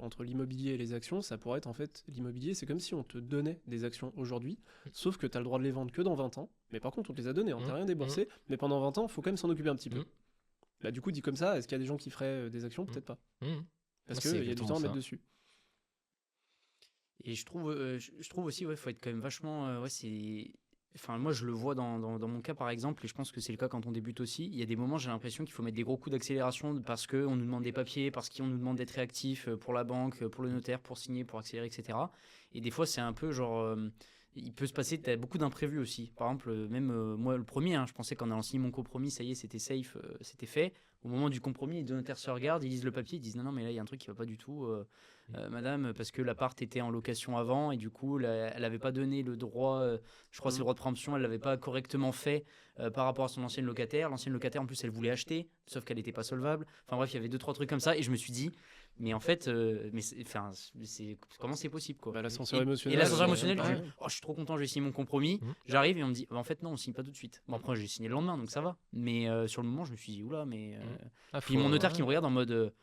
entre l'immobilier et les actions, ça pourrait être en fait, l'immobilier, c'est comme si on te donnait des actions aujourd'hui, sauf que tu as le droit de les vendre que dans 20 ans, mais par contre, on te les a données, on t'a rien déboursé, mais pendant 20 ans, faut quand même s'en occuper un petit peu. Bah, du coup, dit comme ça, est-ce qu'il y a des gens qui feraient des actions? Peut-être pas. Parce C'est qu'il y a du temps à exactement mettre ça. dessus. Et je trouve aussi, ouais, faut être quand même vachement. Ouais, c'est. Enfin, moi, je le vois dans mon cas, par exemple, et je pense que c'est le cas quand on débute aussi. Il y a des moments, j'ai l'impression qu'il faut mettre des gros coups d'accélération parce qu'on nous demande des papiers, parce qu'on nous demande d'être réactif pour la banque, pour le notaire, pour signer, pour accélérer, etc. Et des fois, c'est un peu genre. Il peut se passer, t'as beaucoup d'imprévus aussi. Par exemple, même moi, le premier, hein, je pensais qu'en allant signer mon compromis, ça y est, c'était safe, c'était fait. Au moment du compromis, les deux notaires se regardent, ils lisent le papier, ils disent non, non, mais là, il y a un truc qui va pas du tout. Madame, parce que l'appart était en location avant et du coup, elle n'avait pas donné le droit, je crois que c'est le droit de préemption, elle l'avait pas correctement fait par rapport à son ancienne locataire. L'ancienne locataire, en plus, elle voulait acheter, sauf qu'elle n'était pas solvable. Enfin bref, il y avait 2-3 trucs comme ça et je me suis dit, mais en fait, comment c'est possible quoi. Bah, l'ascenseur émotionnel. Et l'ascenseur Ouais, émotionnel, ouais. je dis, oh, je suis trop content, j'ai signé mon compromis. J'arrive et on me dit, bah, en fait, non, on signe pas tout de suite. Bon, après, j'ai signé le lendemain, donc ça va. Mais sur le moment, je me suis dit, oula, mais. Puis mon notaire qui me regarde en mode.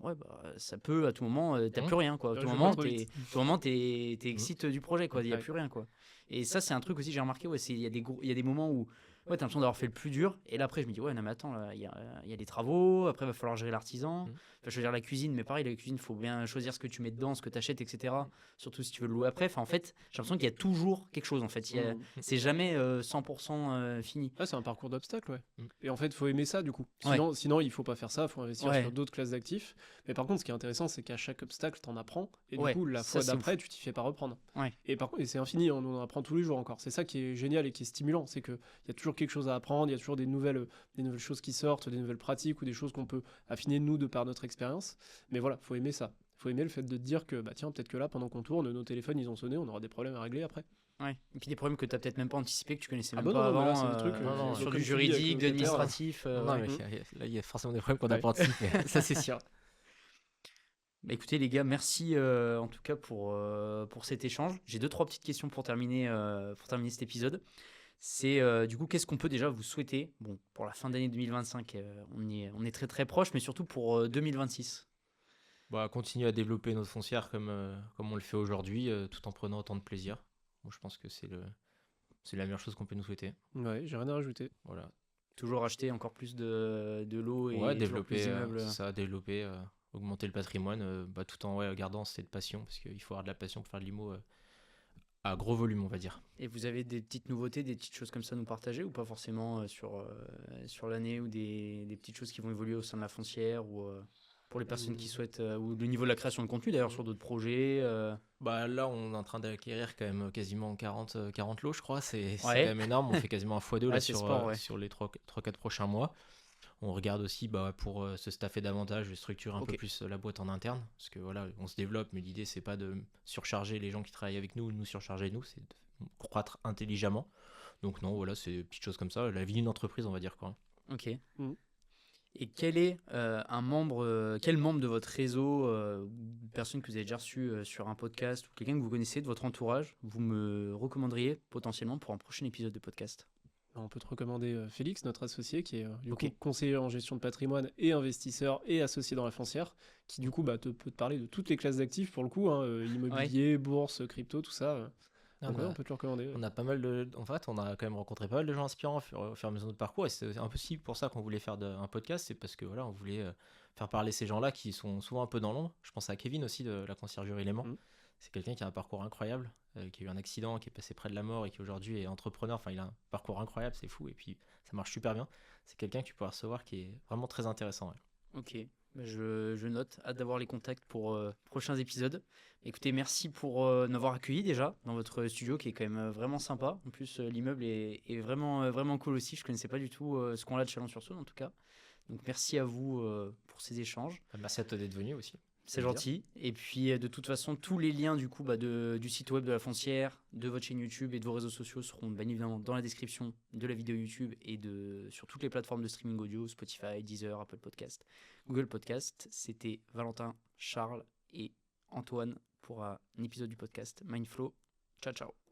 Ouais, bah, ça peut, à tout moment, t'as plus rien, quoi. À tout moment, t'es excité du projet, quoi. Il n'y a plus rien, quoi. Et ça, c'est un truc aussi, j'ai remarqué, ouais, il y a des moments où ouais, t'as l'impression d'avoir fait le plus dur. Et là, après, je me dis, ouais, non, mais attends, il y a des travaux. Après, il va falloir gérer l'artisan. Il va choisir la cuisine. Mais pareil, la cuisine, il faut bien choisir ce que tu mets dedans, ce que tu achètes, etc. Surtout si tu veux le louer après. Enfin, en fait, j'ai l'impression qu'il y a toujours quelque chose, en fait. C'est jamais 100% fini. Ouais, c'est un parcours d'obstacles, ouais. Et en fait, il faut aimer ça, du coup. Ouais. Sinon il faut pas faire ça, il faut investir Ouais. sur d'autres classes d'actifs. Mais par contre, ce qui est intéressant, c'est qu'à chaque obstacle, t'en apprends. Et Ouais, du coup, la ça, fois c'est d'après, tu t'y fais pas reprendre. Ouais. Et par contre, et c'est infini, on en apprend tous les jours encore. C'est ça qui est génial et qui est stimulant. C'est qu'il y a toujours quelque chose à apprendre, il y a toujours des nouvelles choses qui sortent, des nouvelles pratiques ou des choses qu'on peut affiner nous de par notre expérience. Mais voilà, faut aimer ça. Faut aimer le fait de te dire que, bah tiens, peut-être que là, pendant qu'on tourne, nos téléphones, ils ont sonné, on aura des problèmes à régler après. Ouais. Et puis des problèmes que tu n'as peut-être même pas anticipé, que tu connaissais Ah même bah pas non, mais là, avant, c'est des trucs, sur comme du tu dis, avec juridique, le de notaire, l'administratif. Non, Ouais. mais là, il y a forcément des problèmes qu'on n'a pas anticipés. Ça, c'est sûr. Bah, écoutez les gars, merci en tout cas pour cet échange. J'ai 2-3 petites questions pour terminer cet épisode. C'est du coup, qu'est-ce qu'on peut déjà vous souhaiter bon, pour la fin d'année 2025 on est très très proche, mais surtout pour 2026. Bah, continuer à développer notre foncière comme on le fait aujourd'hui, tout en prenant autant de plaisir. Moi, je pense que c'est la meilleure chose qu'on peut nous souhaiter. Ouais, j'ai rien à rajouter. Voilà. Toujours acheter encore plus de lots et Ouais, toujours plus développer, d'immeubles. c'est ça, développer, augmenter le patrimoine, tout en gardant cette passion, parce qu'il faut avoir de la passion pour faire de l'IMO à gros volume, on va dire. Et vous avez des petites nouveautés, des petites choses comme ça à nous partager ou pas forcément sur l'année ou des petites choses qui vont évoluer au sein de la foncière ou pour les personnes qui souhaitent ou le niveau de la création de contenu d'ailleurs sur d'autres projets Bah, là, on est en train d'acquérir quand même quasiment 40 lots, je crois. C'est quand Ouais. même énorme. On fait quasiment un x2 là, Ouais, c'est sport, ouais. sur les 3-4 prochains mois. On regarde aussi pour se staffer davantage, structurer un peu Ok. plus la boîte en interne. Parce que voilà, on se développe, mais l'idée, c'est pas de surcharger les gens qui travaillent avec nous ou de nous surcharger nous, c'est de croître intelligemment. Donc, non, voilà, c'est des petites choses comme ça. La vie d'une entreprise, on va dire quoi. Ok. Mhm. Et quel est quel membre de votre réseau, ou personne que vous avez déjà reçu sur un podcast ou quelqu'un que vous connaissez de votre entourage, vous me recommanderiez potentiellement pour un prochain épisode de podcast? On peut te recommander Félix, notre associé, qui est du Ok. coup conseiller en gestion de patrimoine et investisseur et associé dans la foncière, qui du coup peut te parler de toutes les classes d'actifs pour le coup, immobilier, bourse, crypto, tout ça. Donc on peut te le recommander. On a pas mal en fait, on a quand même rencontré pas mal de gens inspirants au fur et à mesure de notre parcours, et c'est un peu aussi pour ça qu'on voulait faire un podcast, c'est parce que voilà, on voulait faire parler ces gens-là qui sont souvent un peu dans l'ombre. Je pense à Kevin aussi de la conciergerie Léman. C'est quelqu'un qui a un parcours incroyable, qui a eu un accident, qui est passé près de la mort et qui aujourd'hui est entrepreneur. Enfin, il a un parcours incroyable, c'est fou, et puis ça marche super bien. C'est quelqu'un que tu peux recevoir qui est vraiment très intéressant. Ouais. Ok, bah, je note, hâte d'avoir les contacts pour prochains épisodes. Écoutez, merci pour nous avoir accueillis déjà dans votre studio qui est quand même vraiment sympa. En plus, l'immeuble est vraiment cool aussi. Je connaissais pas du tout ce qu'on a de Chalon-sur-Saône en tout cas. Donc merci à vous pour ces échanges. Merci à toi d'être venu aussi. C'est gentil. Et puis de toute façon, tous les liens du coup du site web de la foncière, de votre chaîne YouTube et de vos réseaux sociaux seront bien évidemment dans la description de la vidéo YouTube et sur toutes les plateformes de streaming audio, Spotify, Deezer, Apple Podcast, Google Podcast. C'était Valentin, Charles et Antoine pour un épisode du podcast Mindflow. Ciao ciao.